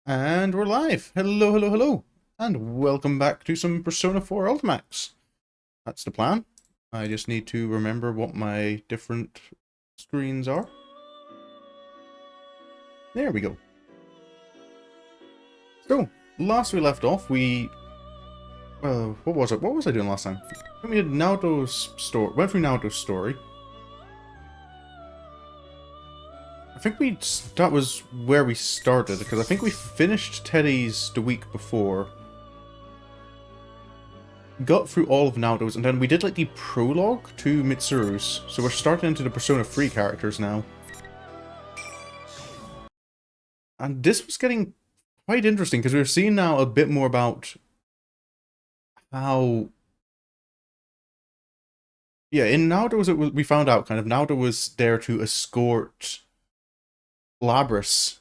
And we're live! Hello, hello, hello! And welcome back to some Persona 4 Ultimax. That's the plan. I just need to remember what my different screens are. There we go. So, last we left off, what was it? What was I doing last time? We did Naoto's story. Went through Naoto's story. I think that was where we started, because I think we finished Teddy's the week before. Got through all of Naoto's, and then we did like the prologue to Mitsuru's. So we're starting into the Persona 3 characters now. And this was getting quite interesting, because we were seeing now a bit more about how... Yeah, in Naoto's, we found out kind of Naoto was there to escort Labris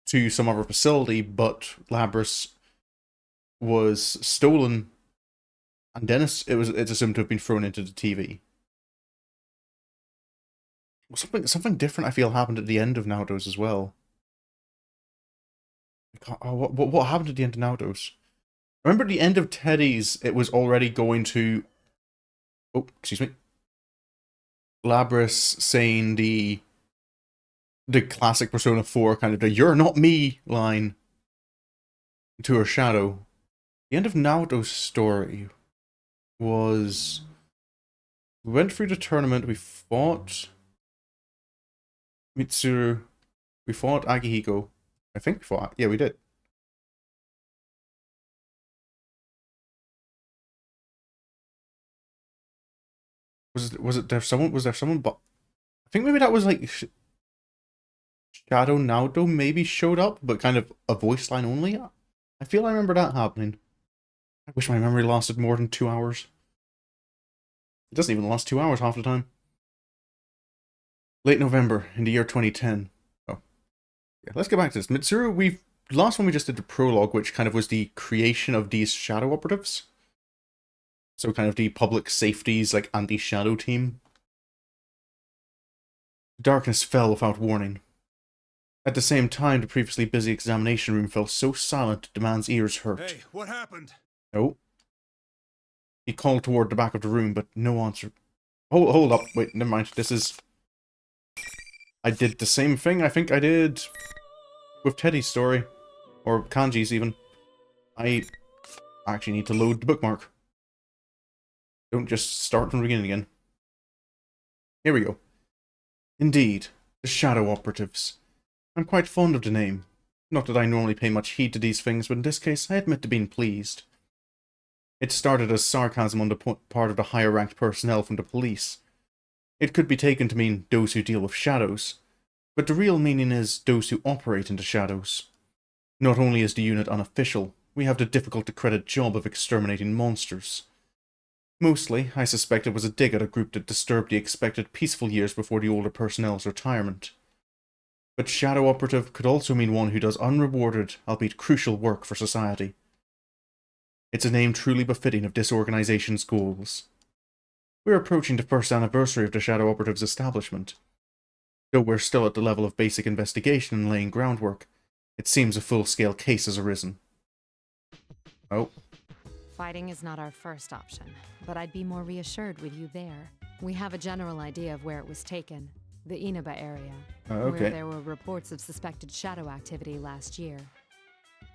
to some other facility, but Labris was stolen, and then it's assumed to have been thrown into the TV. Something different I feel happened at the end of Naoto's as well. What happened at the end of Naoto's? I remember at the end of Teddy's, it was already going to... Oh, excuse me. Labris saying the classic Persona 4 kind of the "you're not me" line to her shadow. The end of Naoto's story was... We went through the tournament, we fought Mitsuru, we fought Akihiko. I think we fought... Yeah, we did. Was there someone but I think maybe that was like Shadow Naoto maybe showed up, but kind of a voice line only. I feel I remember that happening. I wish my memory lasted more than 2 hours. It doesn't even last 2 hours half the time. Late November in the year 2010. Oh. Yeah, let's get back to this. Mitsuru, last one we just did the prologue, which kind of was the creation of these shadow operatives. So kind of the public safety's like anti-shadow team. Darkness fell without warning. At the same time, the previously busy examination room fell so silent the man's ears hurt. Hey, what happened? Oh. He called toward the back of the room, but no answer. Hold up. Wait, never mind. I did the same thing I think I did with Teddy's story. Or Kanji's even. I actually need to load the bookmark. Don't just start from the beginning again. Here we go. Indeed, the Shadow Operatives. I'm quite fond of the name. Not that I normally pay much heed to these things, but in this case I admit to being pleased. It started as sarcasm on the part of the higher-ranked personnel from the police. It could be taken to mean those who deal with shadows, but the real meaning is those who operate in the shadows. Not only is the unit unofficial, we have the difficult-to-credit job of exterminating monsters. Mostly, I suspect it was a dig at a group that disturbed the expected peaceful years before the older personnel's retirement. But Shadow Operative could also mean one who does unrewarded, albeit crucial work for society. It's a name truly befitting of this organization's goals. We're approaching the first anniversary of the Shadow Operative's establishment. Though we're still at the level of basic investigation and laying groundwork, it seems a full-scale case has arisen. Oh. Fighting is not our first option, but I'd be more reassured with you there. We have a general idea of where it was taken, the Inaba area, Okay. where there were reports of suspected shadow activity last year.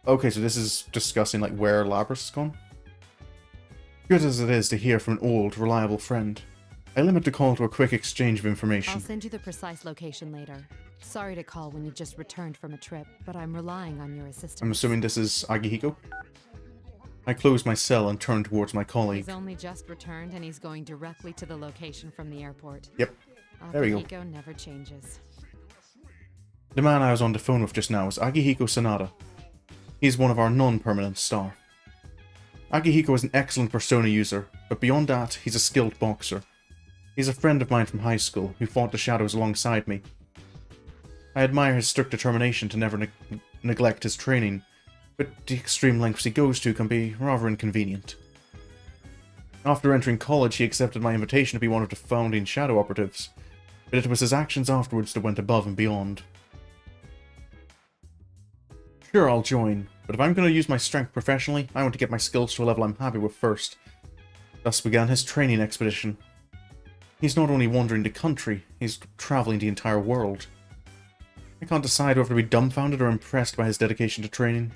Okay, so this is discussing like where Labris has gone? Good as it is to hear from an old, reliable friend, I limit the call to a quick exchange of information. I'll send you the precise location later. Sorry to call when you just returned from a trip, but I'm relying on your assistance. I'm assuming this is Akihiko? I closed my cell and turned towards my colleague. He's only just returned and he's going directly to the location from the airport. Yep. There we go. Akihiko never changes. The man I was on the phone with just now is Akihiko Sanada. He's one of our non-permanent staff. Akihiko is an excellent Persona user, but beyond that, he's a skilled boxer. He's a friend of mine from high school, who fought the shadows alongside me. I admire his strict determination to never neglect his training, but the extreme lengths he goes to can be rather inconvenient. After entering college, he accepted my invitation to be one of the founding Shadow Operatives, but it was his actions afterwards that went above and beyond. Sure, I'll join, but if I'm going to use my strength professionally, I want to get my skills to a level I'm happy with first. Thus began his training expedition. He's not only wandering the country, he's traveling the entire world. I can't decide whether to be dumbfounded or impressed by his dedication to training.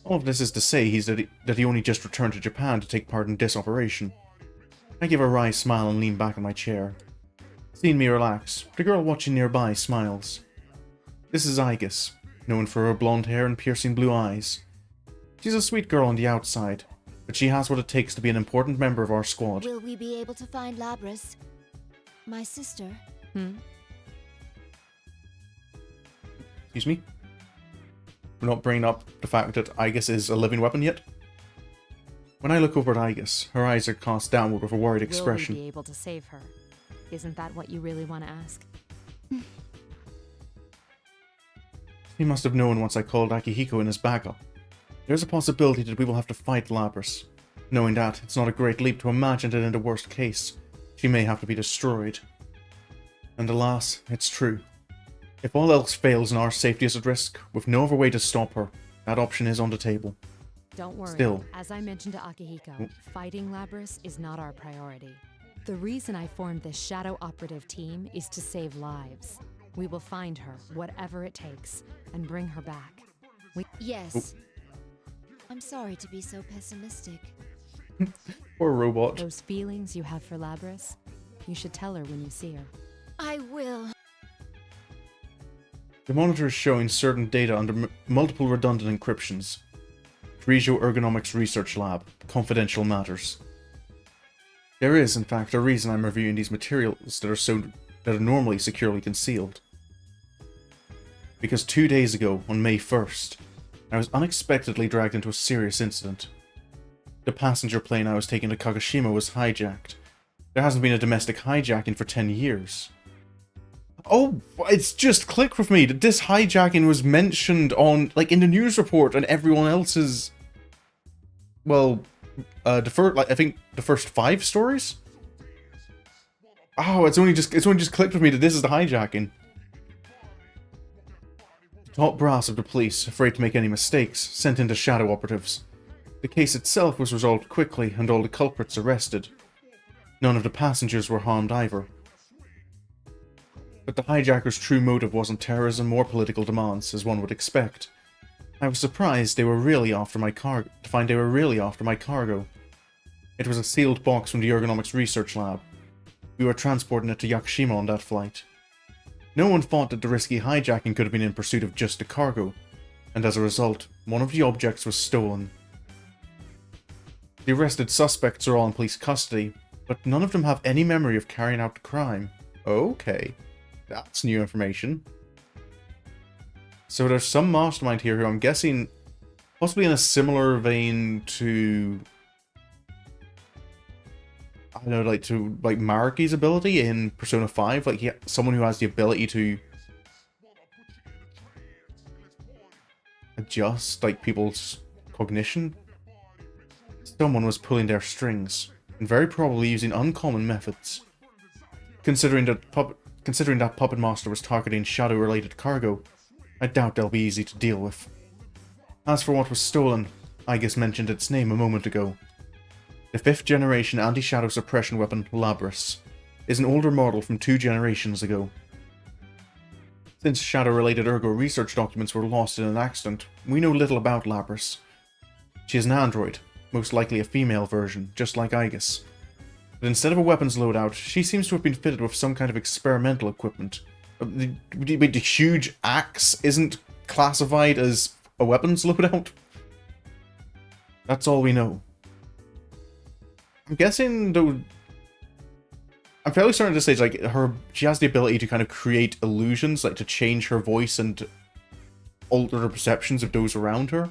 All of this is to say that he only just returned to Japan to take part in this operation. I give a wry smile and lean back in my chair. Seeing me relax, the girl watching nearby smiles. This is Aigis, known for her blonde hair and piercing blue eyes. She's a sweet girl on the outside, but she has what it takes to be an important member of our squad. Will we be able to find Labris? My sister? Excuse me? We're not bringing up the fact that Aigis is a living weapon yet? When I look over at Aigis, her eyes are cast downward with a worried expression. Will we be able to save her? Isn't that what you really want to ask? He must have known once I called Akihiko in his backup. There's a possibility that we will have to fight Labris. Knowing that, it's not a great leap to imagine that in the worst case, she may have to be destroyed. And alas, it's true. If all else fails and our safety is at risk, with no other way to stop her, that option is on the table. Don't worry, Still. as I mentioned to Akihiko, fighting Labris is not our priority. The reason I formed this shadow operative team is to save lives. We will find her, whatever it takes, and bring her back. Yes. I'm sorry to be so pessimistic. Poor robot. Those feelings you have for Labris, you should tell her when you see her. I will. The monitor is showing certain data under multiple redundant encryptions. Regio Ergonomics Research Lab. Confidential matters. There is, in fact, a reason I'm reviewing these materials that are normally securely concealed. Because 2 days ago, on May 1st, I was unexpectedly dragged into a serious incident. The passenger plane I was taking to Kagoshima was hijacked. There hasn't been a domestic hijacking for 10 years. Oh, it's just clicked with me that this hijacking was mentioned on, like, in the news report and everyone else's, well, I think the first 5 stories? Oh, it's only just clicked with me that this is the hijacking. The top brass of the police, afraid to make any mistakes, sent in the shadow operatives. The case itself was resolved quickly and all the culprits arrested. None of the passengers were harmed either. But the hijackers' true motive wasn't terrorism or political demands, as one would expect. I was surprised to find they were really after my cargo. It was a sealed box from the Ergonomics Research Lab. We were transporting it to Yakushima on that flight. No one thought that the risky hijacking could have been in pursuit of just the cargo, and as a result, one of the objects was stolen. The arrested suspects are all in police custody, but none of them have any memory of carrying out the crime. Okay. That's new information. So there's some mastermind here who I'm guessing, possibly in a similar vein to, I don't know, like Maruki's ability in Persona 5, like someone who has the ability to adjust like people's cognition. Someone was pulling their strings, and very probably using uncommon methods. Considering that Puppet Master was targeting shadow-related cargo, I doubt they'll be easy to deal with. As for what was stolen, Aigis mentioned its name a moment ago. The 5th generation anti-shadow suppression weapon, Labris, is an older model from 2 generations ago. Since shadow-related ergo research documents were lost in an accident, we know little about Labris. She is an android, most likely a female version, just like Aigis. But instead of a weapons loadout, she seems to have been fitted with some kind of experimental equipment. The huge axe isn't classified as a weapons loadout? That's all we know. I'm guessing, though, I'm fairly certain at this stage, like, she has the ability to kind of create illusions, like to change her voice and alter the perceptions of those around her.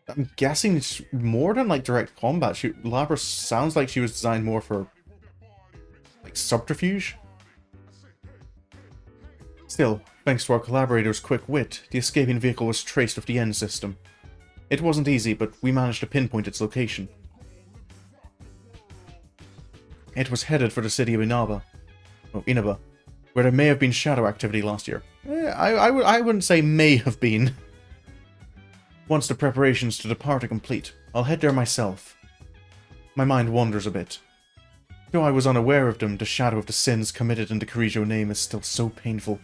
I'm guessing it's more than, like, direct combat. Labris sounds like she was designed more for, like, subterfuge. Still, thanks to our collaborator's quick wit, the escaping vehicle was traced with the end system. It wasn't easy, but we managed to pinpoint its location. It was headed for the city of Inaba, where there may have been shadow activity last year. I wouldn't say may have been. Once the preparations to depart are complete, I'll head there myself. My mind wanders a bit. Though I was unaware of them, the shadow of the sins committed in the Kirijo name is still so painful,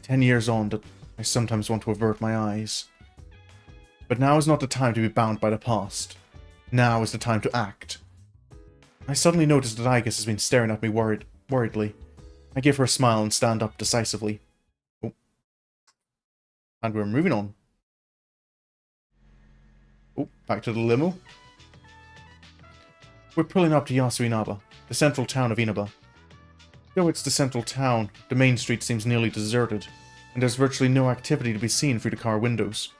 10 years on, that I sometimes want to avert my eyes. But now is not the time to be bound by the past. Now is the time to act. I suddenly notice that Aigis has been staring at me worriedly. I give her a smile and stand up decisively. Oh. And we're moving on. Oh, back to the limo. We're pulling up to Yasuinaba, the central town of Inaba. Though it's the central town, the main street seems nearly deserted, and there's virtually no activity to be seen through the car windows.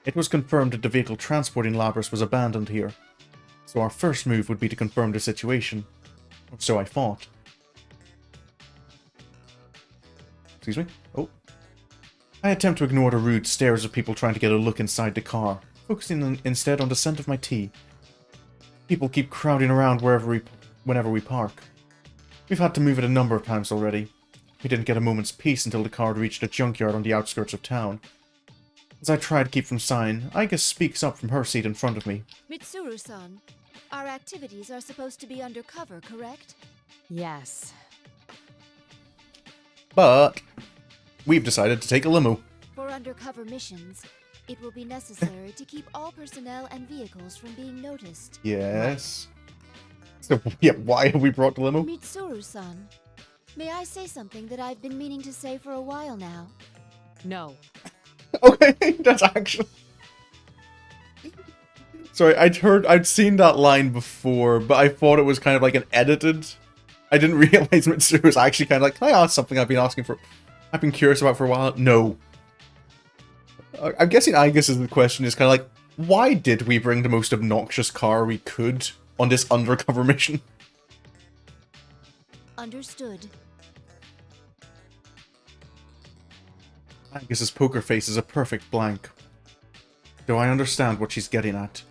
It was confirmed that the vehicle transporting Labras was abandoned here, so our first move would be to confirm the situation. Or so I thought. Excuse me? Oh. I attempt to ignore the rude stares of people trying to get a look inside the car, focusing instead on the scent of my tea. People keep crowding around whenever we park. We've had to move it a number of times already. We didn't get a moment's peace until the car reached a junkyard on the outskirts of town. As I try to keep from sighing, Aigis speaks up from her seat in front of me. Mitsuru-san, our activities are supposed to be undercover, correct? Yes. But we've decided to take a limo. For undercover missions, it will be necessary to keep all personnel and vehicles from being noticed. Yes. So, yeah, why have we brought the limo? Mitsuru-san, may I say something that I've been meaning to say for a while now? No. Okay, that's actually... Sorry, I'd seen that line before, but I thought it was kind of like an edited... I didn't realize Mitsuru was actually kind of like, can I ask something I've been curious about for a while? No. I'm guessing Aigis' question is kind of like, why did we bring the most obnoxious car we could on this undercover mission? Understood. Aigis' poker face is a perfect blank. Though I understand what she's getting at.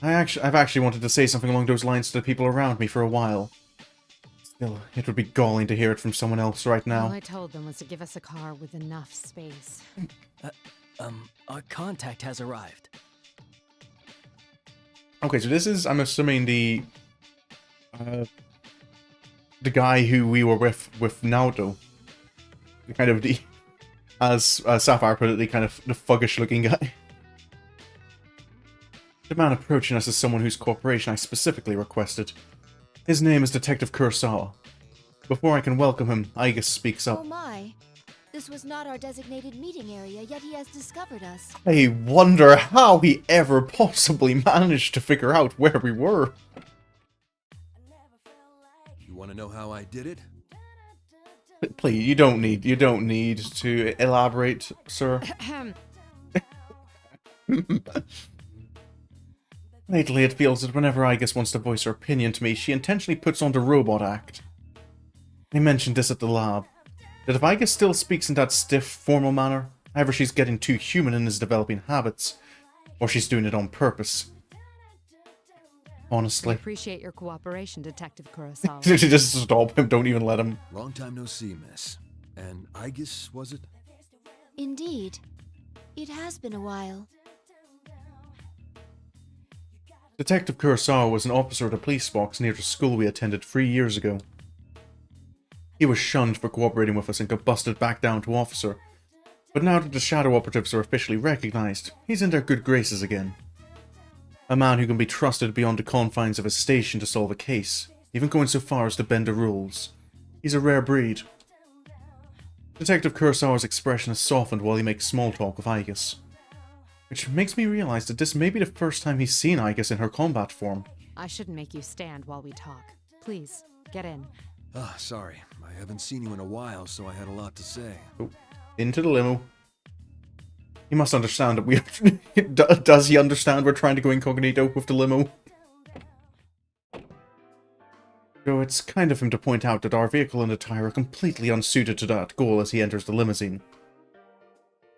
I've actually wanted to say something along those lines to the people around me for a while. Still, it would be galling to hear it from someone else right now. All I told them was to give us a car with enough space. Our contact has arrived. Okay, so this is, I'm assuming, the guy who we were with Naoto. Kind of the, as Sapphire put it, the kind of the thuggish looking guy. The man approaching us is someone whose cooperation I specifically requested. His name is Detective Kurosawa. Before I can welcome him, Aigis speaks up. Oh my. This was not our designated meeting area, yet he has discovered us. I wonder how he ever possibly managed to figure out where we were. You want to know how I did it? Please, you don't need to elaborate, sir. Lately, it feels that whenever Aigis wants to voice her opinion to me, she intentionally puts on the robot act. I mentioned this at the lab, that if Aigis still speaks in that stiff, formal manner, either she's getting too human in his developing habits, or she's doing it on purpose. I Honestly. appreciate your cooperation, Detective Kurosawa. Just stop him, don't even let him. Long time no see, miss. And Aigis, was it? Indeed. It has been a while. Detective Kurosawa was an officer at a police box near the school we attended 3 years ago. He was shunned for cooperating with us and got busted back down to officer. But now that the shadow operatives are officially recognized, he's in their good graces again. A man who can be trusted beyond the confines of his station to solve a case, even going so far as to bend the rules. He's a rare breed. Detective Kurosawa's expression is softened while he makes small talk with Aigis. Which makes me realize that this may be the first time he's seen Aigis in her combat form. I shouldn't make you stand while we talk. Please, get in. Ah, sorry. I haven't seen you in a while, so I had a lot to say. Oh, into the limo. He must understand that we... Does he understand we're trying to go incognito with the limo? Though it's kind of him to point out that our vehicle and attire are completely unsuited to that goal as he enters the limousine.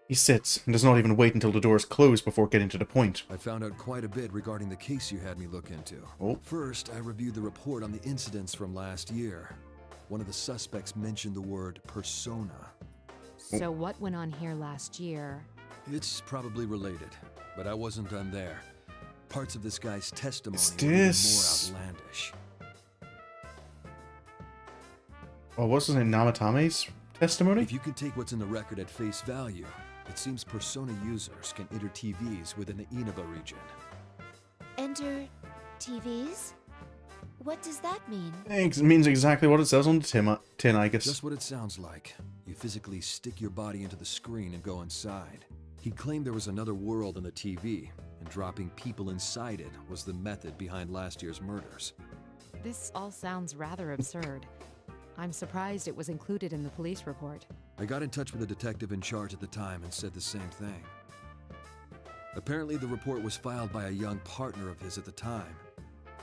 He sits and does not even wait until the doors close before getting to the point. I found out quite a bit regarding the case you had me look into. Oh. First, I reviewed the report on the incidents from last year. One of the suspects mentioned the word persona. So what went on here last year It's probably related, but I wasn't done there. Parts of this guy's testimony Is were even this- more outlandish. Oh, what's his name? Namatame's testimony? If you can take what's in the record at face value, it seems Persona users can enter TVs within the Inaba region. Enter TVs? What does that mean? It means exactly what it says on the tin, I guess. Just what it sounds like. You physically stick your body into the screen and go inside. He claimed there was another world in the TV, and dropping people inside it was the method behind last year's murders. This all sounds rather absurd. I'm surprised it was included in the police report. I got in touch with the detective in charge at the time and said the same thing. Apparently the report was filed by a young partner of his at the time.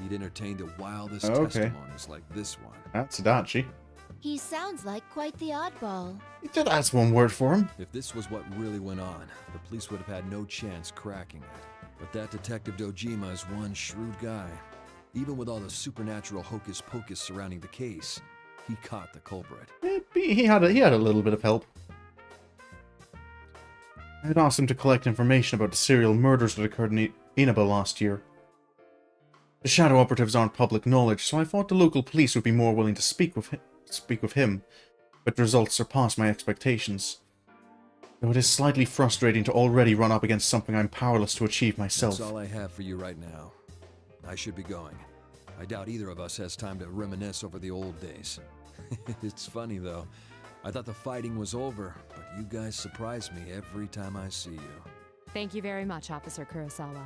He'd entertained the wildest testimonies like this one. That's Adachi. He sounds like quite the oddball. That's one word for him. If this was what really went on, the police would have had no chance cracking it. But that Detective Dojima is one shrewd guy. Even with all the supernatural hocus-pocus surrounding the case, he caught the culprit. He had a little bit of help. I had asked him to collect information about the serial murders that occurred in Inaba last year. The shadow operatives aren't public knowledge, so I thought the local police would be more willing to speak with him, but the results surpassed my expectations. Though it is slightly frustrating to already run up against something I'm powerless to achieve myself. That's all I have for you right now. I should be going. I doubt either of us has time to reminisce over the old days. It's funny though. I thought the fighting was over, but you guys surprise me every time I see you. Thank you very much, Officer Kurosawa.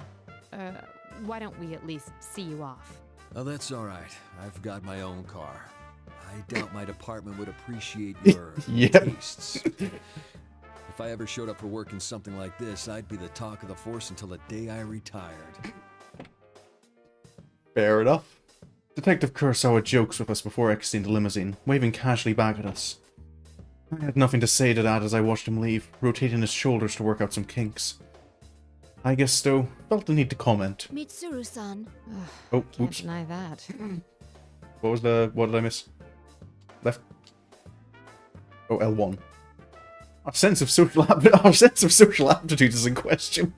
Why don't we at least see you off? Oh, that's all right. I've got my own car. I doubt my department would appreciate your Yep. tastes. If I ever showed up for work in something like this, I'd be the talk of the force until the day I retired. Fair enough. Detective Kurosawa jokes with us before exiting the limousine, waving casually back at us. I had nothing to say to that as I watched him leave, rotating his shoulders to work out some kinks. I guess, though, felt the need to comment. Mitsuru-san. Oh, Can't oops. deny that. What did I miss? Left. Oh, L1. Our sense of social aptitude is in question.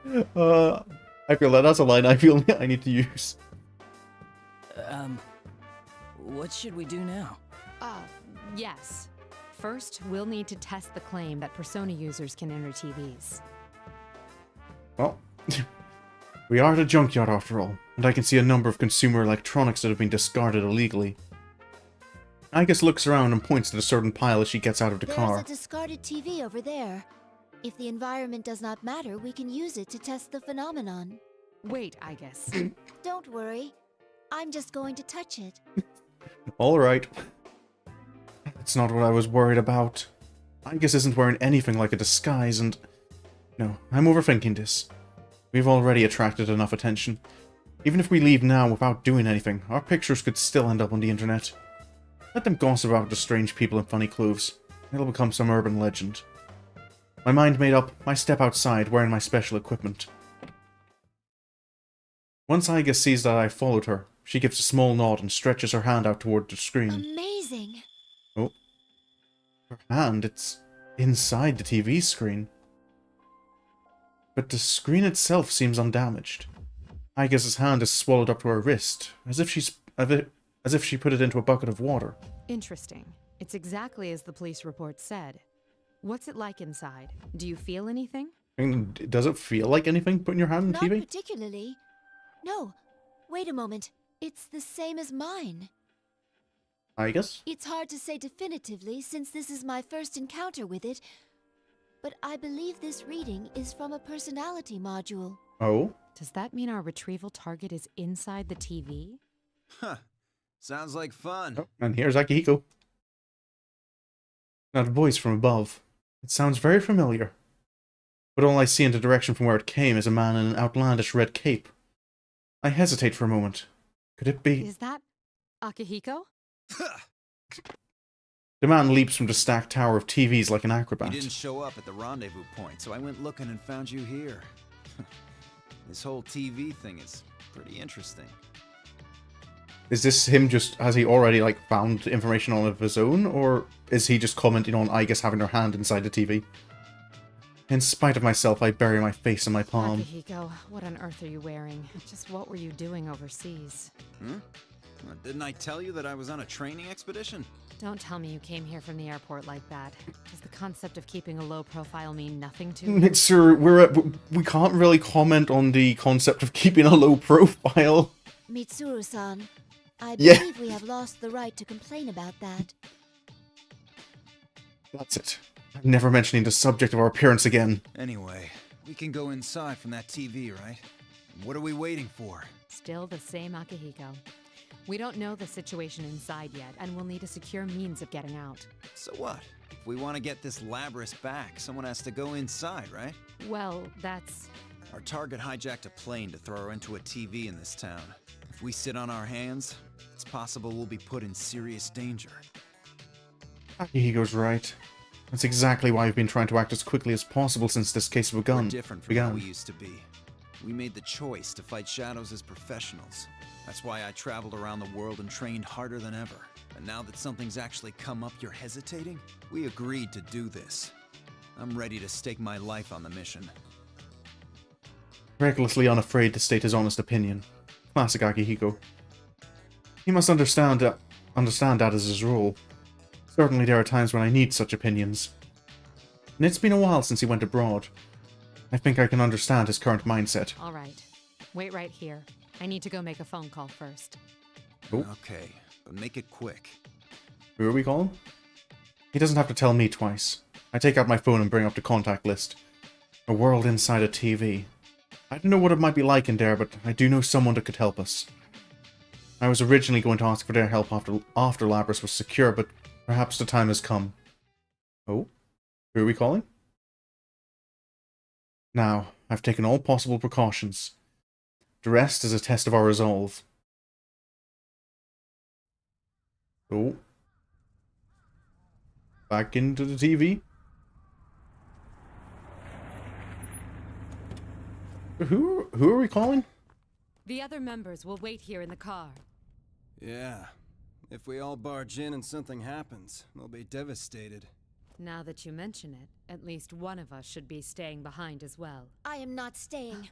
I feel that's a line I feel I need to use. What should we do now? Yes. First, we'll need to test the claim that Persona users can enter TVs. Well, we are at a junkyard after all, and I can see a number of consumer electronics that have been discarded illegally. Agus looks around and points to a certain pile as she gets out of the There's car. a discarded TV over there. If the environment does not matter, we can use it to test the phenomenon. Wait, I guess. Don't worry. I'm just going to touch it. Alright. That's not what I was worried about. Agus isn't wearing anything like a disguise and... No, I'm overthinking this. We've already attracted enough attention. Even if we leave now without doing anything, our pictures could still end up on the internet. Let them gossip about the strange people in funny clothes. It'll become some urban legend. My mind made up, I step outside wearing my special equipment. Once Agus sees that I followed her, she gives a small nod and stretches her hand out toward the screen. Amazing. Oh. Her hand, it's inside the TV screen. But the screen itself seems undamaged. Agus's hand is swallowed up to her wrist, as if she put it into a bucket of water. Interesting. It's exactly as the police report said. What's it like inside? Do you feel anything? I mean, does it feel like anything putting your hand in Not TV? particularly. No. Wait a moment. It's the same as mine. I guess. It's hard to say definitively since this is my first encounter with it, but I believe this reading is from a personality module. Oh? Does that mean our retrieval target is inside the TV? Huh. Sounds like fun. Oh, and here's Akihiko. That voice from above. It sounds very familiar. But all I see in the direction from where it came is a man in an outlandish red cape. I hesitate for a moment. Could it be... Is that Akihiko? The man leaps from the stacked tower of TVs like an You acrobat. didn't show up at the rendezvous point, so I went looking and found you here. This whole TV thing is pretty interesting. Is this him just... Has he already, like, found information on of his own? Or is he just commenting on, I guess, having her hand inside the TV? In spite of myself, I bury my face in my palm. Akihiko, what on earth are you wearing? Just what were you doing overseas? Hmm? Didn't I tell you that I was on a training expedition? Don't tell me you came here from the airport like that. Does the concept of keeping a low profile mean nothing to you? Mitsuru, we can't really comment on the concept of keeping a low profile. Mitsuru-san, I Yeah. believe we have lost the right to complain about that. That's it. I'm never mentioning the subject of our appearance again. Anyway, we can go inside from that TV, right? What are we waiting for? Still the same Akihiko. We don't know the situation inside yet, and we'll need a secure means of getting out. So what? If we want to get this Labrys back, someone has to go inside, right? Well, that's... Our target hijacked a plane to throw her into a TV in this town. If we sit on our hands, it's possible we'll be put in serious danger. Akihiko's right. That's exactly why I've been trying to act as quickly as possible since this case begun. We're different from how we used to be. We made the choice to fight shadows as professionals. That's why I traveled around the world and trained harder than ever. And now that something's actually come up, you're hesitating? We agreed to do this. I'm ready to stake my life on the mission. Recklessly unafraid to state his honest opinion. Classic Akihiko. He must understand that is his role. Certainly there are times when I need such opinions. And it's been a while since he went abroad. I think I can understand his current mindset. All right. Wait right here. I need to go make a phone call first. Oh. Okay, but make it quick. Who are we calling? He doesn't have to tell me twice. I take out my phone and bring up the contact list. A world inside a TV. I don't know what it might be like in there, but I do know someone that could help us. I was originally going to ask for their help after Labrys was secure, but perhaps the time has come. Oh? Who are we calling? Now, I've taken all possible precautions. The rest is a test of our resolve. Oh. Back into the TV. Who are we calling? The other members will wait here in the car. Yeah. If we all barge in and something happens, they'll be devastated. Now that you mention it, at least one of us should be staying behind as well. I am not staying.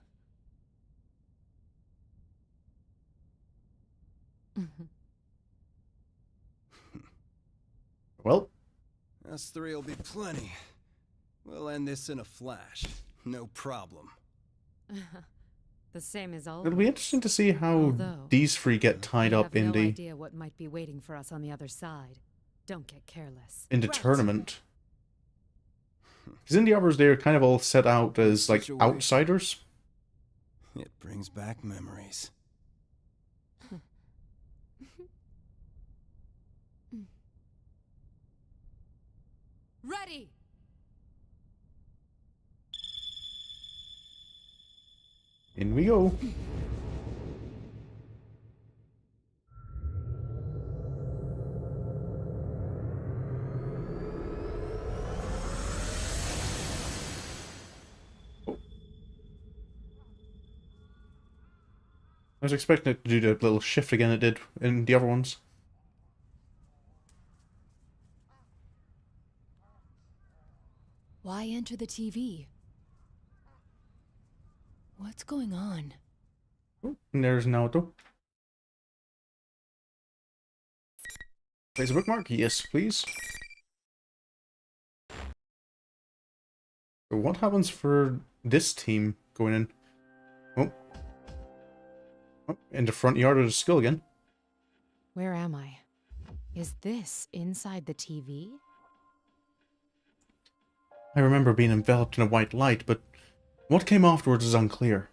Well, Us three will be plenty. We'll end this in a flash. No problem. The same as it'll always. be interesting to see how Although, these three get tied We up have in no the idea what might be waiting for us on the other side. Don't get careless. in the Right. tournament. Because in the others, they're kind of all set out as like Situation. outsiders. It brings back memories. Ready! In we go. Oh. I was expecting it to do the little shift again it did in the other ones. Why enter the TV? What's going on? Oh, and there's Naoto. Place a bookmark? Yes, please. So what happens for this team going in? Oh. Oh, in the front yard of the school again. Where am I? Is this inside the TV? I remember being enveloped in a white light, but what came afterwards is unclear.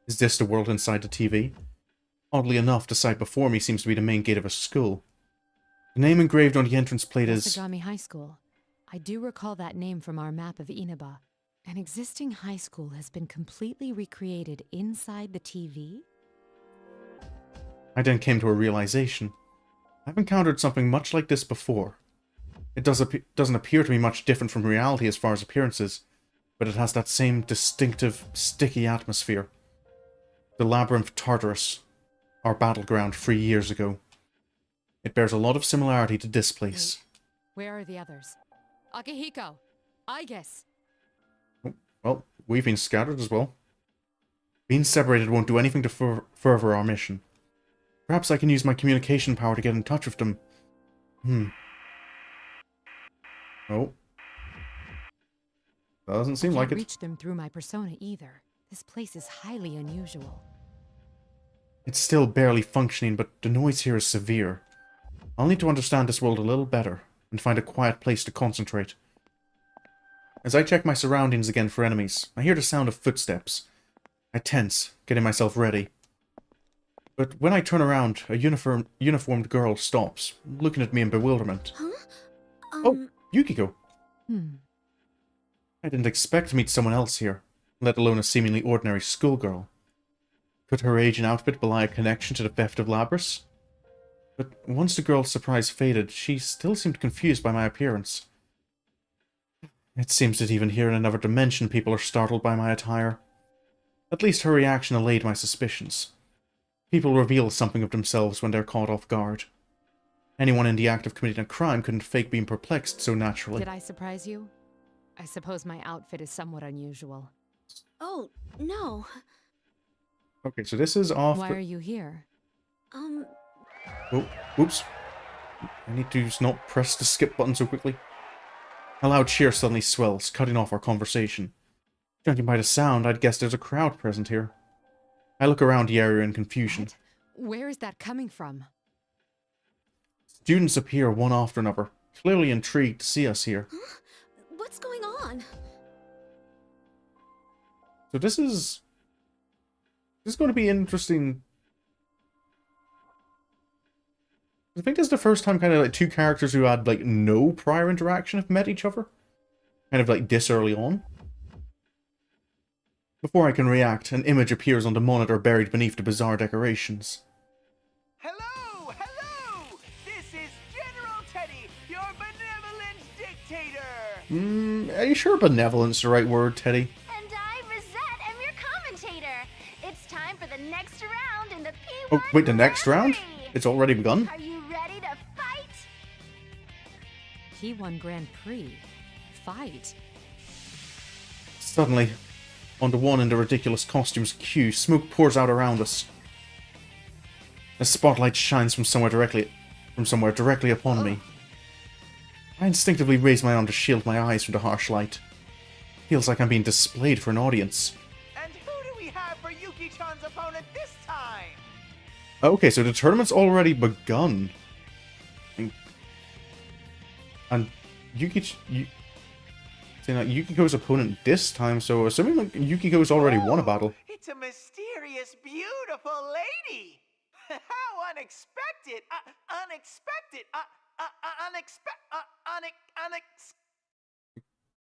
Is this the world inside the TV? Oddly enough, the sight before me seems to be the main gate of a school. The name engraved on the entrance plate is... Asagami High School. I do recall that name from our map of Inaba. An existing high school has been completely recreated inside the TV? I then came to a realization. I've encountered something much like this before. It doesn't appear to be much different from reality as far as appearances, but it has that same distinctive, sticky atmosphere. The Labyrinth Tartarus, our battleground 3 years ago. It bears a lot of similarity to this place. Wait, where are the others? Akihiko! I guess! Oh, Well, we've been scattered as well. Being separated won't do anything to further our mission. Perhaps I can use my communication power to get in touch with them. Oh. Doesn't seem I like can't it. reach them through my persona either. This place is highly unusual. It's still barely functioning, but the noise here is severe. I'll need to understand this world a little better, and find a quiet place to concentrate. As I check my surroundings again for enemies, I hear the sound of footsteps. I tense, getting myself ready. But when I turn around, a uniformed girl stops, looking at me in bewilderment. Huh? Oh, Yukiko. Hmm. I didn't expect to meet someone else here, let alone a seemingly ordinary schoolgirl. Could her age and outfit belie a connection to the theft of Labras? But once the girl's surprise faded, she still seemed confused by my appearance. It seems that even here in another dimension people are startled by my attire. At least her reaction allayed my suspicions. People reveal something of themselves when they're caught off guard. Anyone in the act of committing a crime couldn't fake being perplexed so naturally. Did I surprise you? I suppose my outfit is somewhat unusual. Oh, no. Okay, so this is off. Why are you here? Oh, whoops. I need to not press the skip button so quickly. A loud cheer suddenly swells, cutting off our conversation. Judging by the sound, I'd guess there's a crowd present here. I look around the area in confusion. What? Where is that coming from? Students appear one after another, clearly intrigued to see us here. Huh? What's going on? So this is going to be interesting. I think this is the first time kind of like two characters who had like no prior interaction have met each other. Kind of like this early on. Before I can react, an image appears on the monitor buried beneath the bizarre decorations. Hello! Hello! This is General Teddy, your benevolent dictator! Are you sure benevolent's the right word, Teddy? And I, Rosette, am your commentator. It's time for the next round in the P1 Oh, wait, the next round? Grand Prix. It's already begun? Are you ready to fight? P1 Grand Prix. Fight. Suddenly, on the one in the ridiculous costumes queue, smoke pours out around us. A spotlight shines from somewhere directly upon me. I instinctively raise my arm to shield my eyes from the harsh light. Feels like I'm being displayed for an audience. And who do we have for Yuki-chan's opponent this time? Okay, so the tournament's already begun. And Yukiko's opponent this time, so assuming like Yukiko's already won a battle. It's a mysterious, beautiful lady! How unexpected!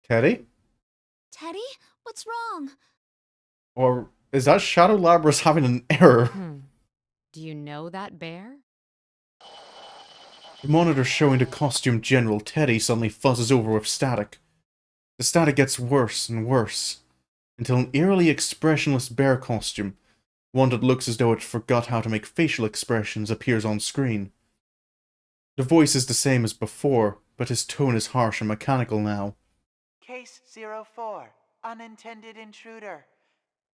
Teddy? Teddy? What's wrong? Or is that Shadow Labras having an error? Do you know that bear? The monitor showing the costume General Teddy suddenly fuzzes over with static. The static gets worse and worse, until an eerily expressionless bear costume, one that looks as though it forgot how to make facial expressions, appears on screen. The voice is the same as before, but his tone is harsh and mechanical now. Case 04, unintended intruder.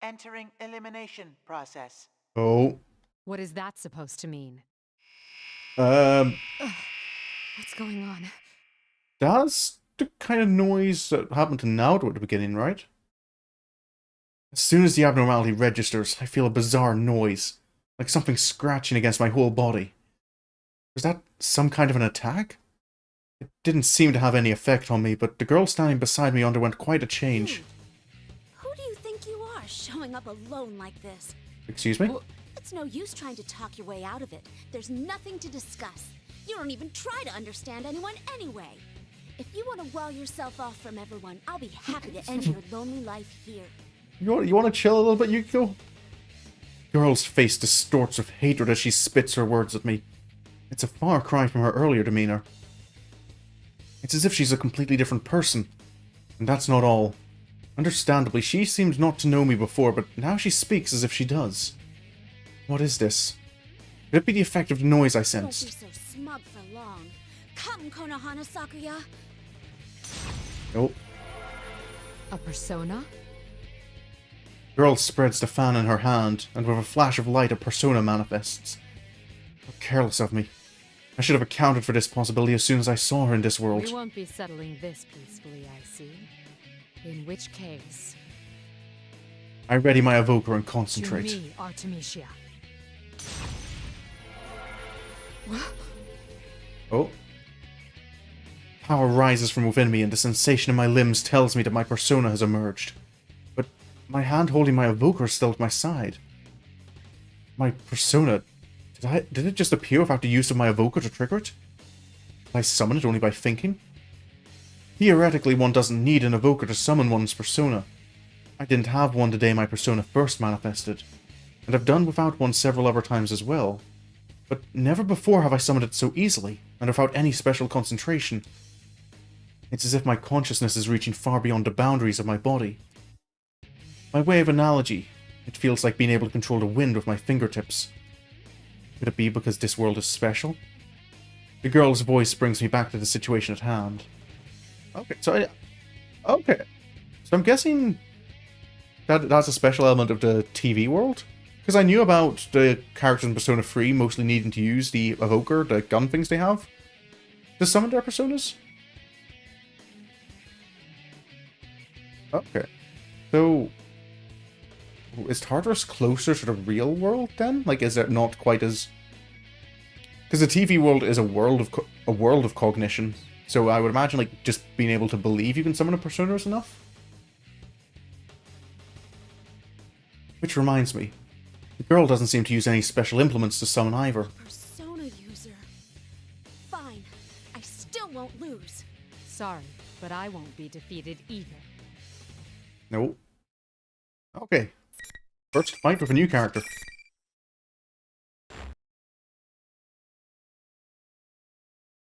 Entering elimination process. Oh. What is that supposed to mean? What's going on? That's the kind of noise that happened to Naoto at the beginning, right? As soon as the abnormality registers, I feel a bizarre noise, like something scratching against my whole body. Was that some kind of an attack? It didn't seem to have any effect on me, but the girl standing beside me underwent quite a change. Who do you think you are, showing up alone like this? Excuse me? It's no use trying to talk your way out of it. There's nothing to discuss. You don't even try to understand anyone anyway. If you want to wall yourself off from everyone, I'll be happy to end your lonely life here. You want to chill a little bit, Yukiko? Girl's face distorts with hatred as she spits her words at me. It's a far cry from her earlier demeanor. It's as if she's a completely different person. And that's not all. Understandably, she seemed not to know me before, but now she speaks as if she does. What is this? Could it be the effect of the noise I sensed? Don't be so smug for long. Come, Konohana Sakuya. Nope. A persona? The girl spreads the fan in her hand, and with a flash of light a persona manifests. How careless of me. I should have accounted for this possibility as soon as I saw her in this world. We won't be settling this peacefully, I see. In which case... I ready my evoker and concentrate. To me, Artemisia. Oh. Power rises from within me, and the sensation in my limbs tells me that my persona has emerged. But my hand holding my evoker is still at my side. My persona... Did it just appear without the use of my evoker to trigger it? Did I summon it only by thinking? Theoretically, one doesn't need an evoker to summon one's persona. I didn't have one the day my persona first manifested, and I've done without one several other times as well. But never before have I summoned it so easily, and without any special concentration. It's as if my consciousness is reaching far beyond the boundaries of my body. By way of analogy, it feels like being able to control the wind with my fingertips. Could it be because this world is special? The girl's voice brings me back to the situation at hand. Okay, so I'm guessing that's a special element of the TV world? Because I knew about the characters in Persona 3 mostly needing to use the evoker, the gun things they have, to summon their personas. Okay. So, is Tartarus closer to the real world then? Like, is it not quite as... Because the TV world is a world of cognition, so I would imagine like just being able to believe you can summon a persona is enough. Which reminds me, the girl doesn't seem to use any special implements to summon either. Persona user. Fine. I still won't lose. Sorry, but I won't be defeated either. No. Okay. First fight with a new character.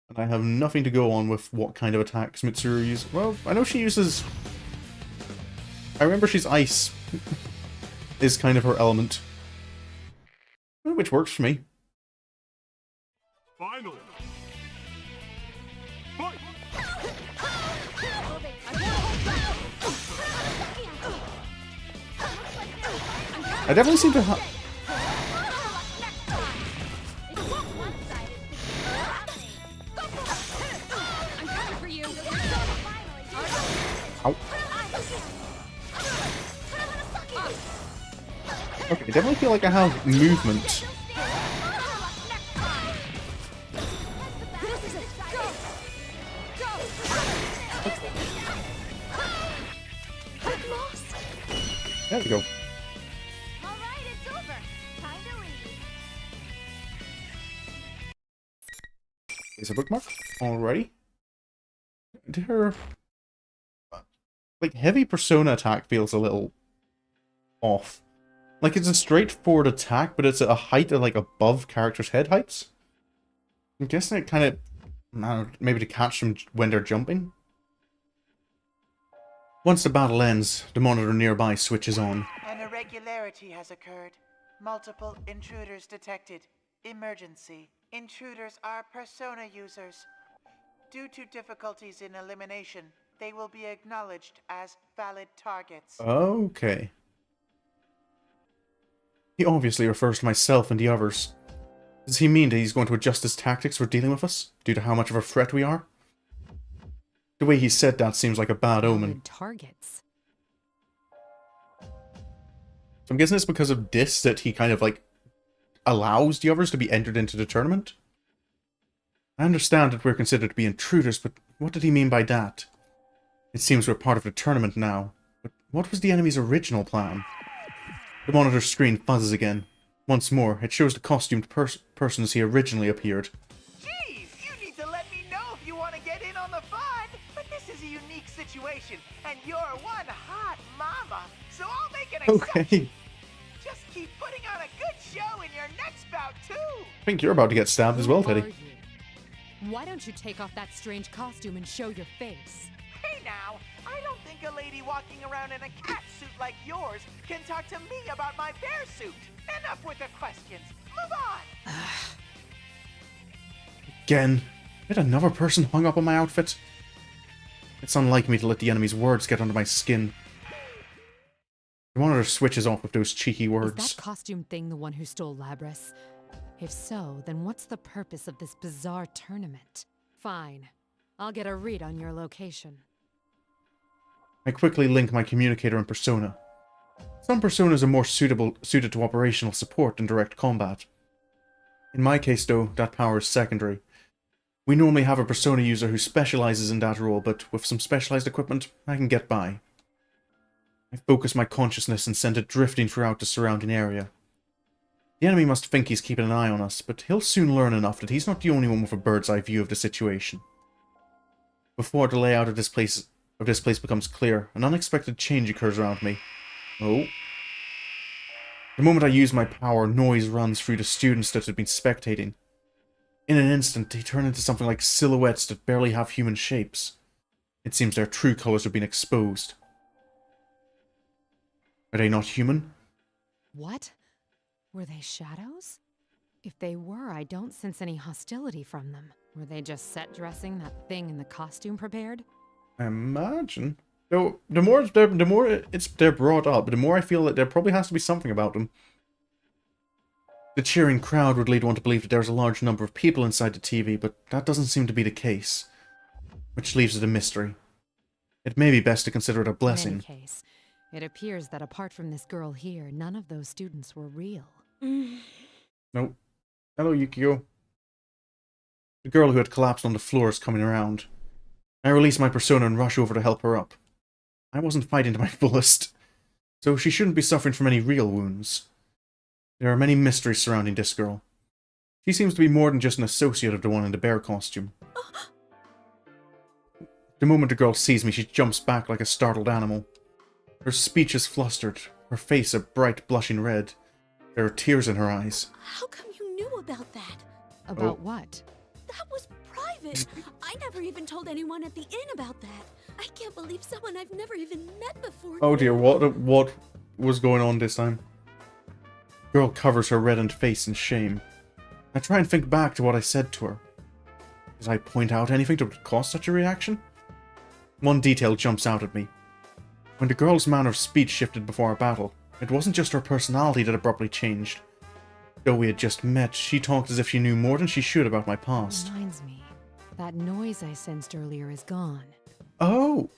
And I have nothing to go on with what kind of attacks Mitsuru uses. Well, I know she uses... I remember she's ice. Is kind of her element. Which works for me. Final. I definitely seem to have... Ow. Okay, I definitely feel like I have movement. There we go. Alright, it's over. Time to leave. Is a bookmark already? Did her... Like, heavy persona attack feels a little off. Like, it's a straightforward attack, but it's at a height of, like, above characters' head heights. I'm guessing it kind of... I don't know, maybe to catch them when they're jumping? Once the battle ends, the monitor nearby switches on. An irregularity has occurred. Multiple intruders detected. Emergency. Intruders are persona users. Due to difficulties in elimination, they will be acknowledged as valid targets. Okay. He obviously refers to myself and the others. Does he mean that he's going to adjust his tactics for dealing with us, due to how much of a threat we are? The way he said that seems like a bad omen. Targets. So I'm guessing it's because of this that he kind of, like, allows the others to be entered into the tournament? I understand that we're considered to be intruders, but what did he mean by that? It seems we're part of the tournament now, but what was the enemy's original plan? The monitor screen fuzzes again. Once more, it shows the costumed persons he originally appeared. Jeez, you need to let me know if you want to get in on the fun. But this is a unique situation, and you're one hot mama, so I'll make an exception. Okay. Just keep putting on a good show in your next bout, too. I think you're about to get stabbed as well, Who are Teddy. you? Why don't you take off that strange costume and show your face? Hey now, I don't think a lady walking around in a cat suit like yours can talk to me about my bear suit. Enough with the questions. Move on. Again. Yet another person hung up on my outfit. It's unlike me to let the enemy's words get under my skin. The monitor switches off with those cheeky Is words. that costume thing the one who stole Labrys? If so, then what's the purpose of this bizarre tournament? Fine. I'll get a read on your location. I quickly link my communicator and persona. Some personas are more suited to operational support than direct combat. In my case, though, that power is secondary. We normally have a persona user who specializes in that role, but with some specialized equipment, I can get by. I focus my consciousness and send it drifting throughout the surrounding area. The enemy must think he's keeping an eye on us, but he'll soon learn enough that he's not the only one with a bird's eye view of the situation. Before the layout of this place becomes clear, an unexpected change occurs around me. Oh. The moment I use my power, noise runs through the students that had been spectating. In an instant, they turn into something like silhouettes that barely have human shapes. It seems their true colors have been exposed. Are they not human? What? Were they shadows? If they were, I don't sense any hostility from them. Were they just set dressing that thing in the costume prepared? I imagine. Though the more they're brought up, the more I feel that there probably has to be something about them. The cheering crowd would lead one to believe that there's a large number of people inside the TV, but that doesn't seem to be the case. Which leaves it a mystery. It may be best to consider it a blessing. In any case, it appears that apart from this girl here, none of those students were real. Nope. Hello, Yukio. The girl who had collapsed on the floor is coming around. I release my persona and rush over to help her up. I wasn't fighting to my fullest, so she shouldn't be suffering from any real wounds. There are many mysteries surrounding this girl. She seems to be more than just an associate of the one in the bear costume. The moment the girl sees me, she jumps back like a startled animal. Her speech is flustered, her face a bright blushing red. There are tears in her eyes. How come you knew about that? About what? That was private. I never even told anyone at the inn about that. I can't believe someone I've never even met before. Oh dear, what was going on this time? Girl covers her reddened face in shame. I try and think back to what I said to her. Did I point out anything that would cause such a reaction? One detail jumps out at me. When the girl's manner of speech shifted before our battle, it wasn't just her personality that abruptly changed. Though we had just met, she talked as if she knew more than she should about my past. Reminds me, that noise I sensed earlier is gone. Oh!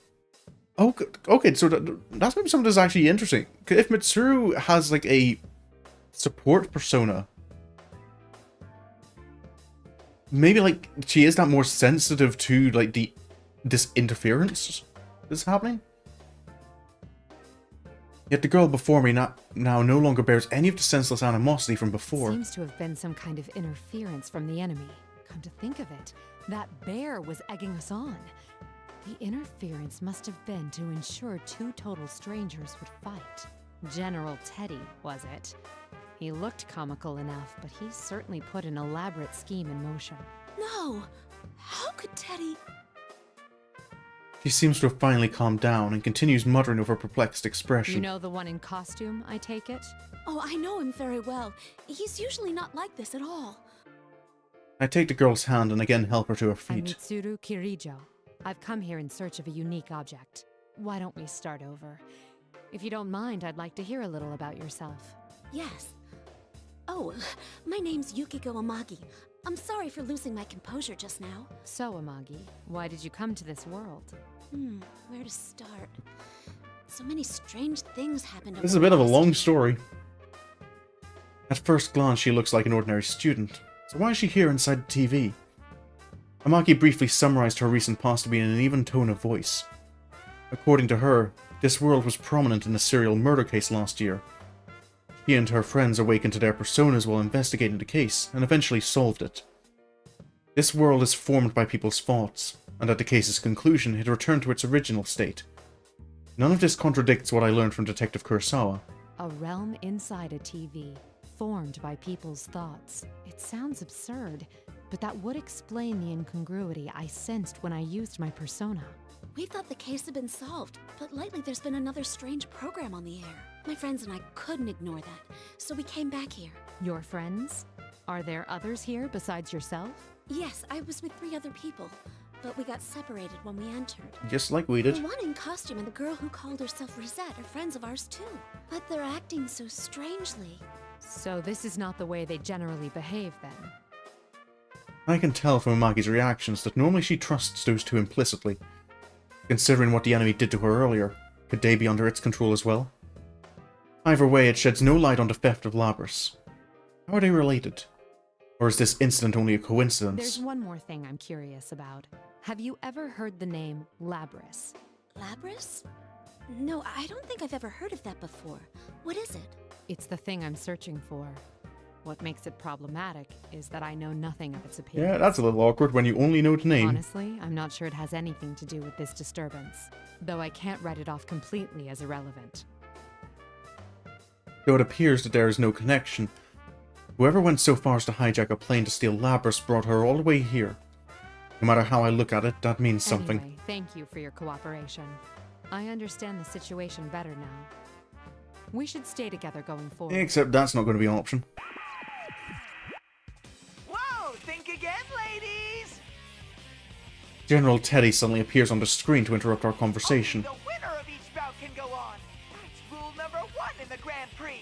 Okay, so that's maybe something that's actually interesting. If Mitsuru has, like, a support persona, maybe, like, she is that more sensitive to, like, this interference that's happening? Yet the girl before me now no longer bears any of the senseless animosity from before. Seems to have been some kind of interference from the enemy. Come to think of it, that bear was egging us on. The interference must have been to ensure two total strangers would fight. General Teddy, was it? He looked comical enough, but he certainly put an elaborate scheme in motion. No! How could Teddy... She seems to have finally calmed down and continues muttering over a perplexed expression. You know the one in costume, I take it? Oh, I know him very well. He's usually not like this at all. I take the girl's hand and again help her to her I'm feet. Mitsuru Kirijo. I've come here in search of a unique object. Why don't we start over? If you don't mind, I'd like to hear a little about yourself. Yes. Oh, my name's Yukiko Amagi. I'm sorry for losing my composure just now. So, Amagi, why did you come to this world? Where to start? So many strange things happened. This is a bit of a long story. At first glance, she looks like an ordinary student. So why is she here inside the TV? Amaki briefly summarized her recent past to be in an even tone of voice. According to her, this world was prominent in a serial murder case last year. She and her friends awakened to their personas while investigating the case, and eventually solved it. This world is formed by people's thoughts, and at the case's conclusion, it returned to its original state. None of this contradicts what I learned from Detective Kurosawa. A realm inside a TV, formed by people's thoughts. It sounds absurd, but that would explain the incongruity I sensed when I used my persona. We thought the case had been solved, but lately there's been another strange program on the air. My friends and I couldn't ignore that, so we came back here. Your friends? Are there others here besides yourself? Yes, I was with 3 other people, but we got separated when we entered. Just like we did. The one in costume and the girl who called herself Rosette are friends of ours too. But they're acting so strangely. So this is not the way they generally behave, then? I can tell from Amagi's reactions that normally she trusts those two implicitly. Considering what the enemy did to her earlier, could they be under its control as well? Either way, it sheds no light on the theft of Labras. How are they related? Or is this incident only a coincidence? There's one more thing I'm curious about. Have you ever heard the name Labras? Labras? No, I don't think I've ever heard of that before. What is it? It's the thing I'm searching for. What makes it problematic is that I know nothing of its appearance. Yeah, that's a little awkward when you only know the name. Honestly, I'm not sure it has anything to do with this disturbance, though I can't write it off completely as irrelevant. Though it appears that there is no connection, whoever went so far as to hijack a plane to steal Labras brought her all the way here. No matter how I look at it, that means something. Anyway, thank you for your cooperation. I understand the situation better now. We should stay together going forward. Except that's not going to be an option. Whoa, think again, ladies! General Teddy suddenly appears on the screen to interrupt our conversation. Only the winner of each bout can go on. That's rule number 1 in the Grand Prix.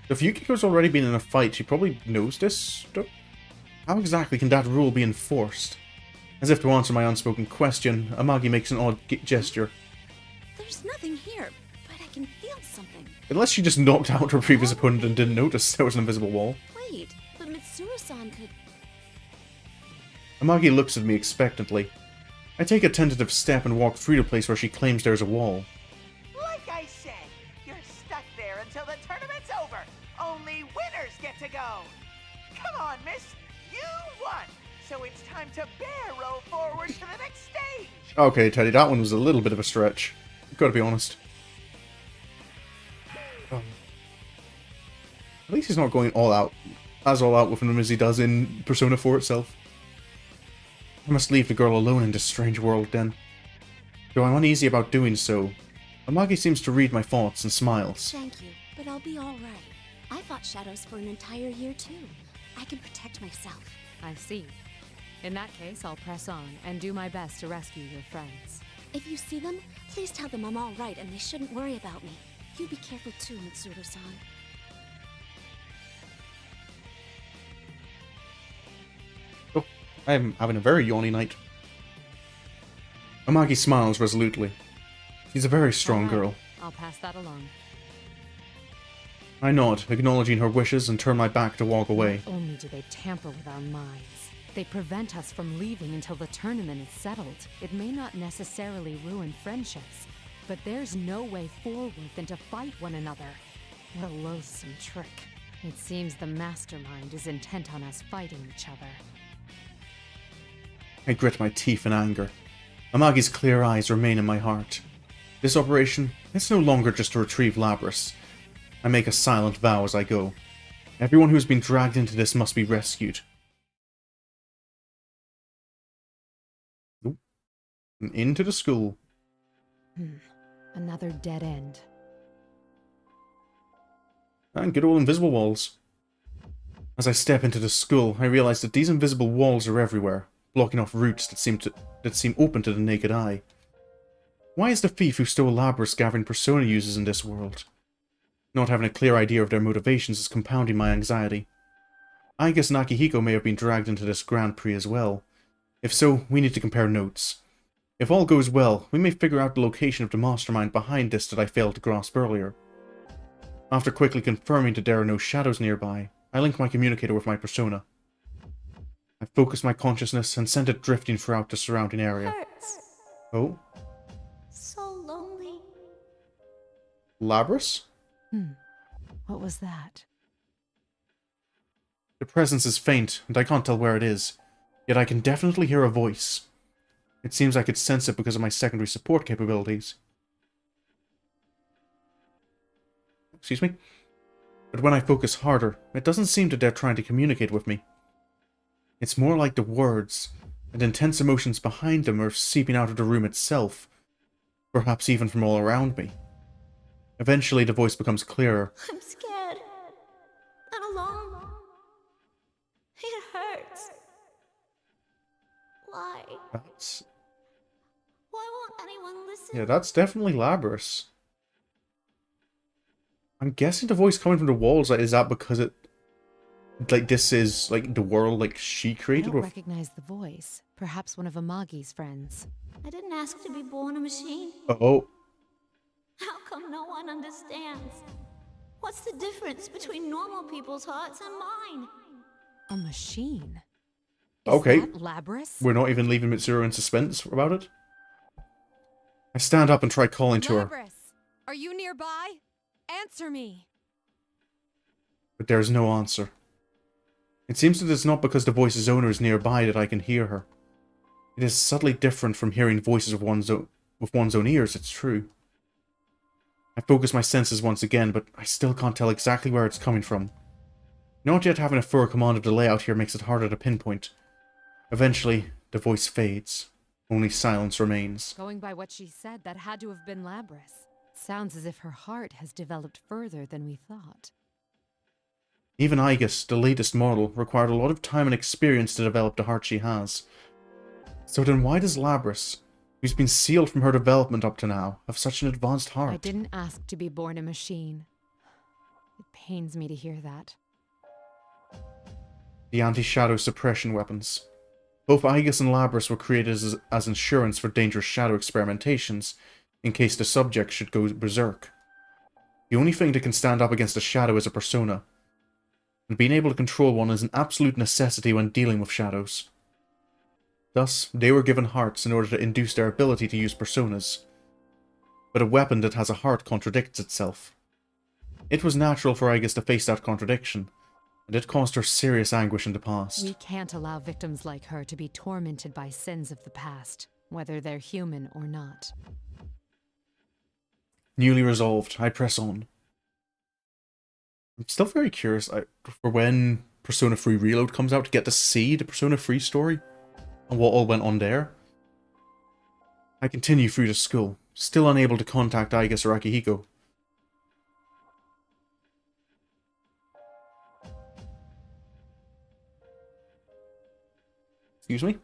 If Yukiko's already been in a fight, she probably knows this. How exactly can that rule be enforced? As if to answer my unspoken question, Amagi makes an odd gesture. There's nothing here, but I can feel something. Unless she just knocked out her previous opponent and didn't notice there was an invisible wall. Wait, but Mitsuru-san could... Amagi looks at me expectantly. I take a tentative step and walk through the place where she claims there's a wall. Like I said, you're stuck there until the tournament's over. Only winners get to go. Come on, miss. You won. So it's time to barrel forward to the next stage. Okay, Teddy, that one was a little bit of a stretch. Gotta be honest. At least he's not going all out with him as he does in Persona 4 itself. I must leave the girl alone in this strange world then. Though I'm uneasy about doing so, Amagi seems to read my thoughts and smiles. Thank you, but I'll be alright. I fought shadows for an entire year too. I can protect myself. I see. In that case, I'll press on and do my best to rescue your friends. If you see them, please tell them I'm alright and they shouldn't worry about me. You be careful too, Mitsuru-san. Oh, I'm having a very yawny night. Amagi smiles resolutely. She's a very strong girl. I'll pass that along. I nod, acknowledging her wishes, and turn my back to walk away. Not only do they tamper with our minds, they prevent us from leaving until the tournament is settled. It may not necessarily ruin friendships, but there's no way forward than to fight one another. What a loathsome trick. It seems the mastermind is intent on us fighting each other. I grit my teeth in anger. Amagi's clear eyes remain in my heart. This operation, it's no longer just to retrieve Labras. I make a silent vow as I go. Everyone who has been dragged into this must be rescued. Oop. And into the school. Another dead end. And good old invisible walls. As I step into the school, I realize that these invisible walls are everywhere, blocking off routes that seem open to the naked eye. Why is the thief who stole Labras gathering Persona users in this world? Not having a clear idea of their motivations is compounding my anxiety. I guess Nakihiko may have been dragged into this Grand Prix as well. If so, we need to compare notes. If all goes well, we may figure out the location of the mastermind behind this that I failed to grasp earlier. After quickly confirming that there are no shadows nearby, I link my communicator with my persona. I focus my consciousness and send it drifting throughout the surrounding area. Hurts. Oh? So lonely. Labras? What was that? The presence is faint, and I can't tell where it is. Yet I can definitely hear a voice. It seems I could sense it because of my secondary support capabilities. Excuse me? But when I focus harder, it doesn't seem that they're trying to communicate with me. It's more like the words, and intense emotions behind them are seeping out of the room itself. Perhaps even from all around me. Eventually the voice becomes clearer. I'm scared. I'm alone. It hurts. Why? That's... Why won't anyone listen? Yeah, that's definitely Labras. I'm guessing the voice coming from the walls, like, is that because it... Like, this is, like, the world, like, she I created? don't recognize the voice. Perhaps one of Amagi's friends. I didn't ask to be born a machine. Oh. How come no one understands? What's the difference between normal people's hearts and mine? A machine? Is Okay. that Labras? We're not even leaving Mitsuru in suspense about it. I stand up and try calling to her. Labras, are you nearby? Answer me. But there's no answer. It seems that it's not because the voice's owner is nearby that I can hear her. It is subtly different from hearing voices with one's own ears, it's true. I focus my senses once again, but I still can't tell exactly where it's coming from. Not yet having a full command of the layout here makes it harder to pinpoint. Eventually, the voice fades. Only silence remains. Going by what she said, that had to have been Labras. Sounds as if her heart has developed further than we thought. Even Aegis, the latest model, required a lot of time and experience to develop the heart she has. So then why does Labras, who's been sealed from her development up to now, have such an advanced heart? I didn't ask to be born a machine. It pains me to hear that. The anti-shadow suppression weapons. Both Aegis and Labras were created as insurance for dangerous shadow experimentations, in case the subject should go berserk. The only thing that can stand up against a shadow is a persona, and being able to control one is an absolute necessity when dealing with shadows. Thus, they were given hearts in order to induce their ability to use personas. But a weapon that has a heart contradicts itself. It was natural for Aegis to face that contradiction, and it caused her serious anguish in the past. We can't allow victims like her to be tormented by sins of the past, whether they're human or not. Newly resolved, I press on. I'm still very curious for when Persona 3 Reload comes out to get to see the Persona 3 story and what all went on there. I continue through to school, still unable to contact Aegis or Akihiko. Excuse me?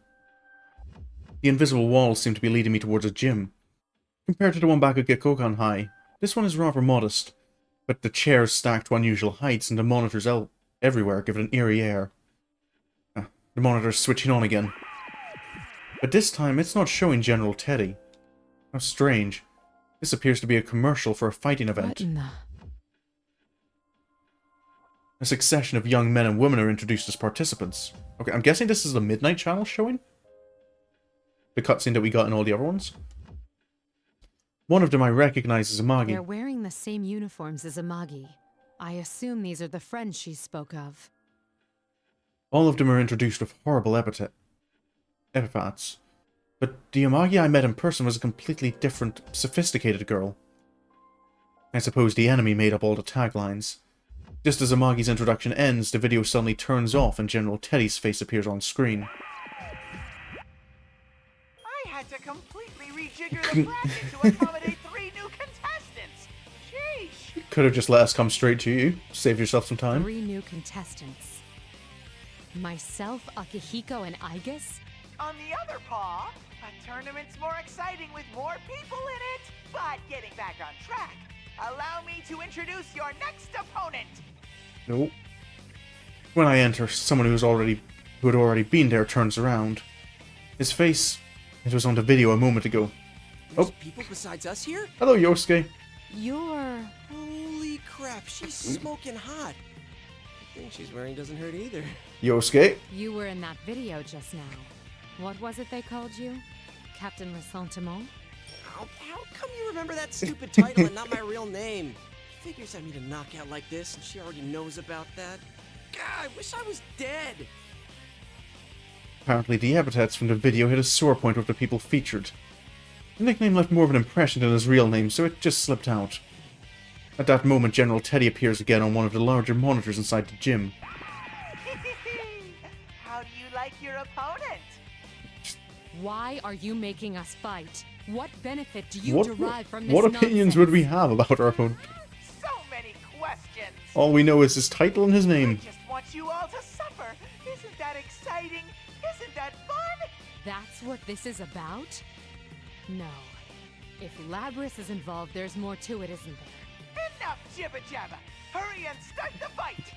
The invisible walls seem to be leading me towards a gym. Compared to the one back at Gekokan High, this one is rather modest, but the chairs stacked to unusual heights and the monitors everywhere give it an eerie air. The monitor's switching on again. But this time it's not showing General Teddy. How strange. This appears to be a commercial for a fighting event. What in the... A succession of young men and women are introduced as participants. Okay, I'm guessing this is the Midnight Channel showing? The cutscene that we got in all the other ones? One of them I recognize as Amagi. They're wearing the same uniforms as Amagi. I assume these are the friends she spoke of. All of them are introduced with horrible epithets. But the Amagi I met in person was a completely different, sophisticated girl. I suppose the enemy made up all the taglines. Just as Amagi's introduction ends, the video suddenly turns off and General Teddy's face appears on screen. I had to completely rejigger the bracket to accommodate 3 new contestants. Sheesh. Could have just let us come straight to you. Save yourself some time. 3 new contestants. Myself, Akihiko, and Aegis? On the other paw, a tournament's more exciting with more people in it. But getting back on track, allow me to introduce your next opponent. Nope. When I enter, someone who had already been there turns around. His face, it was on the video a moment ago. There's people besides us here? Hello, Yosuke. You're... Holy crap, she's smoking hot. The thing she's wearing doesn't hurt either. Yosuke. You were in that video just now. What was it they called you? Captain Ressentiment? How come you remember that stupid title and not my real name? Figures I meet a knockout like this and she already knows about that. God, I wish I was dead. Apparently the epithets from the video hit a sore point with the people featured. The nickname left more of an impression than his real name, so it just slipped out. At that moment, General Teddy appears again on one of the larger monitors inside the gym. How do you like your opponent? Why are you making us fight? What benefit do you derive from this What opinions nonsense? would we have about our opponent? So many questions. All we know is his title and his name. I just want you all to suffer. Isn't that exciting? Isn't that fun? That's what this is about? No. If Labrys is involved, there's more to it, isn't there? Enough jibber jabber! Hurry and start the fight!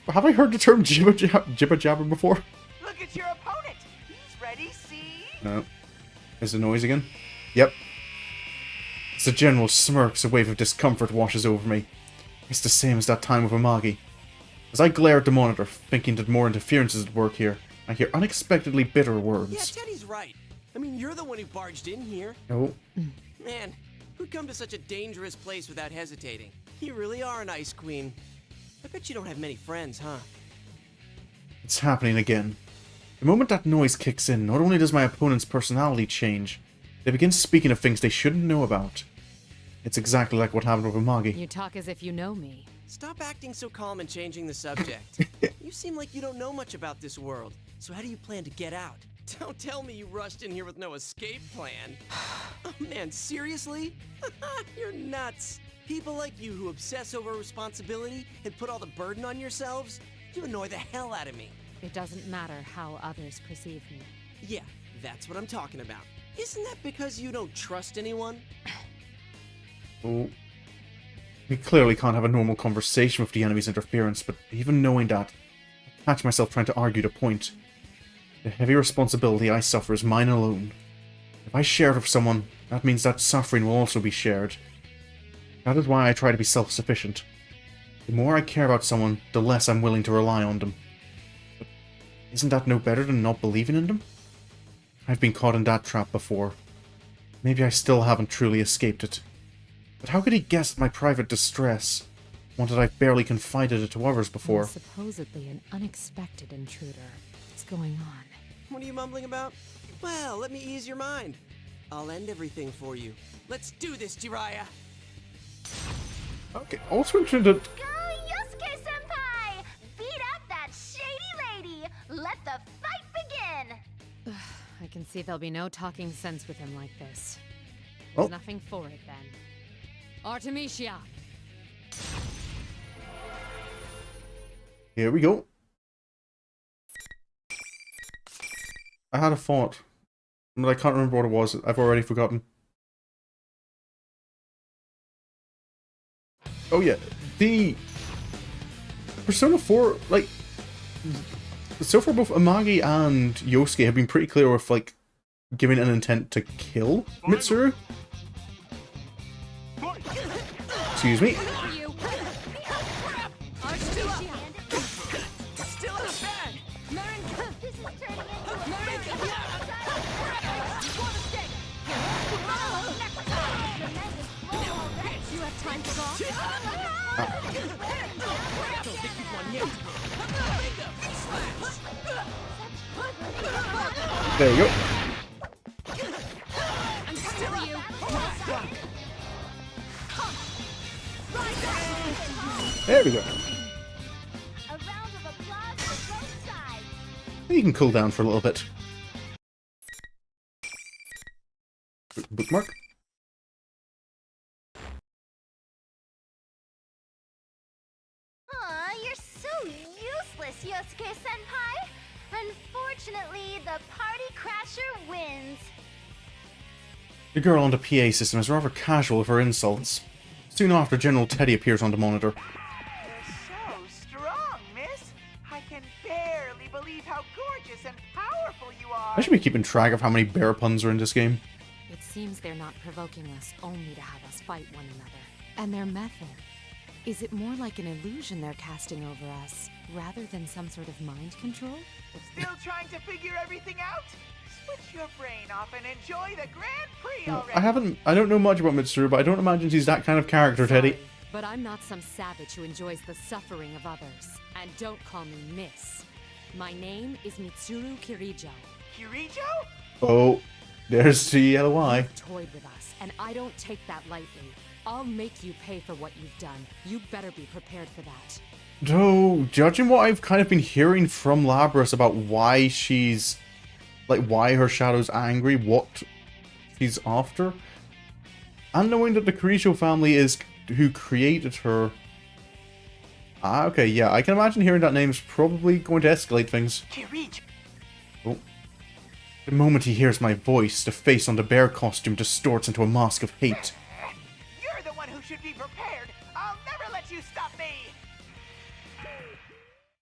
Have I heard the term jibber jabber before? Look at your opponent! He's ready, see? No. There's the noise again. Yep. As the general smirks, a wave of discomfort washes over me. It's the same as that time with Amagi. As I glare at the monitor, thinking that more interference is at work here, I hear unexpectedly bitter words. Yeah, Teddy's right. I mean, you're the one who barged in here. No. Man, who'd come to such a dangerous place without hesitating? You really are an ice queen. I bet you don't have many friends, huh? It's happening again. The moment that noise kicks in, not only does my opponent's personality change, they begin speaking of things they shouldn't know about. It's exactly like what happened with Amagi. You talk as if you know me. Stop acting so calm and changing the subject. You seem like you don't know much about this world. So how do you plan to get out? Don't tell me you rushed in here with no escape plan. Oh man, seriously? You're nuts. People like you who obsess over responsibility and put all the burden on yourselves, you annoy the hell out of me. It doesn't matter how others perceive me. Yeah, that's what I'm talking about. Isn't that because you don't trust anyone? Oh. We clearly can't have a normal conversation with the enemy's interference, but even knowing that, I catch myself trying to argue the point. The heavy responsibility I suffer is mine alone. If I share it with someone, that means that suffering will also be shared. That is why I try to be self-sufficient. The more I care about someone, the less I'm willing to rely on them. But isn't that no better than not believing in them? I've been caught in that trap before. Maybe I still haven't truly escaped it. But how could he guess my private distress? One that I've barely confided it to others before. And supposedly an unexpected intruder. What's going on? What are you mumbling about? Well, let me ease your mind. I'll end everything for you. Let's do this, Jiraiya! Okay, also intended. Go, Yosuke-senpai! Beat up that shady lady! Let the fight begin! I can see there'll be no talking sense with him like this. There's nothing for it, then. Artemisia! Here we go. I had a thought, but I can't remember what it was. I've already forgotten. Oh yeah, the Persona 4, like, so far both Amagi and Yosuke have been pretty clear with, like, giving an intent to kill Mitsuru. Excuse me. There you go. There we go. A round of applause for both sides. You can cool down for a little bit. Bookmark. Aw, you're so useless, Yosuke-senpai. Unfortunately, the party crasher wins. The girl on the PA system is rather casual with her insults. Soon after, General Teddy appears on the monitor. You're so strong, miss. I can barely believe how gorgeous and powerful you are. I should be keeping track of how many bear puns are in this game. It seems they're not provoking us only to have us fight one another. And their method. Is it more like an illusion they're casting over us, rather than some sort of mind control? Still trying to figure everything out? Switch your brain off and enjoy the Grand Prix No, already. I don't know much about Mitsuru, but I don't imagine he's that kind of character, Teddy. Sorry, but I'm not some savage who enjoys the suffering of others. And don't call me Miss. My name is Mitsuru Kirijo. Kirijo? Oh, there's the LOI. You've toyed with us, and I don't take that lightly. I'll make you pay for what you've done. You better be prepared for that. No, judging what I've kind of been hearing from Labrys about why she's... like, why her shadow's angry, what she's after, and knowing that the Kirijo family is who created her... Ah, okay, yeah, I can imagine hearing that name's probably going to escalate things. Kirijo. Oh. The moment he hears my voice, the face on the bear costume distorts into a mask of hate. You're the one who should be prepared. I'll never let you stop me.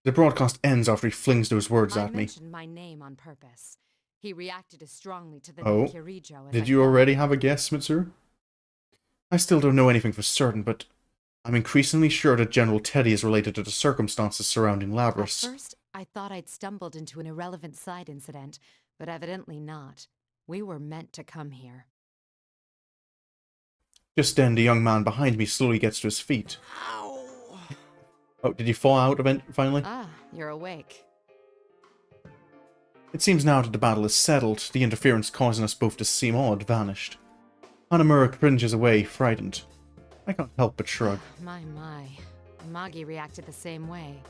The broadcast ends after he flings those words I at me. mentioned my name on purpose. He reacted as strongly to the Oh, name Kirijo as did I you thought. already have a guess, Mitsuru? I still don't know anything for certain, but I'm increasingly sure that General Teddy is related to the circumstances surrounding At Labrys. first, I thought I'd stumbled into an irrelevant side incident, but evidently not. We were meant to come here. Just then, the young man behind me slowly gets to his feet. Ow! Oh, did you fall out finally? Ah, you're awake. It seems now that the battle is settled, the interference causing us both to seem odd vanished. Hanamura cringes away, frightened. I can't help but shrug. My. Magi reacted the same way.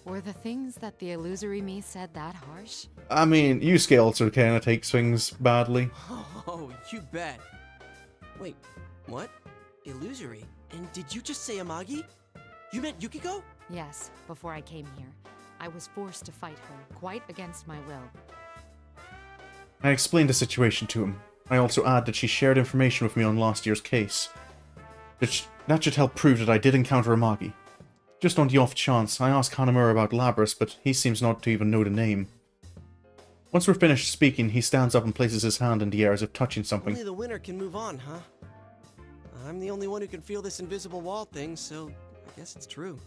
Were the things that the illusory me said that harsh? I mean, Yusuke also kinda takes things badly. Oh, you bet. Wait, what? Illusory? And did you just say Amagi? You meant Yukiko? Yes, before I came here. I was forced to fight her, quite against my will. I explained the situation to him. I also add that she shared information with me on last year's case. That should help prove that I did encounter Amagi. Just on the off chance, I asked Hanamura about Labrys, but he seems not to even know the name. Once we're finished speaking, he stands up and places his hand in the air as if touching something. Only the winner can move on, huh? I'm the only one who can feel this invisible wall thing, so I guess it's true.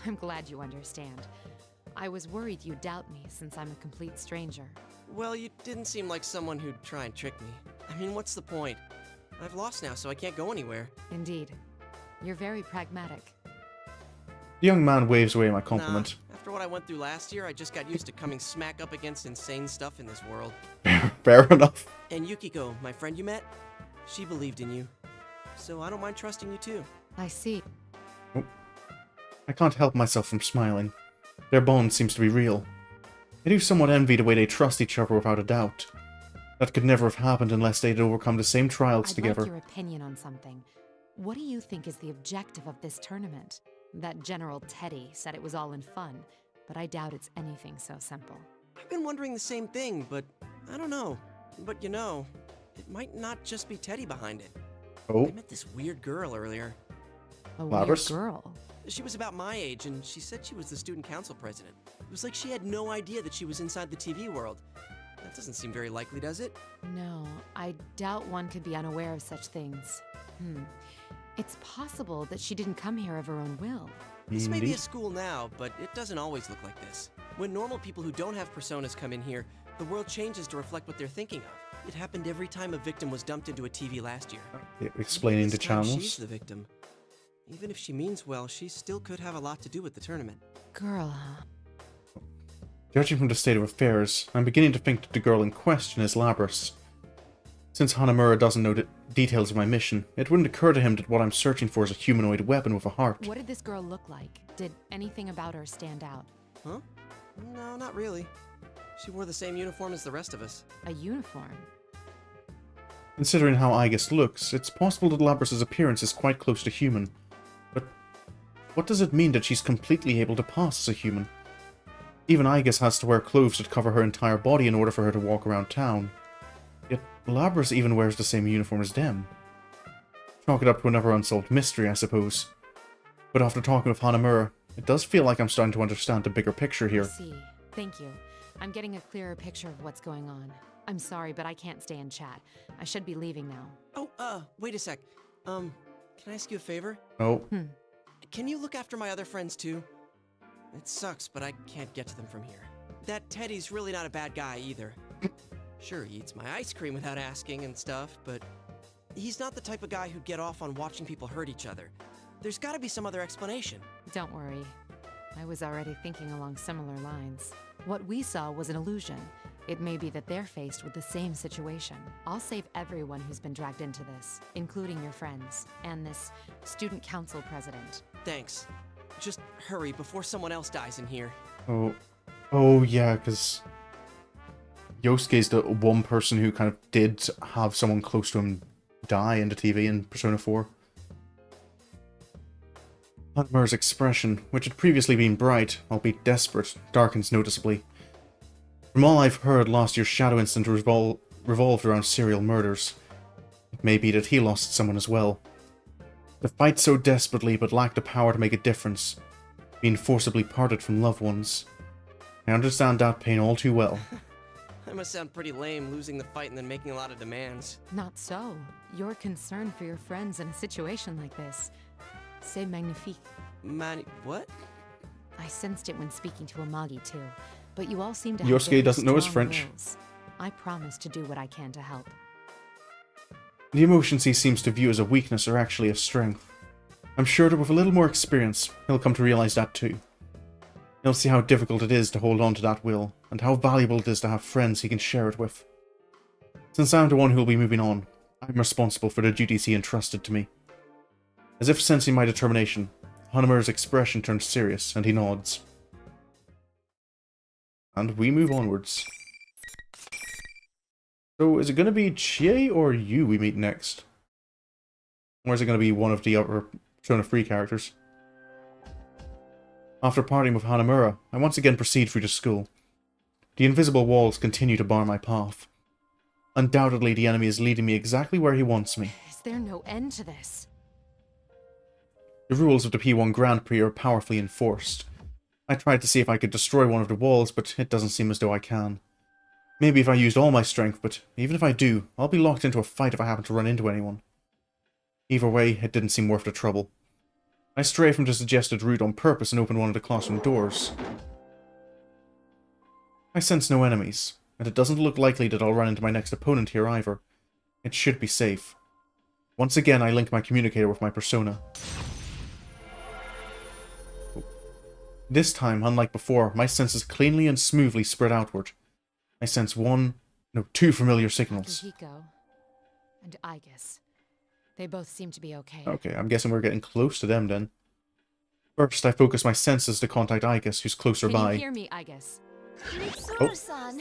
I'm glad you understand. I was worried you'd doubt me since I'm a complete stranger. Well, you didn't seem like someone who'd try and trick me. I mean, what's the point? I've lost now, so I can't go anywhere. Indeed. You're very pragmatic. The young man waves away my compliment. Nah, after what I went through last year, I just got used to coming smack up against insane stuff in this world. Fair enough. And Yukiko, my friend you met, she believed in you. So I don't mind trusting you too. I see. Oh. I can't help myself from smiling. Their bond seems to be real. I do somewhat envy the way they trust each other without a doubt. That could never have happened unless they'd overcome the same trials I'd together. like your opinion on something. What do you think is the objective of this tournament? That General Teddy said it was all in fun, but I doubt it's anything so simple. I've been wondering the same thing, but I don't know. But you know, it might not just be Teddy behind it. Oh, I met this weird girl earlier. A Labrys? weird girl. She was about my age, and she said she was the student council president. It was like she had no idea that she was inside the TV world. That doesn't seem very likely, does it? No, I doubt one could be unaware of such things. It's possible that she didn't come here of her own will. This may be indeed. a school now, but it doesn't always look like this. When normal people who don't have personas come in here, the world changes to reflect what they're thinking of. It happened every time a victim was dumped into a TV last year. Explaining This the time channels. She's the victim. Even if she means well, she still could have a lot to do with the tournament. Girl, huh? Judging from the state of affairs, I'm beginning to think that the girl in question is Labrys. Since Hanamura doesn't know the details of my mission, it wouldn't occur to him that what I'm searching for is a humanoid weapon with a heart. What did this girl look like? Did anything about her stand out? Huh? No, not really. She wore the same uniform as the rest of us. A uniform? Considering how Aigis looks, it's possible that Labrys' appearance is quite close to human. But what does it mean that she's completely able to pass as a human? Even Aigis has to wear clothes that cover her entire body in order for her to walk around town. Yet Labrys even wears the same uniform as them. Chalk it up to another unsolved mystery, I suppose. But after talking with Hanamura, it does feel like I'm starting to understand the bigger picture I here. see. Thank you. I'm getting a clearer picture of what's going on. I'm sorry, but I can't stay and chat. I should be leaving now. Oh, wait a sec. Can I ask you a favor? Oh, Can you look after my other friends too? It sucks, but I can't get to them from here. That Teddy's really not a bad guy either. Sure, he eats my ice cream without asking and stuff, but he's not the type of guy who'd get off on watching people hurt each other. There's gotta be some other explanation. Don't worry. I was already thinking along similar lines. What we saw was an illusion. It may be that they're faced with the same situation. I'll save everyone who's been dragged into this, including your friends, and this student council president. Thanks. Just hurry before someone else dies in here. oh yeah, because Yosuke's the one person who kind of did have someone close to him die in the TV in Persona 4. Hanamura's expression, which had previously been bright, albeit desperate, darkens noticeably. From all I've heard, last year's Shadow incident revolved around serial murders. It may be that he lost someone as well. To fight so desperately but lack the power to make a difference, being forcibly parted from loved ones. I understand that pain all too well. That must sound pretty lame, losing the fight and then making a lot of demands. Not so. Your concern for your friends in a situation like this. C'est magnifique. What? I sensed it when speaking to Amagi too, but you all seem to Yosuke have very doesn't know his strong French. wills. I promise to do what I can to help. The emotions he seems to view as a weakness are actually a strength. I'm sure that with a little more experience, he'll come to realize that too. He'll see how difficult it is to hold on to that will, and how valuable it is to have friends he can share it with. Since I'm the one who will be moving on, I'm responsible for the duties he entrusted to me. As if sensing my determination, Hanamura's expression turns serious, and he nods. And we move onwards. So, is it going to be Chie or you we meet next? Or is it going to be one of the other Persona 3 characters? After parting with Hanamura, I once again proceed through the school. The invisible walls continue to bar my path. Undoubtedly, the enemy is leading me exactly where he wants me. Is there no end to this? The rules of the P1 Grand Prix are powerfully enforced. I tried to see if I could destroy one of the walls, but it doesn't seem as though I can. Maybe if I used all my strength, but even if I do, I'll be locked into a fight if I happen to run into anyone. Either way, it didn't seem worth the trouble. I stray from the suggested route on purpose and open one of the classroom doors. I sense no enemies, and it doesn't look likely that I'll run into my next opponent here either. It should be safe. Once again, I link my communicator with my persona. This time, unlike before, my senses cleanly and smoothly spread outward. I sense two familiar signals. Hiko and Aigis. They both seem to be okay. Okay, I'm guessing we're getting close to them then. First, I focus my senses to contact Aigis, who's closer by. Can you hear me, Aigis? Mitsuru-san,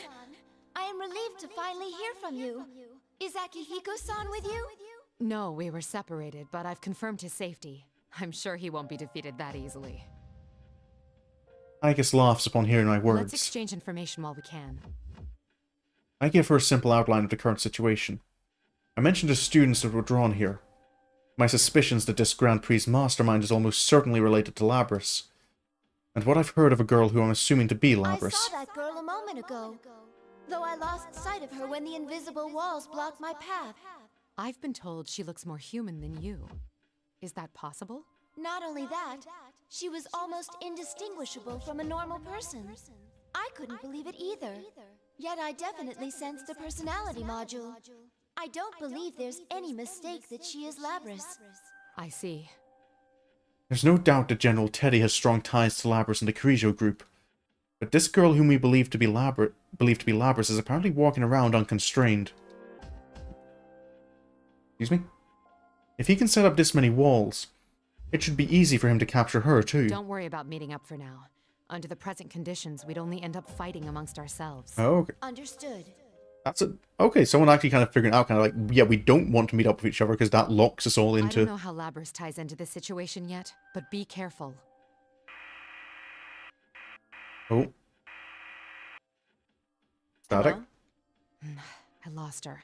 I am relieved to finally hear from you. Is Akihiko-san with you? No, we were separated, but I've confirmed his safety. I'm sure he won't be defeated that easily. Aigis laughs upon hearing my words. Let's exchange information while we can. I give her a simple outline of the current situation. I mentioned the students that were drawn here. My suspicions that this Grand Prix mastermind is almost certainly related to Labris. And what I've heard of a girl who I'm assuming to be Labris. I saw that girl a moment ago, though I lost sight of her when the invisible walls blocked my path. I've been told she looks more human than you. Is that possible? Not only that, she was almost indistinguishable from a normal person. I couldn't believe it either. Yet I definitely sensed a personality module. I don't believe there's any mistake that she is Labris. I see. There's no doubt that General Teddy has strong ties to Labris and the Kirijo group. But this girl whom we believe to be Labris is apparently walking around unconstrained. Excuse me? If he can set up this many walls, it should be easy for him to capture her too. Don't worry about meeting up for now. Under the present conditions, we'd only end up fighting amongst ourselves. Oh, okay. Understood. That's it. Okay, someone actually kind of figuring out, kind of like, yeah, we don't want to meet up with each other because that locks us all into... I don't know how Labris ties into this situation yet, but be careful. Oh. Static. Hello? I lost her.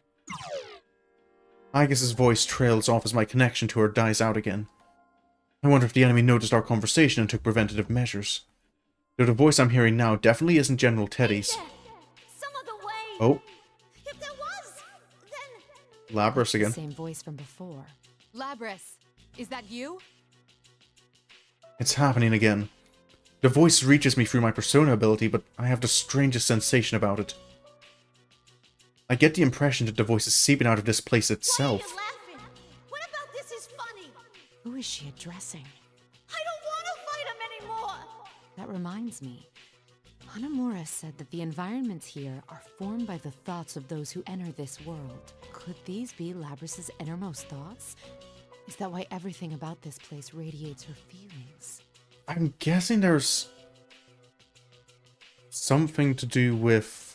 Aigis' voice trails off as my connection to her dies out again. I wonder if the enemy noticed our conversation and took preventative measures. Though the voice I'm hearing now definitely isn't General Teddy's. Some other way. Oh. If there was, then... Labris again. Same voice from before. Labris, is that you? It's happening again. The voice reaches me through my persona ability, but I have the strangest sensation about it. I get the impression that the voice is seeping out of this place itself. Why are you laughing? What about this is funny? Who is she addressing? I don't want to fight him anymore. That reminds me. Hanamura said that the environments here are formed by the thoughts of those who enter this world. Could these be Labris's innermost thoughts? Is that why everything about this place radiates her feelings? I'm guessing there's something to do with...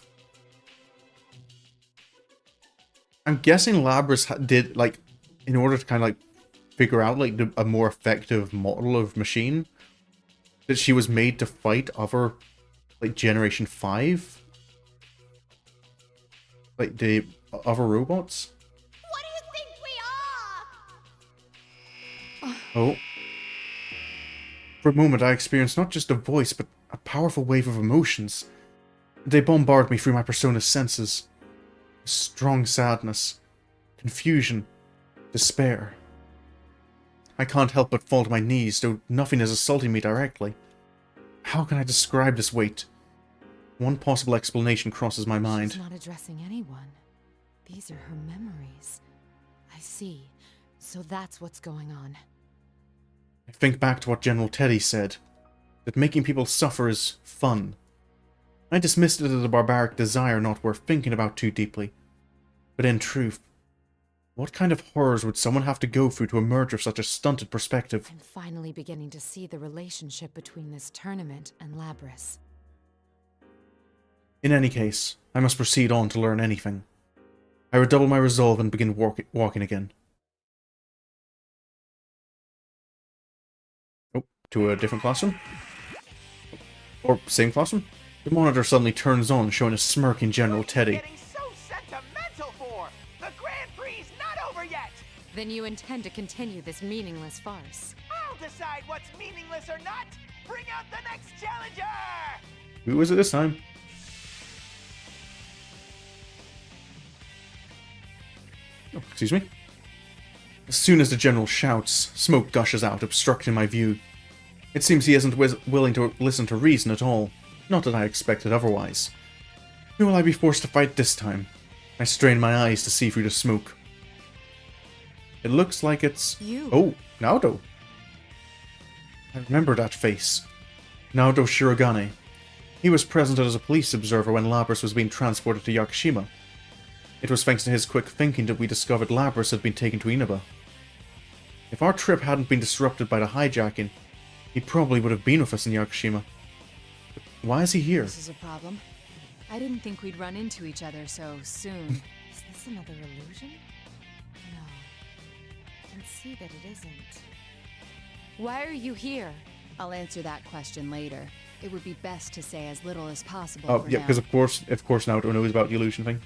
I'm guessing Labris did, like, in order to kind of, like, figure out, like, a more effective model of machine, that she was made to fight other, like, Generation 5 Like, the other robots? What do you think we are? Oh. For a moment, I experienced not just a voice, but a powerful wave of emotions. They bombard me through my persona's senses. Strong sadness, confusion, despair. I can't help but fall to my knees, though nothing is assaulting me directly. How can I describe this weight? One possible explanation crosses my mind. She's not addressing anyone. These are her memories. I see. So that's what's going on. I think back to what General Teddy said, that making people suffer is fun. I dismissed it as a barbaric desire not worth thinking about too deeply. But in truth, what kind of horrors would someone have to go through to emerge with such a stunted perspective? I'm finally beginning to see the relationship between this tournament and Labrys. In any case, I must proceed on to learn anything. I redouble my resolve and begin walking again. Oh, to a different classroom? Or same classroom? The monitor suddenly turns on, showing a smirking General Teddy. Getting so sentimental for? The Grand Prix not over yet! Then you intend to continue this meaningless farce. I'll decide what's meaningless or not! Bring out the next challenger! Who is it this time? Oh, excuse me. As soon as the general shouts, smoke gushes out, obstructing my view. It seems he isn't willing to listen to reason at all. Not that I expected otherwise. Who will I be forced to fight this time? I strain my eyes to see through the smoke. It looks like it's... You. Oh, Naoto. I remember that face. Naoto Shirogane. He was present as a police observer when Labrys was being transported to Yakushima. It was thanks to his quick thinking that we discovered Labrys had been taken to Inaba. If our trip hadn't been disrupted by the hijacking, he probably would have been with us in Yakushima. But why is he here? This is a problem. I didn't think we'd run into each other so soon. Is this another illusion? No. I can see that it isn't. Why are you here? I'll answer that question later. It would be best to say as little as possible Oh, for yeah, now. because of course Naoto knows about the illusion thing.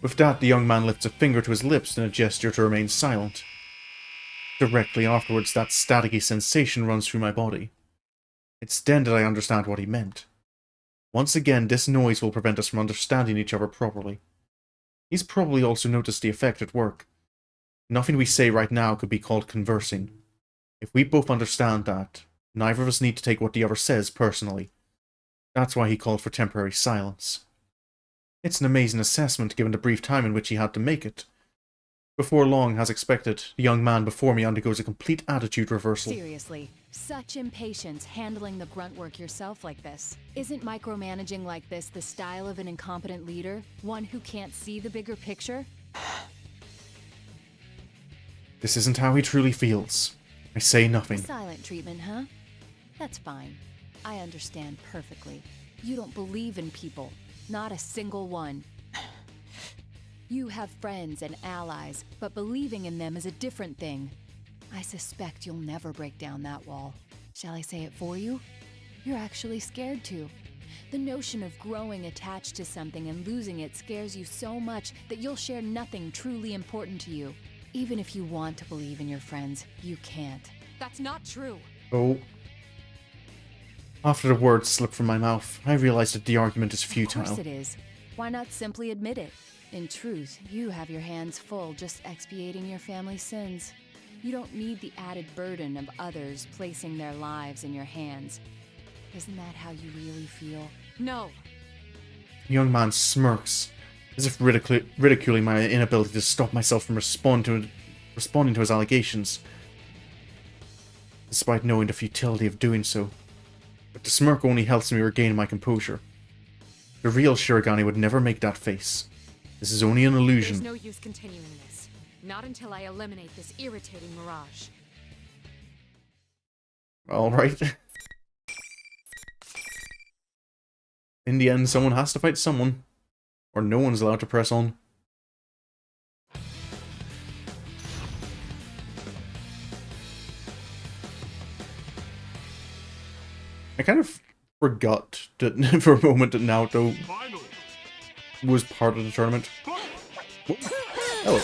With that, the young man lifts a finger to his lips in a gesture to remain silent. Directly afterwards, that staticky sensation runs through my body. It's then that I understand what he meant. Once again, this noise will prevent us from understanding each other properly. He's probably also noticed the effect at work. Nothing we say right now could be called conversing. If we both understand that, neither of us need to take what the other says personally. That's why he called for temporary silence. It's an amazing assessment given the brief time in which he had to make it. Before long, as expected, the young man before me undergoes a complete attitude reversal. Seriously, such impatience handling the grunt work yourself like this. Isn't micromanaging like this the style of an incompetent leader? One who can't see the bigger picture? This isn't how he truly feels. I say nothing. Silent treatment, huh? That's fine. I understand perfectly. You don't believe in people. Not a single one. You have friends and allies, but believing in them is a different thing. I suspect you'll never break down that wall. Shall I say it for you? You're actually scared to. The notion of growing attached to something and losing it scares you so much that you'll share nothing truly important to you. Even if you want to believe in your friends, you can't. That's not true. Oh. After the words slip from my mouth, I realize that the argument is Of futile. course it is. Why not simply admit it? In truth, you have your hands full just expiating your family's sins. You don't need the added burden of others placing their lives in your hands. Isn't that how you really feel? No. The young man smirks, as if ridiculing my inability to stop myself from responding to his allegations, despite knowing the futility of doing so. But the smirk only helps me regain my composure. The real Shirogane would never make that face. This is only an illusion. There's no use continuing this. Not until I eliminate this irritating mirage. Alright. In the end, someone has to fight someone, or no one's allowed to press on. I kind of forgot that for a moment that Naoto was part of the tournament. Oh. Oh.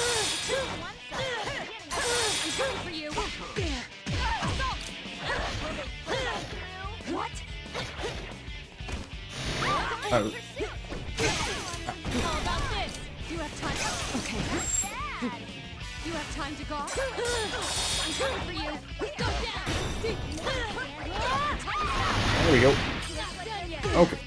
You have time. Okay. You have time to go. I'm coming for you. Go down. There we go. Okay.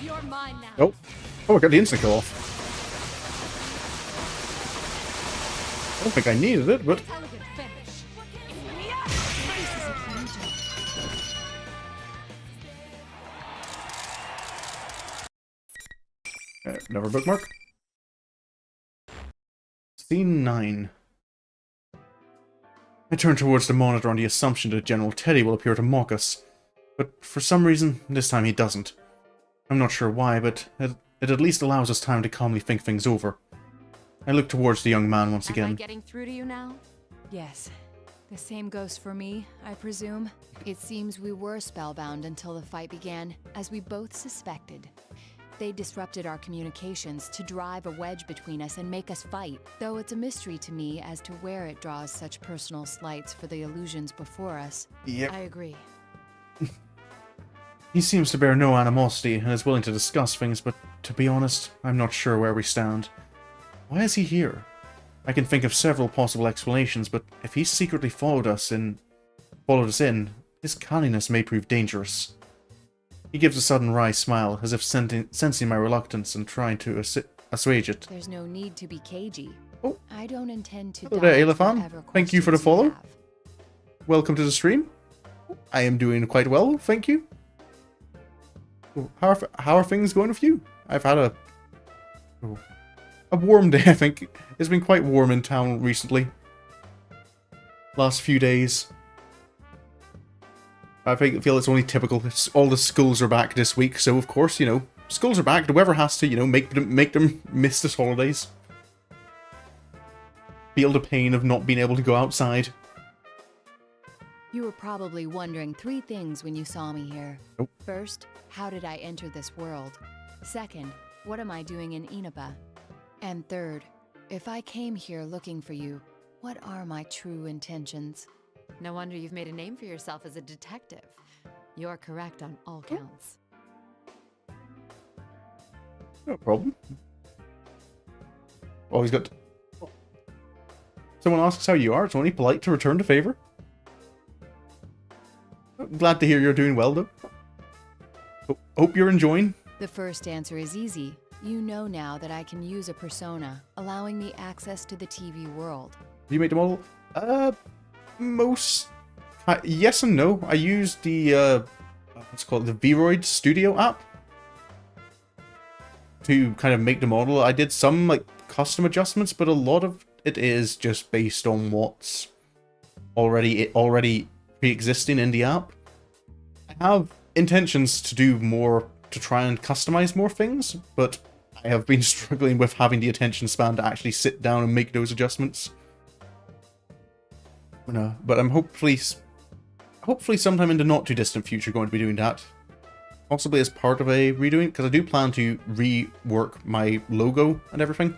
You're mine now. Oh. Oh, I got the instant kill off. I don't think I needed it, but... Elegant finish. Another bookmark. Scene 9. I turn towards the monitor on the assumption that General Teddy will appear to mock us. But for some reason, this time he doesn't. I'm not sure why, but it at least allows us time to calmly think things over. I look towards the young man once again. Am I getting through to you now? Yes. The same goes for me, I presume. It seems we were spellbound until the fight began, as we both suspected. They disrupted our communications to drive a wedge between us and make us fight, though it's a mystery to me as to where it draws such personal slights for the illusions before us. Yep. I agree. He seems to bear no animosity and is willing to discuss things, but to be honest, I'm not sure where we stand. Why is he here? I can think of several possible explanations, but if he secretly followed us in, his canniness may prove dangerous. He gives a sudden wry smile, as if sensing my reluctance and trying to assuage it. There's no need to be cagey. Oh. I don't intend to Hello there, dodge Elefan. whatever Thank you for the questions follow. have. Welcome to the stream. I am doing quite well, thank you. How are things going with you? I've had a warm day, I think. It's been quite warm in town recently. Last few days. I feel it's only typical. All the schools are back this week, so of course, you know, schools are back. The weather has to, you know, make them miss the holidays. Feel the pain of not being able to go outside. You were probably wondering 3 things when you saw me here. Nope. First, how did I enter this world? Second, what am I doing in Inaba? And third, if I came here looking for you, what are my true intentions? No wonder you've made a name for yourself as a detective. You're correct on all counts. No problem. Always good. Someone asks how you are. It's only polite to return the favor. Glad to hear you're doing well, though. Hope you're enjoying. The first answer is easy. You know now that I can use a persona, allowing me access to the TV world. Do you make the model? Yes and no. I used the, what's it called, the Vroid Studio app to kind of make the model. I did some, like, custom adjustments, but a lot of it is just based on what's already pre-existing in the app. I have intentions to do more, to try and customize more things, but I have been struggling with having the attention span to actually sit down and make those adjustments. But I'm hopefully sometime in the not too distant future going to be doing that. Possibly as part of a redoing, because I do plan to rework my logo and everything.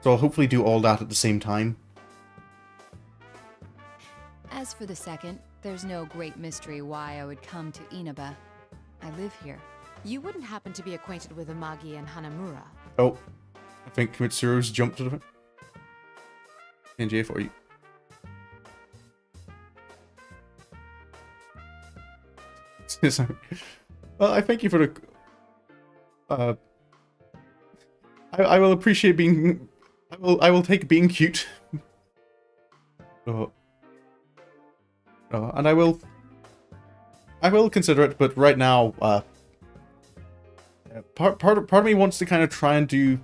So I'll hopefully do all that at the same time. As for the second, there's no great mystery why I would come to Inaba. I live here. You wouldn't happen to be acquainted with Amagi and Hanamura. Oh, I think Mitsuru's jumped to the NJ for you. Well, I thank you for the. I will appreciate being. I will take being cute. And I will consider it, but right now, part of me wants to kind of try and do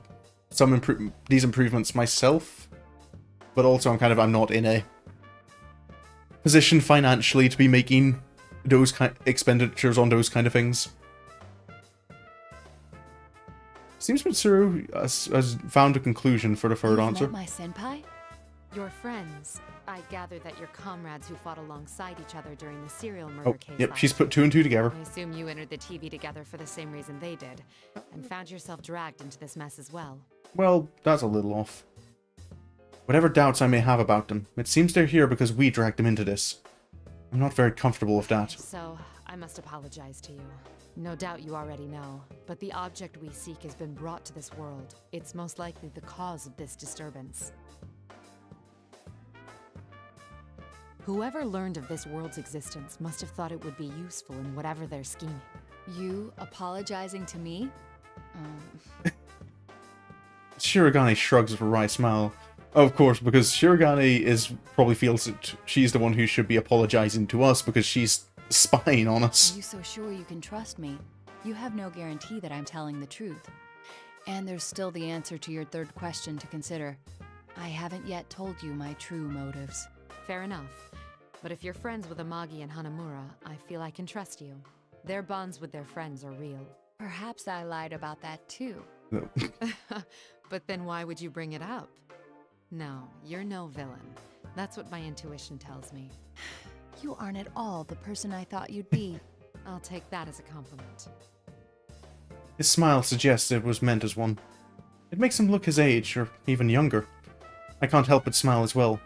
some these improvements myself, but also I'm not in a position financially to be making those kind expenditures on those kind of things. Seems Mitsuru has found a conclusion for the third You've answer. met my senpai? Your friends. I gather that your comrades who fought alongside each other during the serial murder Oh, case. yep, last she's put year. 2 and 2 together. I assume you entered the TV together for the same reason they did, and found yourself dragged into this mess as well. Well, that's a little off. Whatever doubts I may have about them, it seems they're here because we dragged them into this. I'm not very comfortable with that. So, I must apologize to you. No doubt you already know, but the object we seek has been brought to this world. It's most likely the cause of this disturbance. Whoever learned of this world's existence must have thought it would be useful in whatever they're scheming. You apologizing to me? Shirogane shrugs with a wry smile. Of course, because Shirogane probably feels that she's the one who should be apologizing to us because she's spying on Are us. you so sure you can trust me? You have no guarantee that I'm telling the truth. And there's still the answer to your third question to consider. I haven't yet told you my true motives. Fair enough. But if you're friends with Amagi and Hanamura, I feel I can trust you. Their bonds with their friends are real. Perhaps I lied about that too. No. But then why would you bring it up? No, you're no villain. That's what my intuition tells me. You aren't at all the person I thought you'd be. I'll take that as a compliment. His smile suggests it was meant as one. It makes him look his age, or even younger. I can't help but smile as well.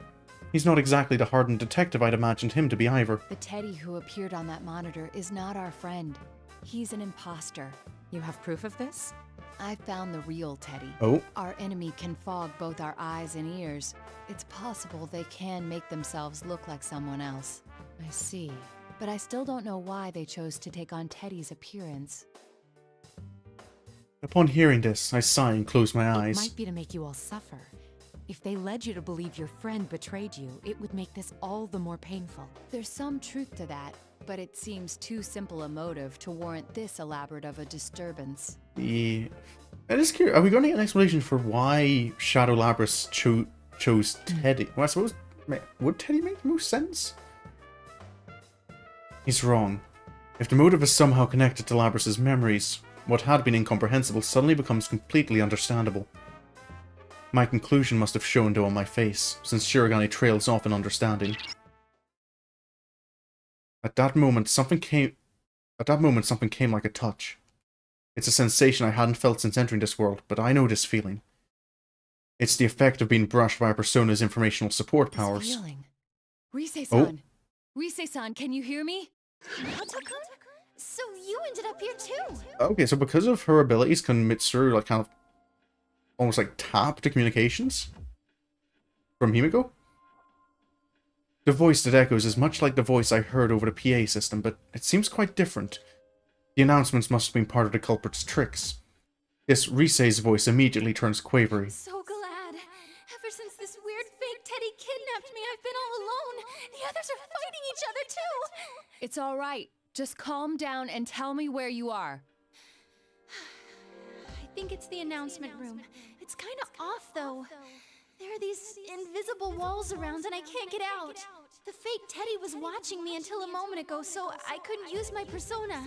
He's not exactly the hardened detective I'd imagined him to be either. The Teddy who appeared on that monitor is not our friend. He's an imposter. You have proof of this? I found the real Teddy. Oh, Our enemy can fog both our eyes and ears. It's possible they can make themselves look like someone else. I see. But I still don't know why they chose to take on Teddy's appearance. upon hearing this, I sigh and close my It eyes. might be to make you all suffer. If they led you to believe your friend betrayed you, it would make this all the more painful. There's some truth to that, but it seems too simple a motive to warrant this elaborate of a disturbance. Yeah. I just curious, are we going to get an explanation for why Shadow Labrys chose Teddy? Well, I suppose, would Teddy make the most sense? He's wrong. If the motive is somehow connected to Labrys' memories, what had been incomprehensible suddenly becomes completely understandable. My conclusion must have shown though on my face, since Shirogane trails off in understanding. At that moment, something came like a touch. It's a sensation I hadn't felt since entering this world, but I know this feeling. It's the effect of being brushed by a persona's informational support powers. This feeling. Rise-san! Rise-san, can you hear me? Motoko? So you ended up here too? Okay, so because of her abilities, can Mitsuru like kind of almost like tap to communications from Himiko? The voice that echoes is much like the voice I heard over the PA system, but it seems quite different. The announcements must have been part of the culprit's tricks. This Rise's voice immediately turns quavery. So glad. Ever since this weird fake Teddy kidnapped me, I've been all alone. The others are fighting each other too. It's all right. Just calm down and tell me where you are. I think it's the announcement room. It's kind of off though. There are these invisible walls around and I can't get out. The fake Teddy was watching me until a moment ago, so I couldn't use my persona.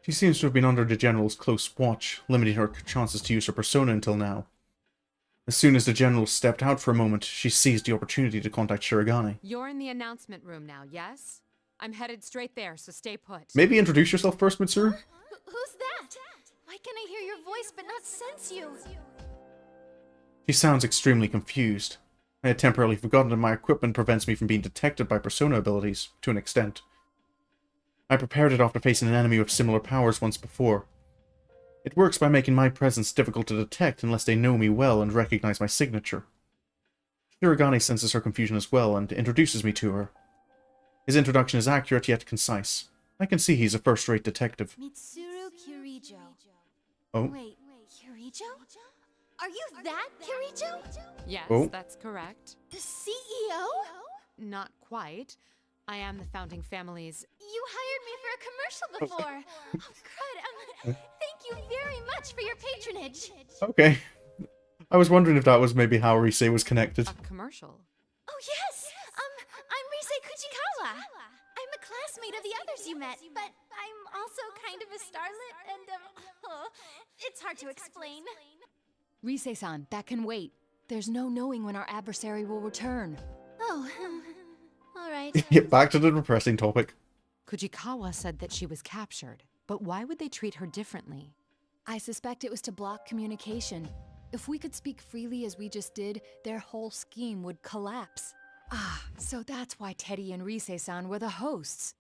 She seems to have been under the General's close watch, limiting her chances to use her persona until now. As soon as the General stepped out for a moment, she seized the opportunity to contact Shirogane. You're in the announcement room now, yes? I'm headed straight there, so stay put. Maybe introduce yourself first, Mitsuru? Who's that? Why can I hear your voice but not sense you? She sounds extremely confused. I had temporarily forgotten that my equipment prevents me from being detected by persona abilities, to an extent. I prepared it after facing an enemy with similar powers once before. It works by making my presence difficult to detect unless they know me well and recognize my signature. Shirogane senses her confusion as well and introduces me to her. His introduction is accurate yet concise. I can see he's a first-rate detective. Mitsuru Kirijo. Oh, Wait, Kirijo? Are you that Kirijo? Yes, Oh. that's correct. The CEO? Not quite. I am the founding family's... You hired me for a commercial before. Oh, good. Thank you very much for your patronage. okay. I was wondering if that was maybe how Rise was connected. a commercial. Oh, yes. I'm Rise Kuchikawa. I'm a housemate of the others you met, but I'm also kind of a starlet, and it's hard to explain. Rise-san, that can wait. There's no knowing when our adversary will return. Oh, all right. Get back to the depressing topic. Kujikawa said that she was captured, but why would they treat her differently? I suspect it was to block communication. If we could speak freely as we just did, their whole scheme would collapse. Ah, so that's why Teddy and Rise-san were the hosts.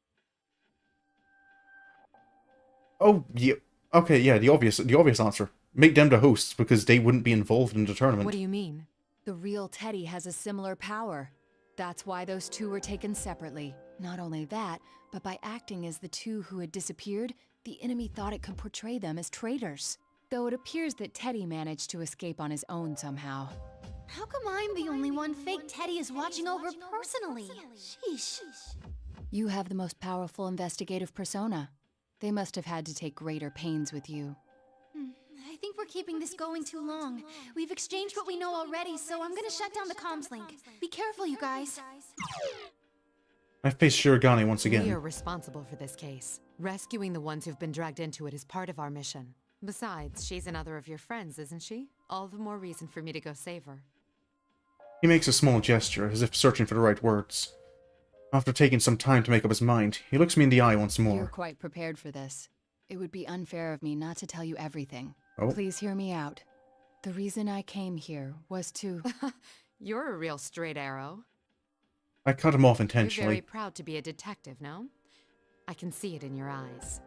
Oh, yeah. Okay, yeah, the obvious answer. Make them the hosts because they wouldn't be involved in the tournament. What do you mean? The real Teddy has a similar power. That's why those two were taken separately. Not only that, but by acting as the two who had disappeared, the enemy thought it could portray them as traitors. Though it appears that Teddy managed to escape on his own somehow. How come I'm the only one fake Teddy is watching over personally? Sheesh. You have the most powerful investigative persona. They must have had to take greater pains with you. I think we're keeping this going too long. We've exchanged what we know already, so I'm gonna shut down the comms link. Be careful, you guys. I face Shirogane once again. We are responsible for this case. Rescuing the ones who've been dragged into it is part of our mission. Besides, she's another of your friends, isn't she? All the more reason for me to go save her. He makes a small gesture, as if searching for the right words. After taking some time to make up his mind, he looks me in the eye once more. You're quite prepared for this. It would be unfair of me not to tell you everything. Oh. Please hear me out. The reason I came here was to... You're a real straight arrow. I cut him off You're intentionally. very proud to be a detective, no? I can see it in your eyes.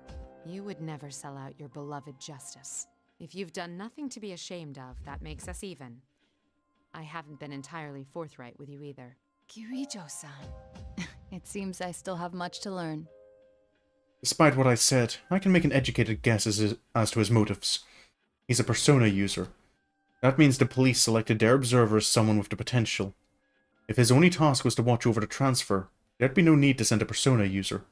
You would never sell out your beloved justice. If you've done nothing to be ashamed of, that makes us even. I haven't been entirely forthright with you either. Kirijo-san. It seems I still have much to learn. Despite what I said, I can make an educated guess as to his motives. He's a persona user. That means the police selected their observer as someone with the potential. If his only task was to watch over the transfer, there'd be no need to send a persona user.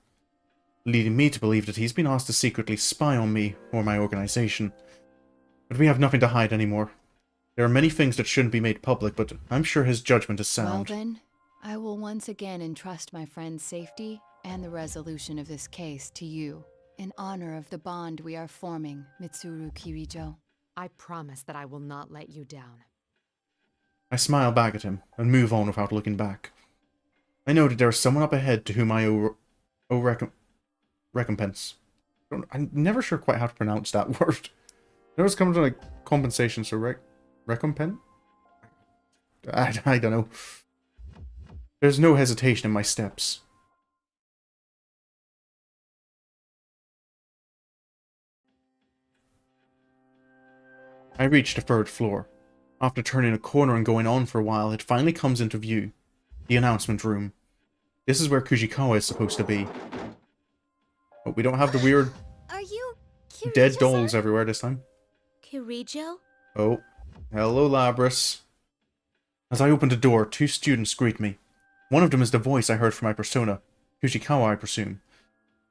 Leading me to believe that he's been asked to secretly spy on me or my organization. But we have nothing to hide anymore. There are many things that shouldn't be made public, but I'm sure his judgment is sound. Well then, I will once again entrust my friend's safety and the resolution of this case to you, in honor of the bond we are forming, Mitsuru Kirijo. I promise that I will not let you down. I smile back at him and move on without looking back. I know that there is someone up ahead to whom I owe recompense. I'm never sure quite how to pronounce that word. There was coming to like compensation, so recompense? I don't know. There's no hesitation in my steps. I reach the third floor. After turning a corner and going on for a while, it finally comes into view. The announcement room. This is where Kujikawa is supposed to be. But we don't have the weird Are you dead Kirijo-san? dolls everywhere this time. Kirijo? Oh, hello Labris. As I open the door, two students greet me. One of them is the voice I heard from my persona, Kujikawa I presume.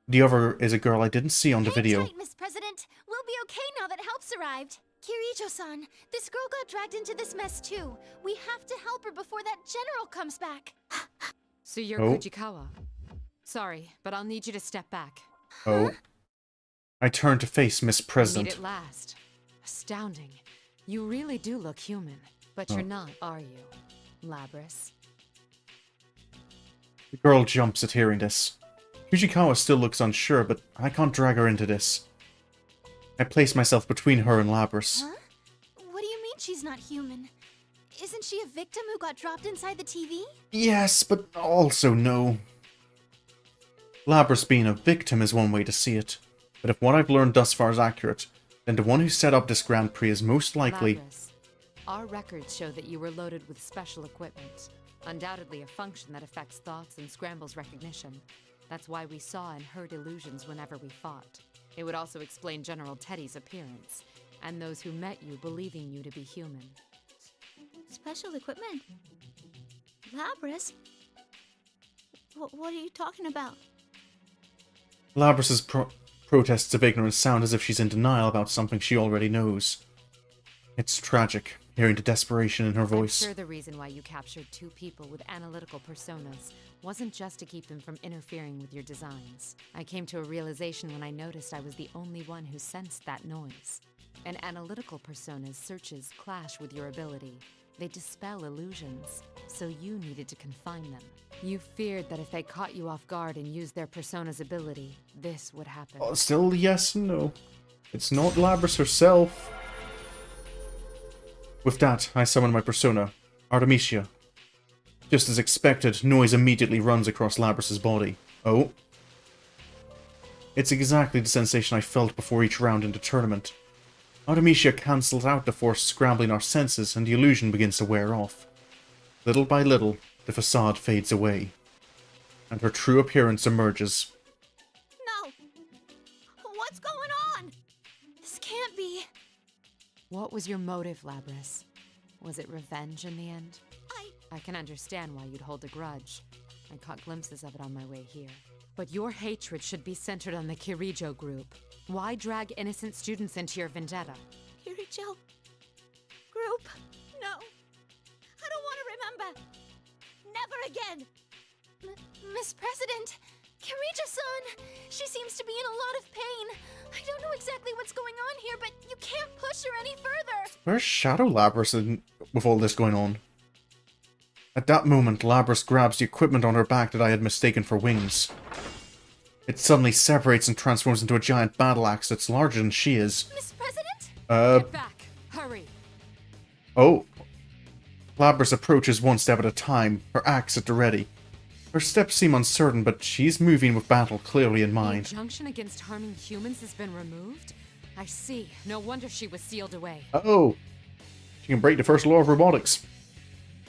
The other is a girl I didn't see on the video. Hang tight, Miss President. We'll be okay now that help's arrived. Kirijo-san, this girl got dragged into this mess too. We have to help her before that general comes back. So you're Oh. Kujikawa. Sorry, but I'll need you to step back. Oh. I turn to face Miss You made President. it last. Astounding. You really do look human. But you're not, are you, Labris? The girl jumps at hearing this. Kujikawa still looks unsure, but I can't drag her into this. I place myself between her and Labris. Huh? What do you mean she's not human? Isn't she a victim who got dropped inside the TV? Yes, but also no. Labris being a victim is one way to see it. But if what I've learned thus far is accurate, then the one who set up this Grand Prix is most likely... Labris, our records show that you were loaded with special equipment. Undoubtedly a function that affects thoughts and scrambles recognition. That's why we saw and heard illusions whenever we fought. It would also explain General Teddy's appearance, and those who met you believing you to be human. Special equipment? Labris? What are you talking about? Labris's protests of ignorance sound as if she's in denial about something she already knows. It's tragic, hearing the desperation in her I'm voice. sure the reason why you captured 2 people with analytical personas wasn't just to keep them from interfering with your designs. I came to a realization when I noticed I was the only one who sensed that noise. An analytical persona's searches clash with your ability. They dispel illusions, so you needed to confine them. You feared that if they caught you off guard and used their persona's ability, this would happen. Still yes and no. It's not Labrys herself. With that, I summon my persona, Artemisia. Just as expected, noise immediately runs across Labrys' body. Oh. It's exactly the sensation I felt before each round in the tournament. Artemisia cancels out the force scrambling our senses, and the illusion begins to wear off. Little by little, the facade fades away, and her true appearance emerges. No! What's going on? This can't be. What was your motive, Labrys? Was it revenge in the end? I can understand why you'd hold a grudge. I caught glimpses of it on my way here. But your hatred should be centered on the Kirijo group. Why drag innocent students into your vendetta? Kirijo group? No. I don't want to remember. Never again. Miss President, Kirijo-san, she seems to be in a lot of pain. I don't know exactly what's going on here, but you can't push her any further. Where's Shadow Labrys with all this going on? At that moment, Labrys grabs the equipment on her back that I had mistaken for wings. It suddenly separates and transforms into a giant battle axe that's larger than she is. Miss President? Get back! Hurry! Oh. Labrys approaches one step at a time, her axe at the ready. Her steps seem uncertain, but she's moving with battle clearly in The mind. injunction against harming humans has been removed? I see. No wonder she was sealed away. Uh-oh. She can break the first law of robotics.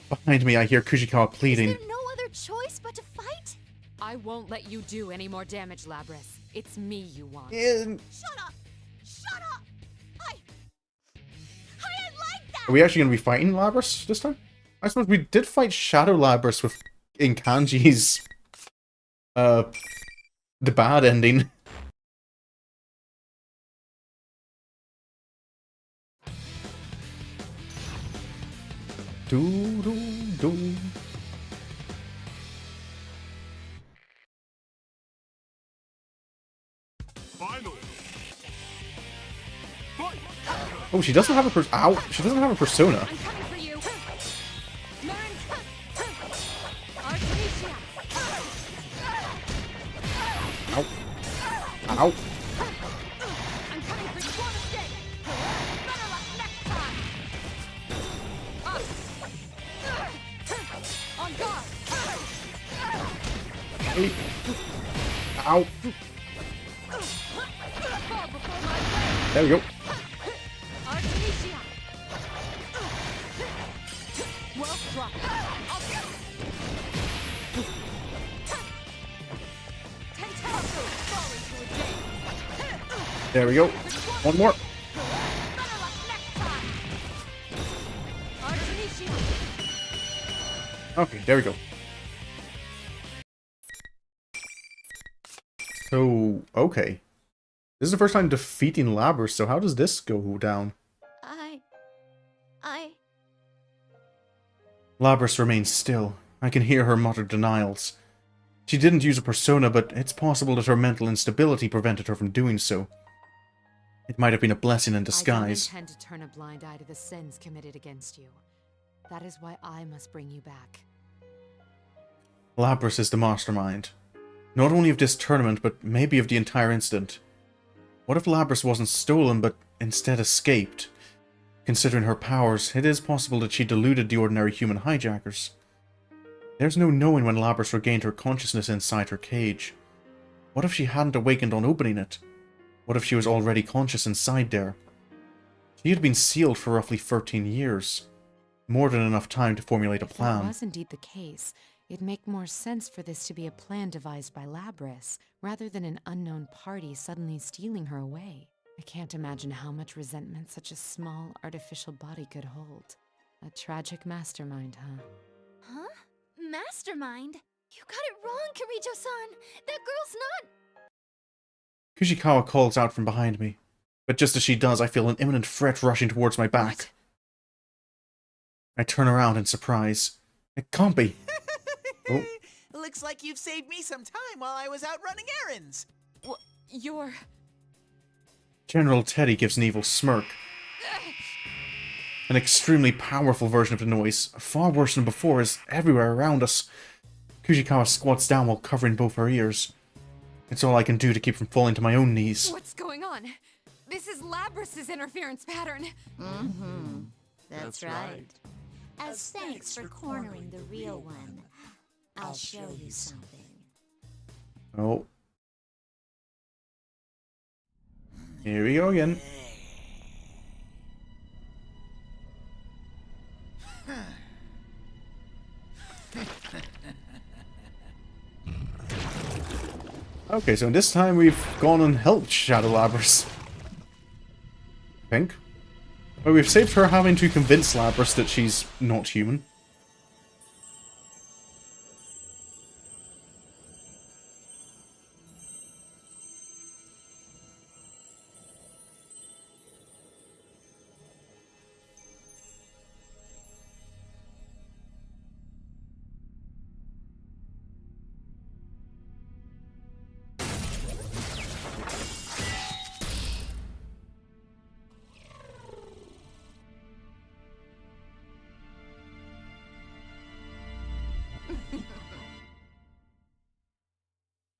Behind me, I hear Kujikawa pleading. Is there no other choice but to fight? I won't let you do any more damage, Labrys. It's me you want. Shut up! Shut up! I didn't like that! Are we actually going to be fighting Labrys this time? I suppose we did fight Shadow Labrys in Kanji's, the bad ending. Do. Oh, she doesn't have a ow! She doesn't have a persona. I'm coming for you! Artemisia! Ow! Ow! I'm coming for you! One mistake! Better luck next time! On guard! Hey. Ow! Fall before my blade! There we go. Artemisia! Well struck! Tentacle! Fall into a game! There we go. One more. Better luck next time! Artemisia! Okay, there we go. So, okay. This is the first time defeating Labrys, so how does this go down? Labrys remains still. I can hear her muttered denials. She didn't use a persona, but it's possible that her mental instability prevented her from doing so. It might have been a blessing in disguise. I don't intend to turn a blind eye to the sins committed against you. That is why I must bring you back. Labrys is the mastermind. Not only of this tournament, but maybe of the entire incident. What if Labrys wasn't stolen, but instead escaped? Considering her powers, it is possible that she deluded the ordinary human hijackers. There's no knowing when Labrys regained her consciousness inside her cage. What if she hadn't awakened on opening it? What if she was already conscious inside there? She had been sealed for roughly 13 years. More than enough time to formulate a If that plan. was indeed the case, it'd make more sense for this to be a plan devised by Labrys, rather than an unknown party suddenly stealing her away. I can't imagine how much resentment such a small, artificial body could hold. A tragic mastermind, huh? Huh? Mastermind? You got it wrong, Kirijo-san! That girl's not... Kujikawa calls out from behind me. But just as she does, I feel an imminent threat rushing towards my back. What? I turn around in surprise. It can't be. Oh. Looks like you've saved me some time while I was out running errands. You're... General Teddy gives an evil smirk. An extremely powerful version of the noise, far worse than before, is everywhere around us. Kujikawa squats down while covering both her ears. It's all I can do to keep from falling to my own knees. What's going on? This is Labrys's interference pattern. Mm-hmm. That's right. As thanks for cornering the real one, I'll show you something. Oh. Here we go again. Okay, so this time we've gone and helped Shadow Labrys. I think. Well, we've saved her having to convince Labrys that she's not human.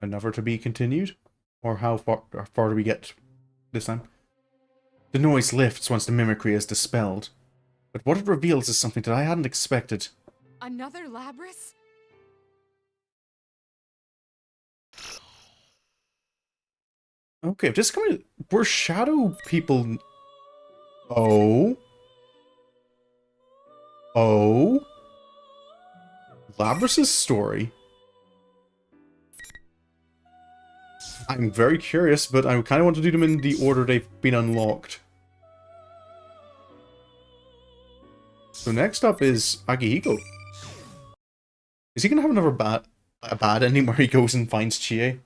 Another to be continued? Or how far do we get this time? The noise lifts once the mimicry is dispelled. But what it reveals is something that I hadn't expected. Another Labrys? Okay, if this is coming... Were shadow people... Oh? Oh? Labrys' story? I'm very curious, but I kind of want to do them in the order they've been unlocked. So next up is Akihiko. Is he going to have another bad ending where he goes and finds Chie?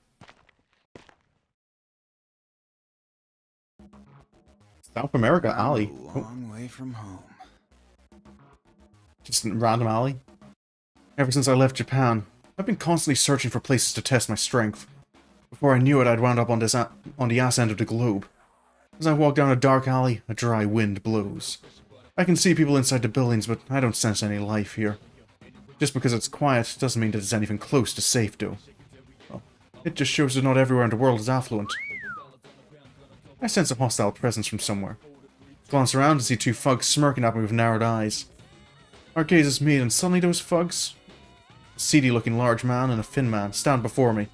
South America alley. A long way from home. Just a random alley. Ever since I left Japan, I've been constantly searching for places to test my strength. Before I knew it, I'd wound up on the ass end of the globe. As I walk down a dark alley, a dry wind blows. I can see people inside the buildings, but I don't sense any life here. Just because it's quiet doesn't mean that it's anything close to safe, though. Well, it just shows that not everywhere in the world is affluent. I sense a hostile presence from somewhere. Glance around and see two thugs smirking at me with narrowed eyes. Our gazes meet, and suddenly those thugs, a seedy-looking large man and a thin man, stand before me.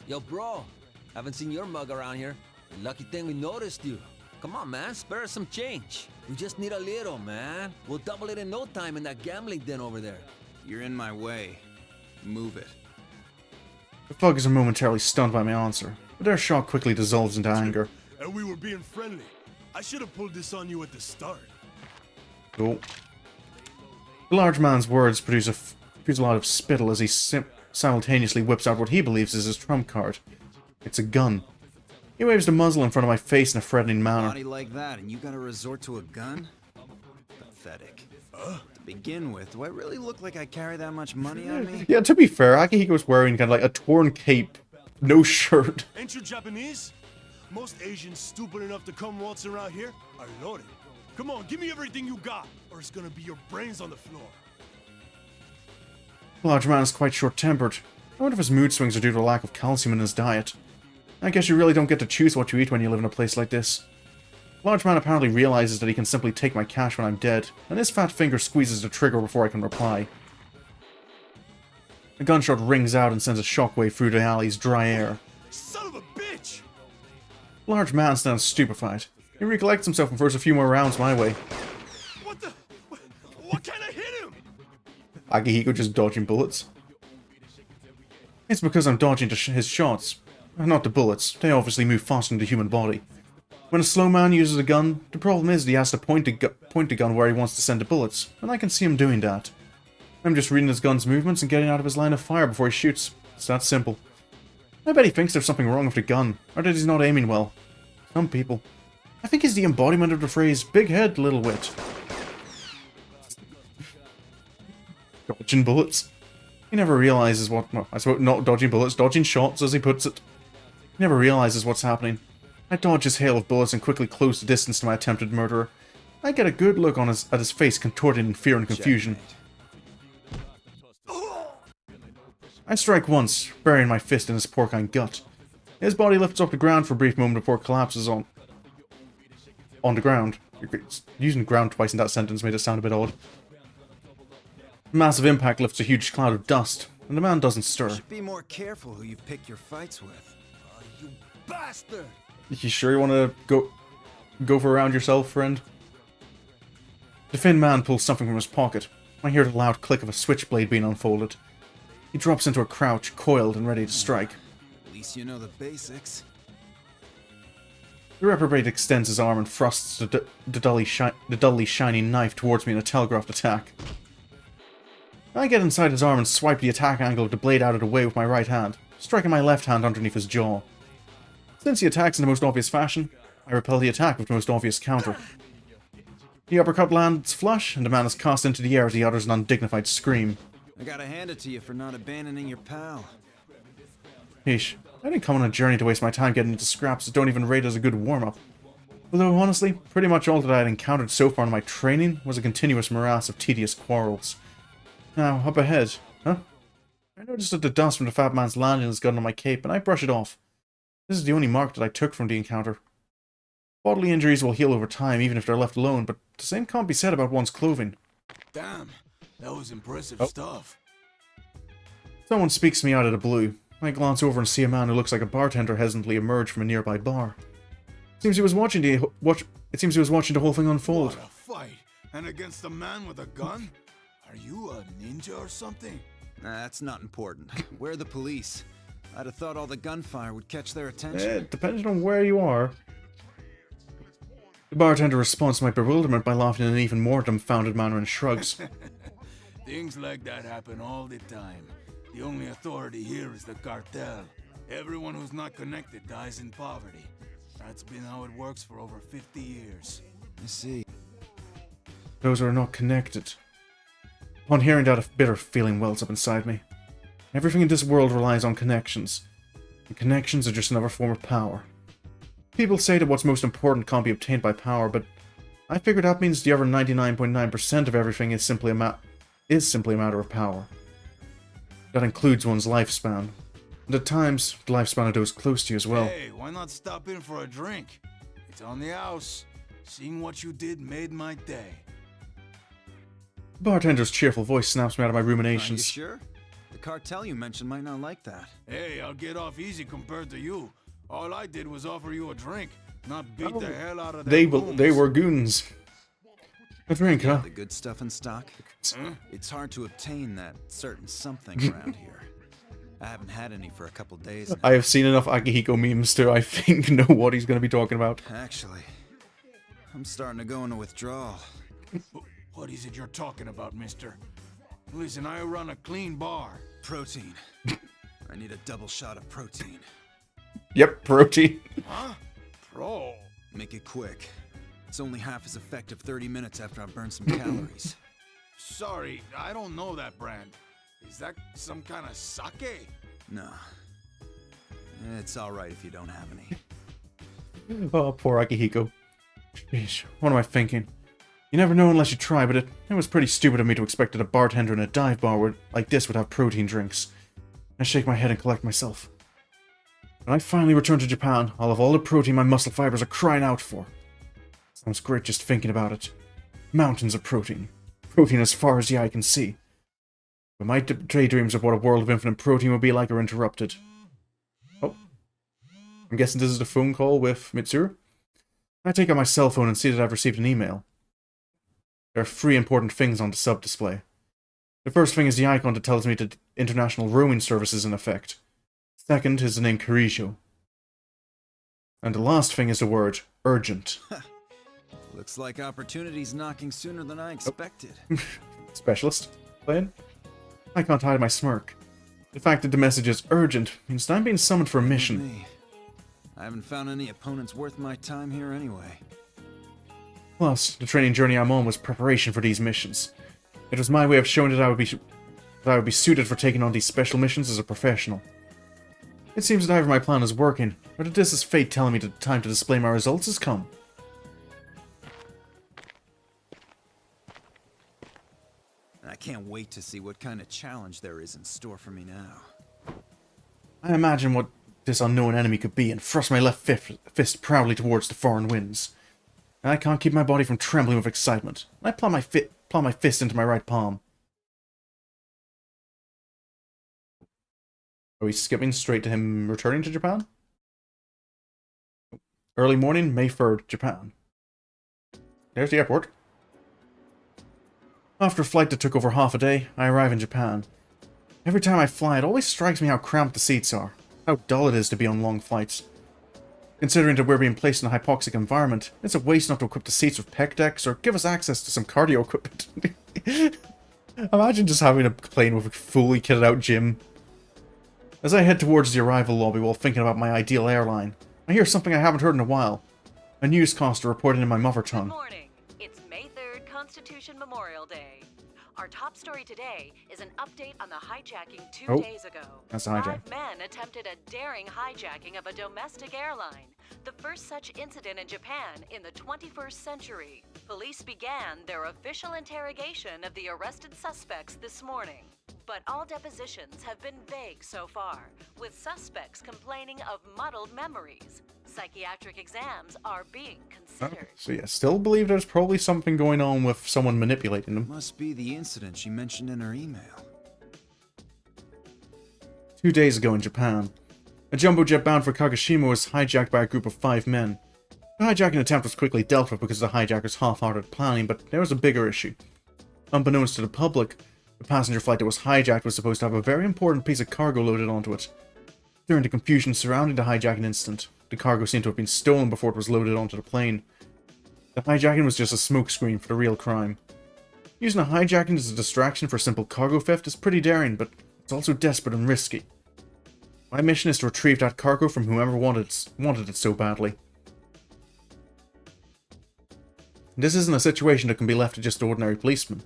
Yo, bro. Haven't seen your mug around here. Lucky thing we noticed you. Come on, man. Spare us some change. We just need a little, man. We'll double it in no time in that gambling den over there. You're in my way. Move it. The thugs are momentarily stunned by my answer, but their shock quickly dissolves into anger. And we were being friendly. I should have pulled this on you at the start. Cool. The large man's words produce a lot of spittle as he simultaneously whips out what he believes is his trump card. It's a gun. He waves the muzzle in front of my face in a threatening manner. Body like that, and you gotta resort to a gun? Pathetic. To begin with, do I really look like I carry that much money on me? Yeah, to be fair, Akihiko's wearing kind of like a torn cape, no shirt. Ain't you Japanese? Most Asians stupid enough to come waltz around here are loaded. Come on, give me everything you got, or it's gonna be your brains on the floor. The large man is quite short-tempered. I wonder if his mood swings are due to a lack of calcium in his diet. I guess you really don't get to choose what you eat when you live in a place like this. The large man apparently realizes that he can simply take my cash when I'm dead, and his fat finger squeezes the trigger before I can reply. A gunshot rings out and sends a shockwave through the alley's dry air. Son of a bitch! The large man stands stupefied. He recollects himself and throws a few more rounds my way. What the? What can I hit him? Akihiko just dodging bullets. It's because I'm dodging his shots. Not the bullets. They obviously move faster than the human body. When a slow man uses a gun, the problem is that he has to point the gun where he wants to send the bullets, and I can see him doing that. I'm just reading his gun's movements and getting out of his line of fire before he shoots. It's that simple. I bet he thinks there's something wrong with the gun, or that he's not aiming well. Some people. I think he's the embodiment of the phrase, big head, little wit. Dodging bullets. He never realizes what... Well, I suppose not dodging bullets, dodging shots, as he puts it. He never realizes what's happening. I dodge his hail of bullets and quickly close the distance to my attempted murderer. I get a good look on at his face contorted in fear and confusion. I strike once, burying my fist in his porcine gut. His body lifts off the ground for a brief moment before it collapses on the ground. Using ground twice in that sentence made it sound a bit odd. Massive impact lifts a huge cloud of dust, and the man doesn't stir. You should be more careful who you pick your fights with. You bastard! You sure you want to go for a round yourself, friend? The thin man pulls something from his pocket. I hear the loud click of a switchblade being unfolded. He drops into a crouch, coiled and ready to strike. At least you know the basics. The reprobate extends his arm and thrusts the dully shining knife towards me in a telegraphed attack. I get inside his arm and swipe the attack angle of the blade out of the way with my right hand, striking my left hand underneath his jaw. Since he attacks in the most obvious fashion, I repel the attack with the most obvious counter. The uppercut lands flush, and the man is cast into the air as he utters an undignified scream. I gotta hand it to you for not abandoning your pal. Yeesh, I didn't come on a journey to waste my time getting into scraps that don't even rate as a good warm-up. Although, honestly, pretty much all that I had encountered so far in my training was a continuous morass of tedious quarrels. Now, up ahead, huh? I noticed that the dust from the fat man's landing has gotten on my cape, and I brush it off. This is the only mark that I took from the encounter. Bodily injuries will heal over time, even if they're left alone, but the same can't be said about one's clothing. Damn, that was impressive stuff. Someone speaks to me out of the blue. I glance over and see a man who looks like a bartender hesitantly emerge from a nearby bar. It seems he was watching the whole thing unfold. What a fight! And against a man with a gun? Are you a ninja or something? Nah, that's not important. We're the police. I'd have thought all the gunfire would catch their attention. Depending on where you are. The bartender responds to my bewilderment by laughing in an even more dumbfounded manner and shrugs. Things like that happen all the time. The only authority here is the cartel. Everyone who's not connected dies in poverty. That's been how it works for over 50 years. I see. Those who are not connected. Upon hearing that, a bitter feeling wells up inside me. Everything in this world relies on connections. And connections are just another form of power. People say that what's most important can't be obtained by power, but I figure that means the other 99.9% of everything is simply a matter of power. That includes one's lifespan. And at times, the lifespan of those close to you as well. Hey, why not stop in for a drink? It's on the house. Seeing what you did made my day. The bartender's cheerful voice snaps me out of my Are you ruminations. sure? The cartel you mentioned might not like that. Hey, I'll get off easy compared to you. All I did was offer you a drink, not beat the hell out of them. They were goons. A drink, huh? The good stuff in stock? Huh? It's hard to obtain that certain something around here. I haven't had any for a couple days now. I have seen enough Akihiko memes to, I think, know what he's going to be talking about. Actually, I'm starting to go into withdrawal. What is it you're talking about, mister? Listen, I run a clean bar. Protein. I need a double shot of protein. Yep, protein. Huh? Pro. Make it quick. It's only half as effective 30 minutes after I've burned some calories. Sorry, I don't know that brand. Is that some kind of sake? No. It's alright if you don't have any. Oh, poor Akihiko. Jeez, what am I thinking? You never know unless you try, but it was pretty stupid of me to expect that a bartender in a dive bar like this would have protein drinks. I shake my head and collect myself. When I finally return to Japan, I'll have all the protein my muscle fibers are crying out for. Sounds great just thinking about it. Mountains of protein. Protein as far as the eye can see. But my daydreams of what a world of infinite protein would be like are interrupted. Oh. I'm guessing this is the phone call with Mitsuru? I take out my cell phone and see that I've received an email. There are 3 important things on the sub-display. The first thing is the icon that tells me that international roaming service is in effect. Second is the name Kirijo. And the last thing is the word urgent. Looks like opportunity's knocking sooner than I expected. Specialist? Playing? I can't hide my smirk. The fact that the message is urgent means that I'm being summoned for a mission. Me. I haven't found any opponents worth my time here anyway. Plus, the training journey I'm on was preparation for these missions. It was my way of showing that I would be that I would be suited for taking on these special missions as a professional. It seems that either my plan is working, or that this is fate telling me that the time to display my results has come. I can't wait to see what kind of challenge there is in store for me now. I imagine what this unknown enemy could be and thrust my left fist proudly towards the foreign winds. And I can't keep my body from trembling with excitement. I plow my fist into my right palm. Are we skipping straight to him returning to Japan? Early morning, May 3rd, Japan. There's the airport. After a flight that took over half a day, I arrive in Japan. Every time I fly, it always strikes me how cramped the seats are. How dull it is to be on long flights. Considering that we're being placed in a hypoxic environment, it's a waste not to equip the seats with pec decks or give us access to some cardio equipment. Imagine just having a plane with a fully kitted out gym. As I head towards the arrival lobby while thinking about my ideal airline, I hear something I haven't heard in a while. A newscaster reporting in my mother tongue. Good morning. It's May 3rd, Constitution Memorial Day. Our top story today is an update on the hijacking 2 days ago. That's a hijack. 5 men attempted a daring hijacking of a domestic airline, the first such incident in Japan in the 21st century. Police began their official interrogation of the arrested suspects this morning. But all depositions have been vague so far, with suspects complaining of muddled memories. Psychiatric exams are being considered. So yeah, still believe there's probably something going on with someone manipulating them. Must be the incident she mentioned in her email. 2 days ago in Japan, a jumbo jet bound for Kagoshima was hijacked by a group of 5 men. The hijacking attempt was quickly dealt with because of the hijackers' half-hearted planning, but there was a bigger issue. Unbeknownst to the public, the passenger flight that was hijacked was supposed to have a very important piece of cargo loaded onto it. During the confusion surrounding the hijacking incident, the cargo seemed to have been stolen before it was loaded onto the plane. The hijacking was just a smokescreen for the real crime. Using a hijacking as a distraction for simple cargo theft is pretty daring, but it's also desperate and risky. My mission is to retrieve that cargo from whoever wanted it so badly. This isn't a situation that can be left to just ordinary policemen.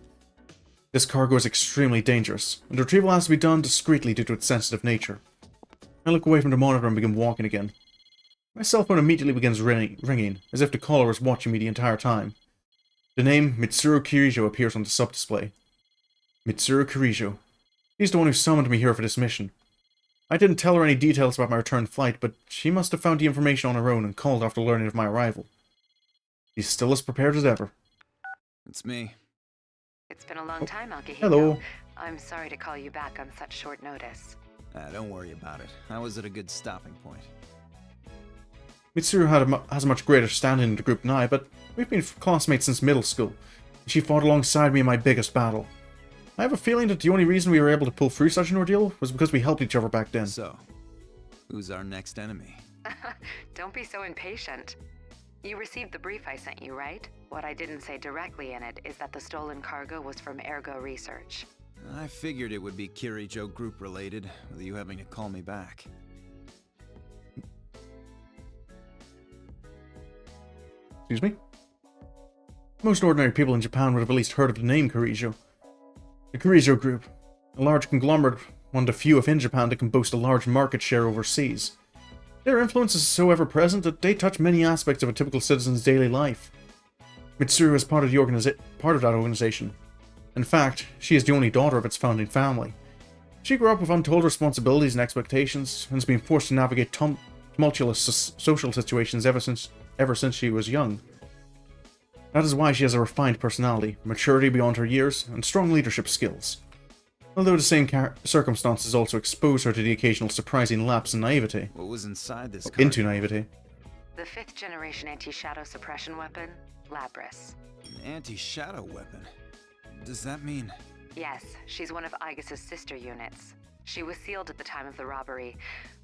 This cargo is extremely dangerous, and the retrieval has to be done discreetly due to its sensitive nature. I look away from the monitor and begin walking again. My cell phone immediately begins ringing, as if the caller was watching me the entire time. The name Mitsuru Kirijo appears on the sub-display. Mitsuru Kirijo. He's the one who summoned me here for this mission. I didn't tell her any details about my return flight, but she must have found the information on her own and called after learning of my arrival. She's still as prepared as ever. It's me. It's been a long time, Akihiko. Hello. I'm sorry to call you back on such short notice. Don't worry about it. I was at a good stopping point. Mitsuru has a much greater standing in the group than I, but we've been classmates since middle school. She fought alongside me in my biggest battle. I have a feeling that the only reason we were able to pull through such an ordeal was because we helped each other back then. So, who's our next enemy? Don't be so impatient. You received the brief I sent you, right? What I didn't say directly in it is that the stolen cargo was from Ergo Research. I figured it would be Kirijo Group related, with you having to call me back. Excuse me? Most ordinary people in Japan would have at least heard of the name Kirijo. The Kirijo Group, a large conglomerate, one of the few within Japan that can boast a large market share overseas. Their influence is so ever-present that they touch many aspects of a typical citizen's daily life. Mitsuru is part of that organization. In fact, she is the only daughter of its founding family. She grew up with untold responsibilities and expectations, and has been forced to navigate tumultuous social situations ever since she was young. That is why she has a refined personality, maturity beyond her years, and strong leadership skills. Although the same circumstances also expose her to the occasional surprising lapse in naivety. What was inside this cargo? Into naivety. The 5th generation anti-shadow suppression weapon, Labris. An anti-shadow weapon? Does that mean... Yes, she's one of Aegis's sister units. She was sealed at the time of the robbery,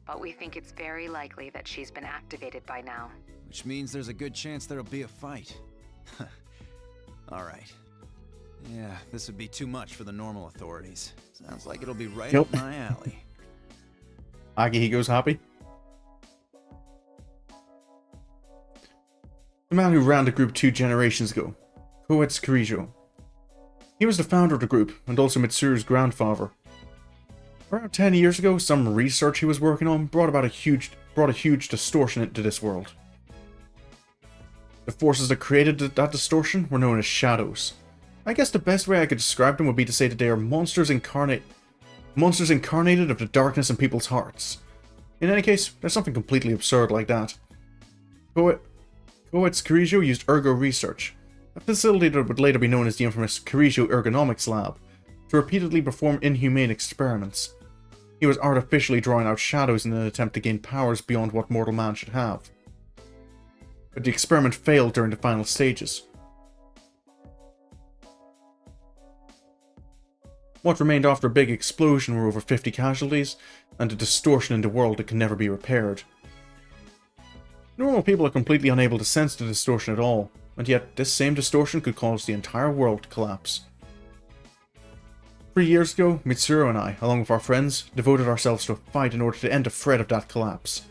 but we think it's very likely that she's been activated by now. Which means there's a good chance there'll be a fight. Alright. Yeah, this would be too much for the normal authorities. Sounds like it'll be right up my alley. Akihiko's happy. The man who ran the group 2 generations ago, Koetsu Kirijo. He was the founder of the group, and also Mitsuru's grandfather, Around 10 years ago, some research he was working on brought a huge distortion into this world. The forces that created that distortion were known as shadows. I guess the best way I could describe them would be to say that they are monsters incarnated of the darkness in people's hearts. In any case, there's something completely absurd like that. Koetsu Kirijo used ergo research, a facility that would later be known as the infamous Kirijo Ergonomics Lab, to repeatedly perform inhumane experiments. He was artificially drawing out shadows in an attempt to gain powers beyond what mortal man should have. But the experiment failed during the final stages. What remained after a big explosion were over 50 casualties, and a distortion in the world that can never be repaired. Normal people are completely unable to sense the distortion at all, and yet this same distortion could cause the entire world to collapse. 3 years ago, Mitsuru and I, along with our friends, devoted ourselves to a fight in order to end the threat of that collapse.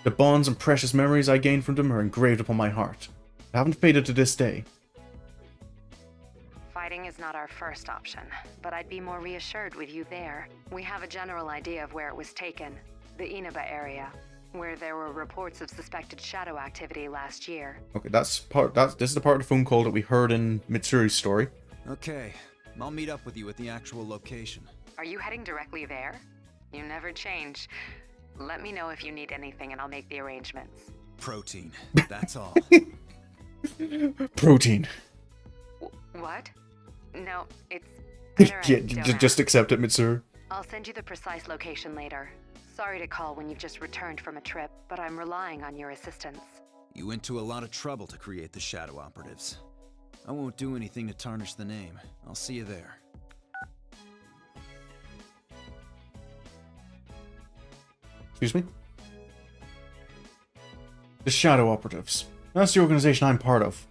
The bonds and precious memories I gained from them are engraved upon my heart. They haven't faded to this day. Fighting is not our first option, but I'd be more reassured with you there. We have a general idea of where it was taken, the Inaba area, where there were reports of suspected shadow activity last year. Okay, this is the part of the phone call that we heard in Mitsuru's story. Okay, I'll meet up with you at the actual location. Are you heading directly there? You never change. Let me know if you need anything and I'll make the arrangements. Protein, that's all. Protein. What? No, it's better I Yeah, don't just ask. accept it, Mitsuru. I'll send you the precise location later. Sorry to call when you've just returned from a trip, but I'm relying on your assistance. You went to a lot of trouble to create the shadow operatives. I won't do anything to tarnish the name. I'll see you there. Excuse me? The Shadow Operatives. That's the organization I'm part of.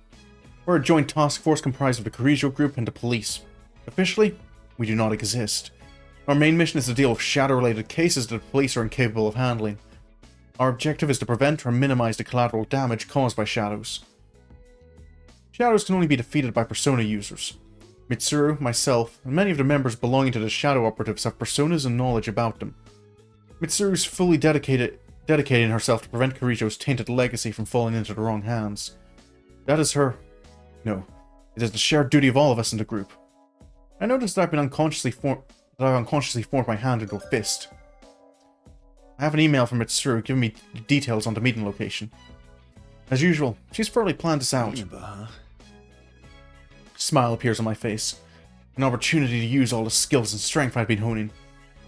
We're a joint task force comprised of the Kirijo Group and the police. Officially, we do not exist. Our main mission is to deal with shadow-related cases that the police are incapable of handling. Our objective is to prevent or minimize the collateral damage caused by shadows. Shadows can only be defeated by persona users. Mitsuru, myself, and many of the members belonging to the Shadow Operatives have personas and knowledge about them. Mitsuru's fully dedicating herself to prevent Kirijo's tainted legacy from falling into the wrong hands. That is her... No, it is the shared duty of all of us in the group. I noticed that I've unconsciously formed my hand into a fist. I have an email from Mitsuru giving me details on the meeting location. As usual, she's thoroughly planned this out. A smile appears on my face. An opportunity to use all the skills and strength I've been honing.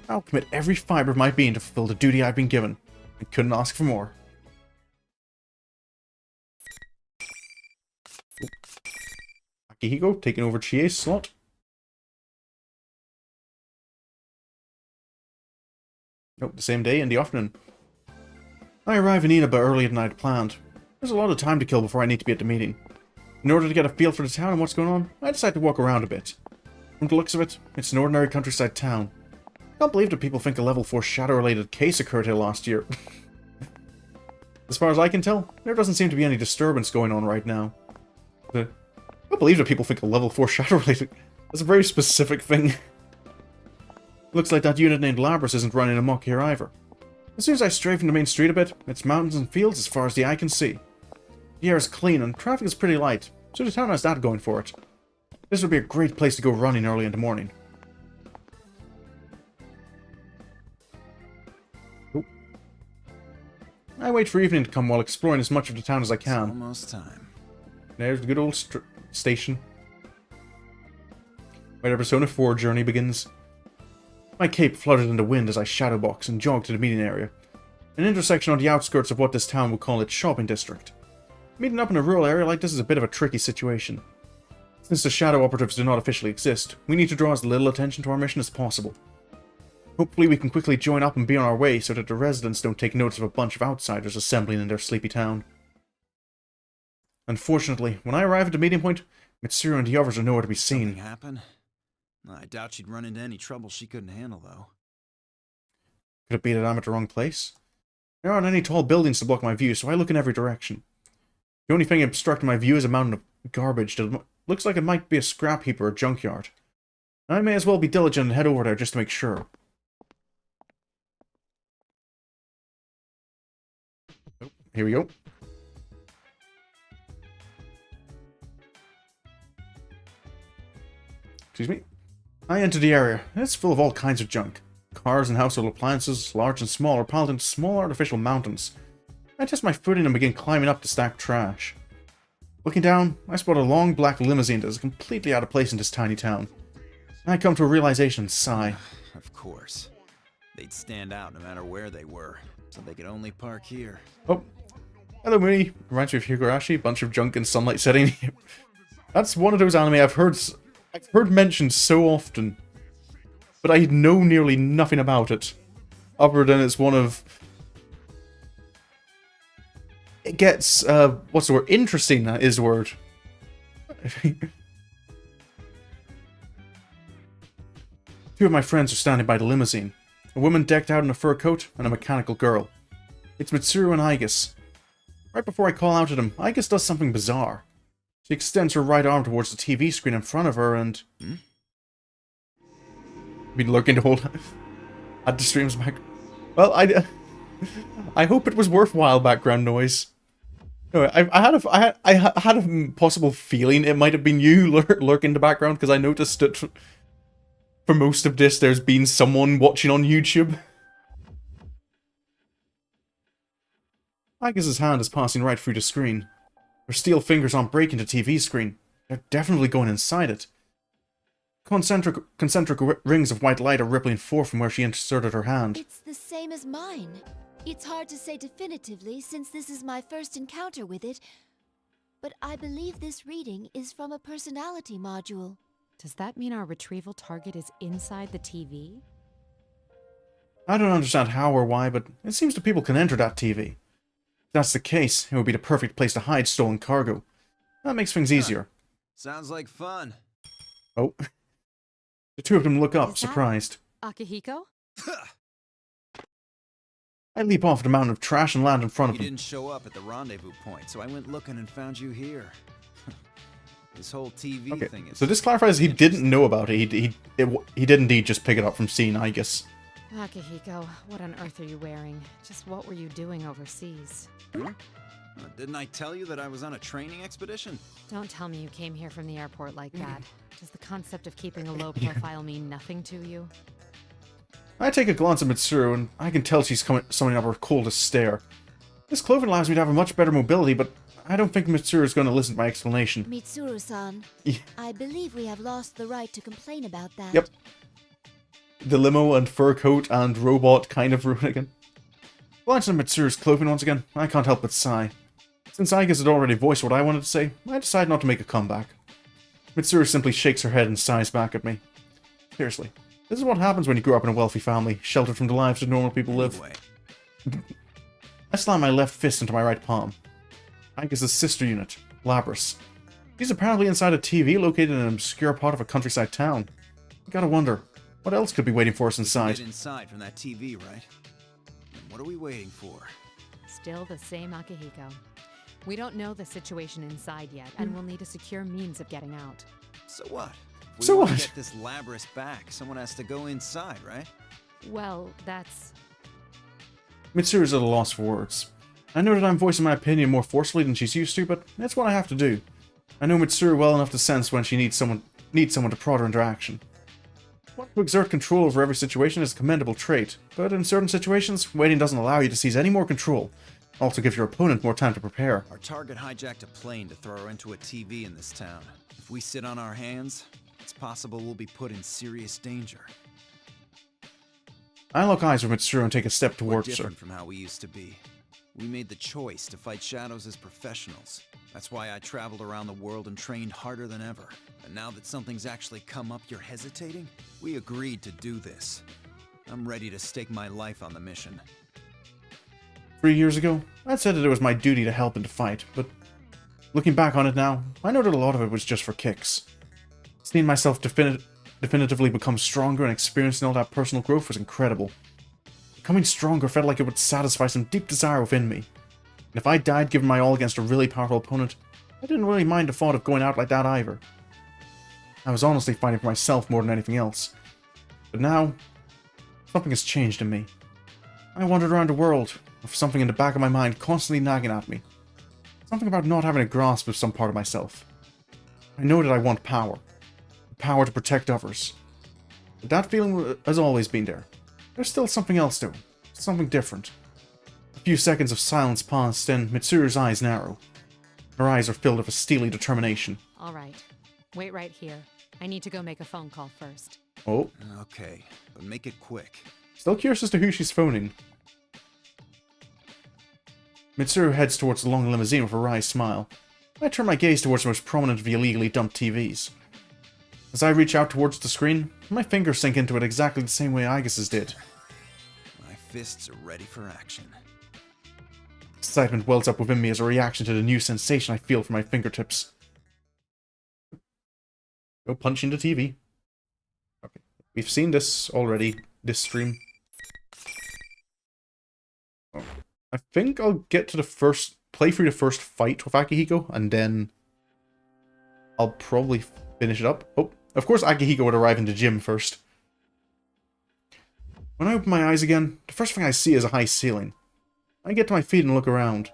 I'll commit every fiber of my being to fulfill the duty I've been given. I couldn't ask for more. Akihiko taking over Chie's slot. Nope, the same day in the afternoon. I arrive in Inaba earlier than I'd planned. There's a lot of time to kill before I need to be at the meeting. In order to get a feel for the town and what's going on, I decide to walk around a bit. From the looks of it, it's an ordinary countryside town. I can't believe that people think a level 4 shadow-related case occurred here last year. As far as I can tell, there doesn't seem to be any disturbance going on right now. I can't believe that people think a level 4 shadow-related... That's a very specific thing. Looks like that unit named Labras isn't running amok here either. As soon as I stray from the main street a bit, it's mountains and fields as far as the eye can see. The air is clean and traffic is pretty light, so the town has that going for it. This would be a great place to go running early in the morning. Oh. I wait for evening to come while exploring as much of the town as I can. It's almost time. There's the good old station, where the Persona 4 journey begins. My cape fluttered in the wind as I shadowbox and jogged to the meeting area, an intersection on the outskirts of what this town would call its shopping district. Meeting up in a rural area like this is a bit of a tricky situation. Since the Shadow Operatives do not officially exist, we need to draw as little attention to our mission as possible. Hopefully we can quickly join up and be on our way so that the residents don't take notice of a bunch of outsiders assembling in their sleepy town. Unfortunately, when I arrive at the meeting point, Mitsuru and the others are nowhere to be seen. Something happen? I doubt she'd run into any trouble she couldn't handle, though. Could it be that I'm at the wrong place? There aren't any tall buildings to block my view, so I look in every direction. The only thing obstructing my view is a mountain of garbage that looks like it might be a scrap heap or a junkyard. I may as well be diligent and head over there just to make sure. Oh, here we go. Excuse me. I entered the area. It's full of all kinds of junk. Cars and household appliances, large and small, are piled into small artificial mountains. I test my footing and begin climbing up to stack trash. Looking down, I spot a long black limousine that is completely out of place in this tiny town. I come to a realization and sigh. Of course. They'd stand out no matter where they were, so they could only park here. Oh. Hello, Mooney. Reminds me of Higurashi, bunch of junk in sunlight setting. That's one of those anime I've heard mentioned so often, but I know nearly nothing about it, other than it's one of... It gets, what's the word? Interesting, that is the word. Two of my friends are standing by the limousine. A woman decked out in a fur coat, and a mechanical girl. It's Mitsuru and Aigis. Right before I call out at him, Aigis does something bizarre. She extends her right arm towards the TV screen in front of her and... Been lurking the whole time. At the stream's back. Well, I hope it was worthwhile background noise. No, I had a possible feeling it might have been you lurking in the background, because I noticed that for most of this there's been someone watching on YouTube. Aigis' hand is passing right through the screen. Her steel fingers aren't breaking the TV screen. They're definitely going inside it. Concentric rings of white light are rippling forth from where she inserted her hand. It's the same as mine. It's hard to say definitively since this is my first encounter with it, but I believe this reading is from a personality module. Does that mean our retrieval target is inside the TV? I don't understand how or why, but it seems that people can enter that TV. If that's the case, it would be the perfect place to hide stolen cargo. That makes things easier. Sounds like fun. Oh. The two of them look up, Is that surprised. Akihiko? I leap off the mountain of trash and land in front of You them. didn't show up at the rendezvous point, so I went looking and found you here. This whole TV thing is... So this clarifies he didn't know about it. He did indeed just pick it up from seeing Aigis. Akihiko, what on earth are you wearing? Just what were you doing overseas? Didn't I tell you that I was on a training expedition? Don't tell me you came here from the airport like that. Does the concept of keeping a low profile mean nothing to you? I take a glance at Mitsuru, and I can tell she's summoning up her coldest stare. This clothing allows me to have a much better mobility, but I don't think Mitsuru is going to listen to my explanation. Mitsuru-san, I believe we have lost the right to complain about that. Yep. The limo and fur coat and robot kind of ruin again. Glancing at Mitsuru's clothing once again, I can't help but sigh. Since Aigis had already voiced what I wanted to say, I decided not to make a comeback. Mitsuru simply shakes her head and sighs back at me. Seriously, this is what happens when you grow up in a wealthy family, sheltered from the lives that normal people live. I slam my left fist into my right palm. Aigis' sister unit, Labris. She's apparently inside a TV located in an obscure part of a countryside town. You gotta wonder, what else could be waiting for us inside? Get inside from that TV, right? And what are we waiting for? Still the same Akihiko. We don't know the situation inside yet, and we'll need a secure means of getting out. So what? If we So want what? to get this Labris back, someone has to go inside, right? Well, that's... Mitsuru's at a loss for words. I know that I'm voicing my opinion more forcefully than she's used to, but that's what I have to do. I know Mitsuru well enough to sense when she needs someone to prod her into action. Wanting to exert control over every situation is a commendable trait, but in certain situations, waiting doesn't allow you to seize any more control. Also gives your opponent more time to prepare. Our target hijacked a plane to throw her into a TV in this town. If we sit on our hands, it's possible we'll be put in serious danger. I lock eyes with Mitsuru and take a step We're towards her. different from how we used to be. We made the choice to fight shadows as professionals. That's why I traveled around the world and trained harder than ever. And now that something's actually come up, you're hesitating? We agreed to do this. I'm ready to stake my life on the mission. 3 years ago, I'd said that it was my duty to help and to fight, but looking back on it now, I know that a lot of it was just for kicks. Seeing myself definitively become stronger and experiencing all that personal growth was incredible. Becoming stronger felt like it would satisfy some deep desire within me. And if I died giving my all against a really powerful opponent, I didn't really mind the thought of going out like that either. I was honestly fighting for myself more than anything else. But now, something has changed in me. I wandered around the world, with something in the back of my mind constantly nagging at me. Something about not having a grasp of some part of myself. I know that I want power. The power to protect others. But that feeling has always been there. There's still something else though. Something different. A few seconds of silence passed, then Mitsuru's eyes narrow. Her eyes are filled with a steely determination. All right. Wait right here. I need to go make a phone call first. Oh. Okay, but make it quick. Still curious as to who she's phoning. Mitsuru heads towards the long limousine with a wry smile. I turn my gaze towards the most prominent of the illegally dumped TVs. As I reach out towards the screen, my fingers sink into it exactly the same way Aigus's did. My fists are ready for action. Excitement wells up within me as a reaction to the new sensation I feel from my fingertips. Go punching the TV. Okay, we've seen this already, this stream. Oh. I think I'll get to the first, play through the first fight with Akihiko, and then I'll probably finish it up. Oh, of course Akihiko would arrive in the gym first. When I open my eyes again, the first thing I see is a high ceiling. I get to my feet and look around.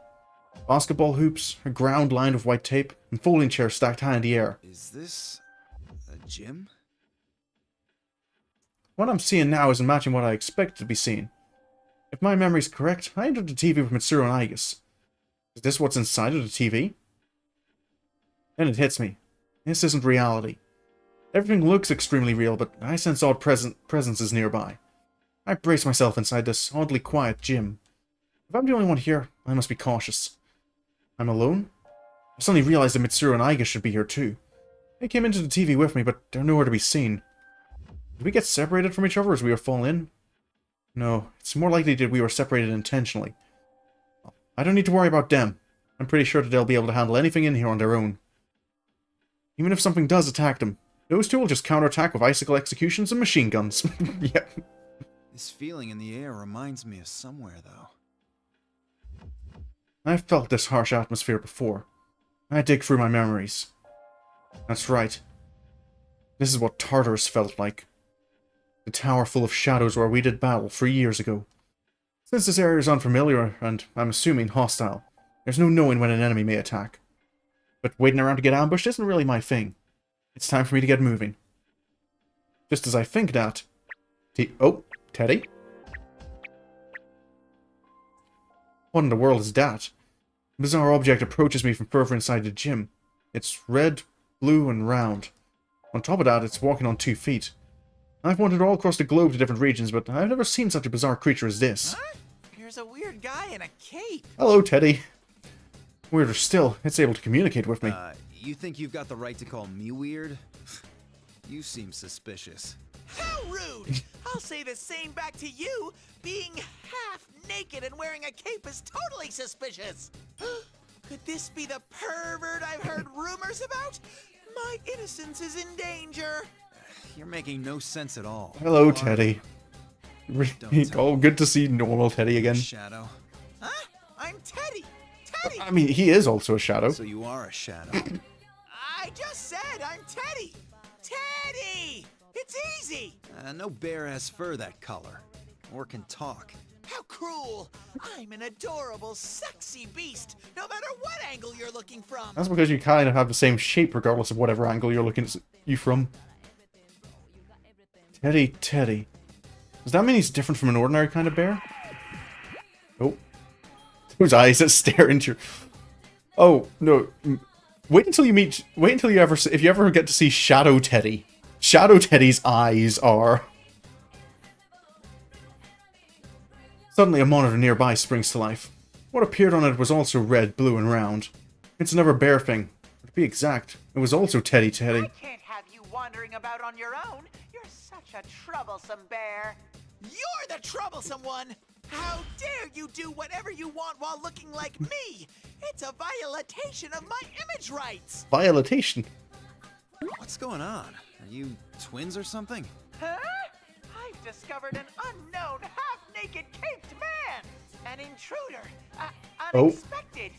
Basketball hoops, a ground lined with white tape, and folding chairs stacked high in the air. Is this a gym? What I'm seeing now isn't matching what I expected to be seeing. If my memory's correct, I entered the TV with Mitsuru and Aigus. Is this what's inside of the TV? Then it hits me. This isn't reality. Everything looks extremely real, but I sense odd presences nearby. I brace myself inside this oddly quiet gym. If I'm the only one here, I must be cautious. I'm alone? I suddenly realized that Mitsuru and Aigus should be here too. They came into the TV with me, but they're nowhere to be seen. Did we get separated from each other as we were falling in? No, it's more likely that we were separated intentionally. I don't need to worry about them. I'm pretty sure that they'll be able to handle anything in here on their own. Even if something does attack them, those two will just counterattack with icicle executions and machine guns. Yep. This feeling in the air reminds me of somewhere, though. I've felt this harsh atmosphere before. I dig through my memories. That's right. This is what Tartarus felt like. The tower full of shadows where we did battle 3 years ago. Since this area is unfamiliar, and I'm assuming hostile, there's no knowing when an enemy may attack. But waiting around to get ambushed isn't really my thing. It's time for me to get moving. Just as I think that... Oh, Teddy? What in the world is that? A bizarre object approaches me from further inside the gym. It's red, blue, and round. On top of that, it's walking on 2 feet. I've wandered all across the globe to different regions, but I've never seen such a bizarre creature as this. Huh? Here's a weird guy in a cape. Hello, Teddy. Weirder still, it's able to communicate with me. You think you've got the right to call me weird? You seem suspicious. How rude! I'll say the same back to you. Being half naked and wearing a cape is totally suspicious. Could this be the pervert I've heard rumors about? My innocence is in danger. You're making no sense at all. Hello, Teddy. Oh, good to see normal Teddy again. Shadow. Huh? I'm Teddy. Teddy. I mean, he is also a shadow. So you are a shadow. I just said I'm Teddy. Teddy. It's easy. No bear has fur that color, or can talk. How cruel. I'm an adorable, sexy beast, no matter what angle you're looking from. That's because you kind of have the same shape regardless of whatever angle you're looking at you from. Teddy. Does that mean he's different from an ordinary kind of bear? Oh. Those eyes that stare into your... Oh, no. Wait until you ever... If you ever get to see Shadow Teddy. Shadow Teddy's eyes are... Suddenly a monitor nearby springs to life. What appeared on it was also red, blue, and round. It's another bear thing. To be exact, it was also Teddy. I can't have you wandering about on your own. You're such a troublesome bear. You're the troublesome one! How dare you do whatever you want while looking like me? It's a violation of my image rights! Violation? What's going on? Are you twins or something? Huh? I've discovered an unknown, half-naked caped man! An intruder! Unexpected!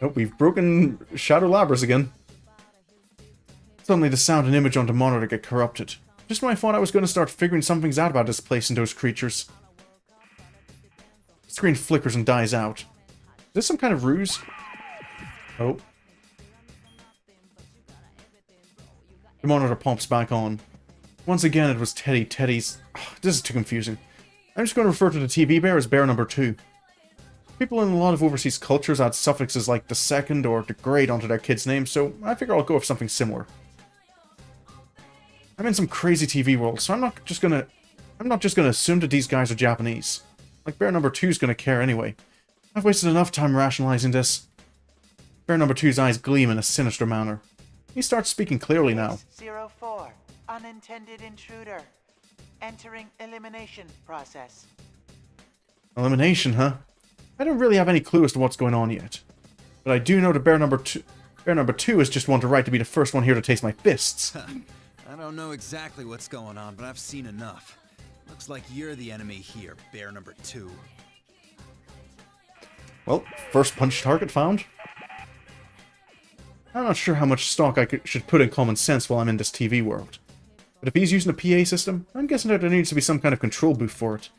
Nope, we've broken Shadow Labyrinth again. Suddenly the sound and image on the monitor get corrupted. Just when I thought I was going to start figuring some things out about this place and those creatures. The screen flickers and dies out. Is this some kind of ruse? Oh. The monitor pops back on. Once again, it was Teddy. Teddy's... Oh, this is too confusing. I'm just going to refer to the TV bear as bear number 2. People in a lot of overseas cultures add suffixes like the second or the great onto their kids' names, so I figure I'll go with something similar. I'm in some crazy TV world, so I'm not just gonna assume that these guys are Japanese. Like bear number 2's gonna care anyway. I've wasted enough time rationalizing this. Bear number 2's eyes gleam in a sinister manner. He starts speaking clearly now. 04, unintended intruder. Entering elimination process. Elimination, huh? I don't really have any clue as to what's going on yet. But I do know that bear number 2 is just one to right to be the first one here to taste my fists. I don't know exactly what's going on, but I've seen enough. Looks like you're the enemy here, bear number 2. Well, first punch target found. I'm not sure how much stock I should put in common sense while I'm in this TV world. But if he's using a PA system, I'm guessing that there needs to be some kind of control booth for it.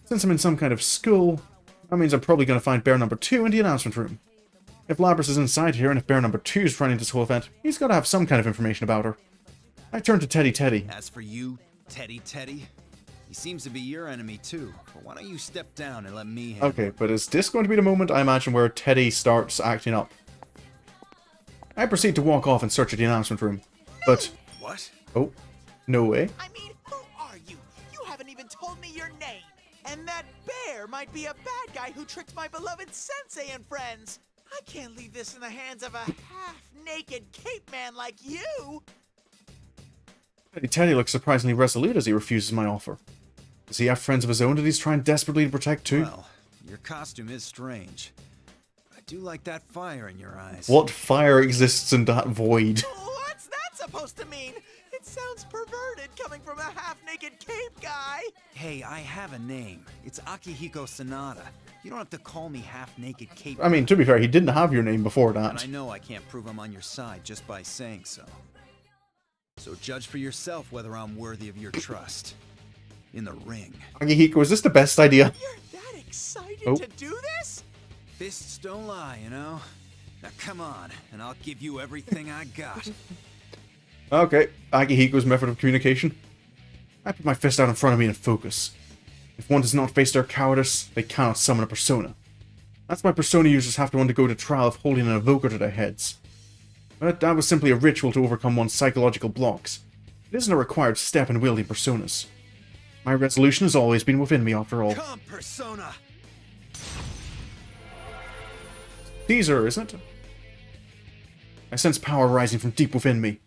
Since I'm in some kind of school, that means I'm probably going to find bear number 2 in the announcement room. If Labrys is inside here and if bear number 2 is running this whole event, he's got to have some kind of information about her. I turn to Teddy. As for you, Teddy, he seems to be your enemy too. But why don't you step down and let me handle Okay, but is this going to be the moment, I imagine, where Teddy starts acting up? I proceed to walk off in search of the announcement room. But... What? Oh, no way. I mean, who are you? You haven't even told me your name. And that bear might be a bad guy who tricked my beloved sensei and friends. I can't leave this in the hands of a half-naked cape man like you. Teddy looks surprisingly resolute as he refuses my offer. Does he have friends of his own that he's trying desperately to protect too? Well, your costume is strange. I do like that fire in your eyes. What fire exists in that void? What's that supposed to mean? It sounds perverted coming from a half-naked cape guy. Hey, I have a name. It's Akihiko Sanada. You don't have to call me half-naked cape. I mean, to be fair, he didn't have your name before that. And I know I can't prove I'm on your side just by saying so. So judge for yourself whether I'm worthy of your trust. In the ring. Akihiko, is this the best idea? You're that excited to do this? Fists don't lie, you know? Now come on, and I'll give you everything I got. Okay, Akihiko's method of communication. I put my fist out in front of me and focus. If one does not face their cowardice, they cannot summon a persona. That's why persona users have to undergo the trial of holding an evoker to their heads. But that was simply a ritual to overcome one's psychological blocks. It isn't a required step in wielding personas. My resolution has always been within me, after all. Come, persona! Caesar, isn't it? I sense power rising from deep within me.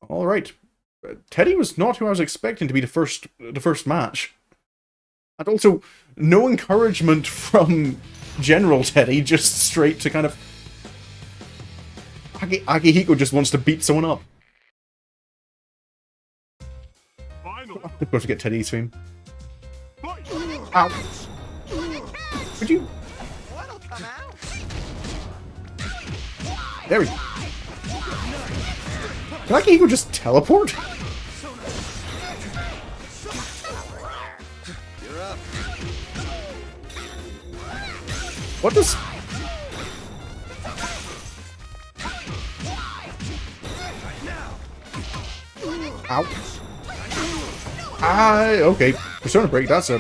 Alright. Teddy was not who I was expecting to be the first match. And also, no encouragement from General Teddy, just straight to kind of... Akihiko just wants to beat someone up. Of course we get Teddy's theme. Ow! Could you... There we go. Can Akihiko just teleport? You're up. What does... Ow. Ah, okay. Persona break, that's a...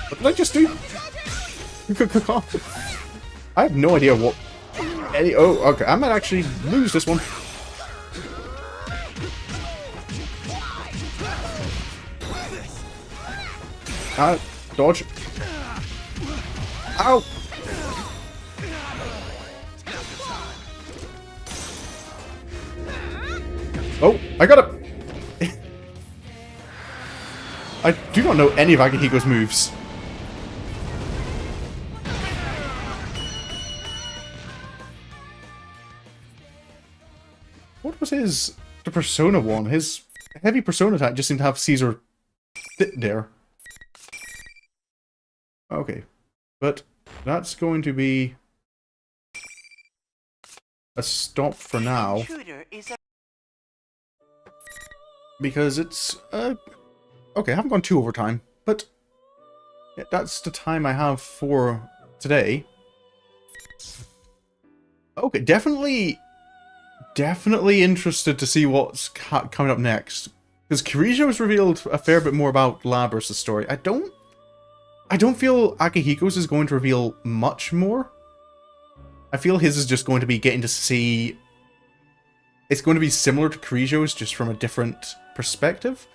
What did I just do? I have no idea what... Oh, okay. I might actually lose this one. Dodge. Ow! Oh, I got it! I do not know any of Akihiko's moves. What was the Persona one? His heavy Persona attack just seemed to have Caesar sit there. Okay. But that's going to be a stop for now. Because it's, okay, I haven't gone too overtime, but yeah, that's the time I have for today. Okay, definitely interested to see what's coming up next. Because Kirijo has revealed a fair bit more about Labrys' story. I don't feel Akihiko's is going to reveal much more. I feel his is just going to be getting to see... It's going to be similar to Kirijo's, just from a different perspective.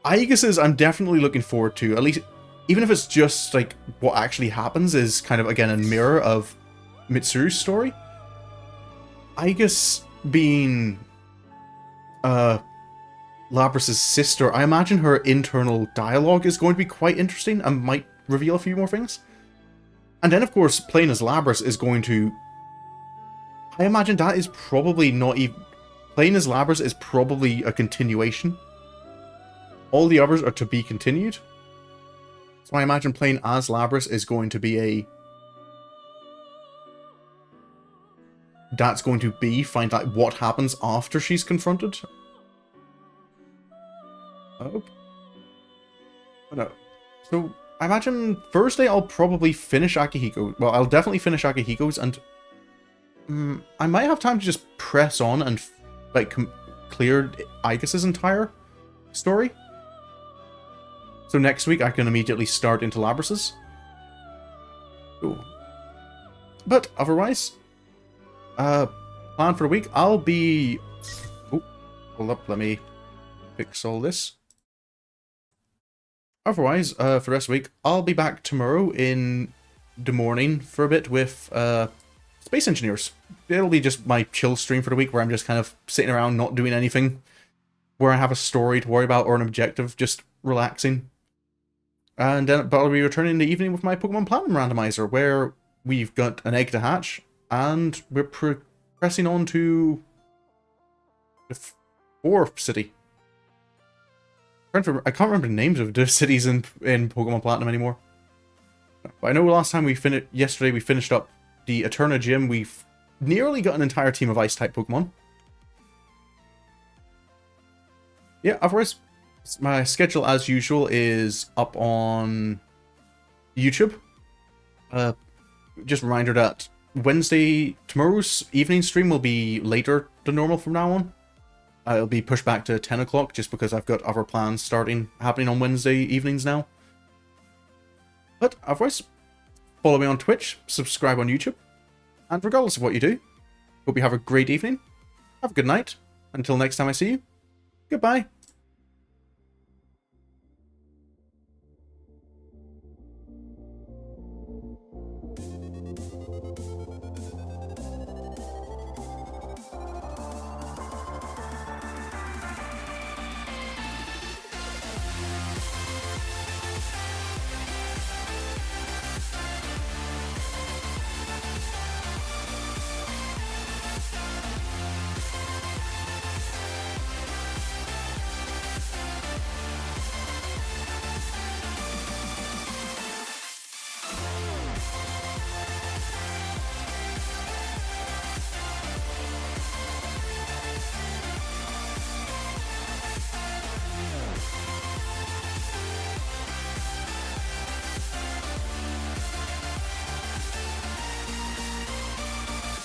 Aigus's I'm definitely looking forward to, at least, even if it's just, like, what actually happens is kind of, again, a mirror of Mitsuru's story. Aigus being Labrys' sister, I imagine her internal dialogue is going to be quite interesting and might reveal a few more things. And then, of course, playing as Labrys is going to... I imagine that is probably not even... Playing as Labrys is probably a continuation. All the others are to be continued. So I imagine playing as Labrys is going to be a... That's going to be find out what happens after she's confronted. Oh. No. So, I imagine Thursday I'll probably finish Akihiko. Well, I'll definitely finish Akihiko's, and I might have time to just press on and like clear Aigus's entire story. So next week I can immediately start into Labrys's. Cool. But otherwise, plan for the week, I'll be... Oh, hold up, let me fix all this. Otherwise, for the rest of the week, I'll be back tomorrow in the morning for a bit with Space Engineers. It'll be just my chill stream for the week where I'm just kind of sitting around not doing anything. Where I have a story to worry about or an objective, just relaxing. And then, but I'll be returning in the evening with my Pokemon Platinum randomizer, where we've got an egg to hatch, and we're pressing on to the 4th city. I can't remember the names of the cities in Pokemon Platinum anymore. But I know last time yesterday we finished up the Eterna Gym. We've nearly got an entire team of Ice-type Pokemon. Yeah, otherwise, my schedule as usual is up on YouTube. Just a reminder that tomorrow's evening stream will be later than normal from now on. It'll be pushed back to 10 o'clock just because I've got other plans happening on Wednesday evenings now. But otherwise, follow me on Twitch, subscribe on YouTube, and regardless of what you do, hope you have a great evening, have a good night, until next time I see you, goodbye.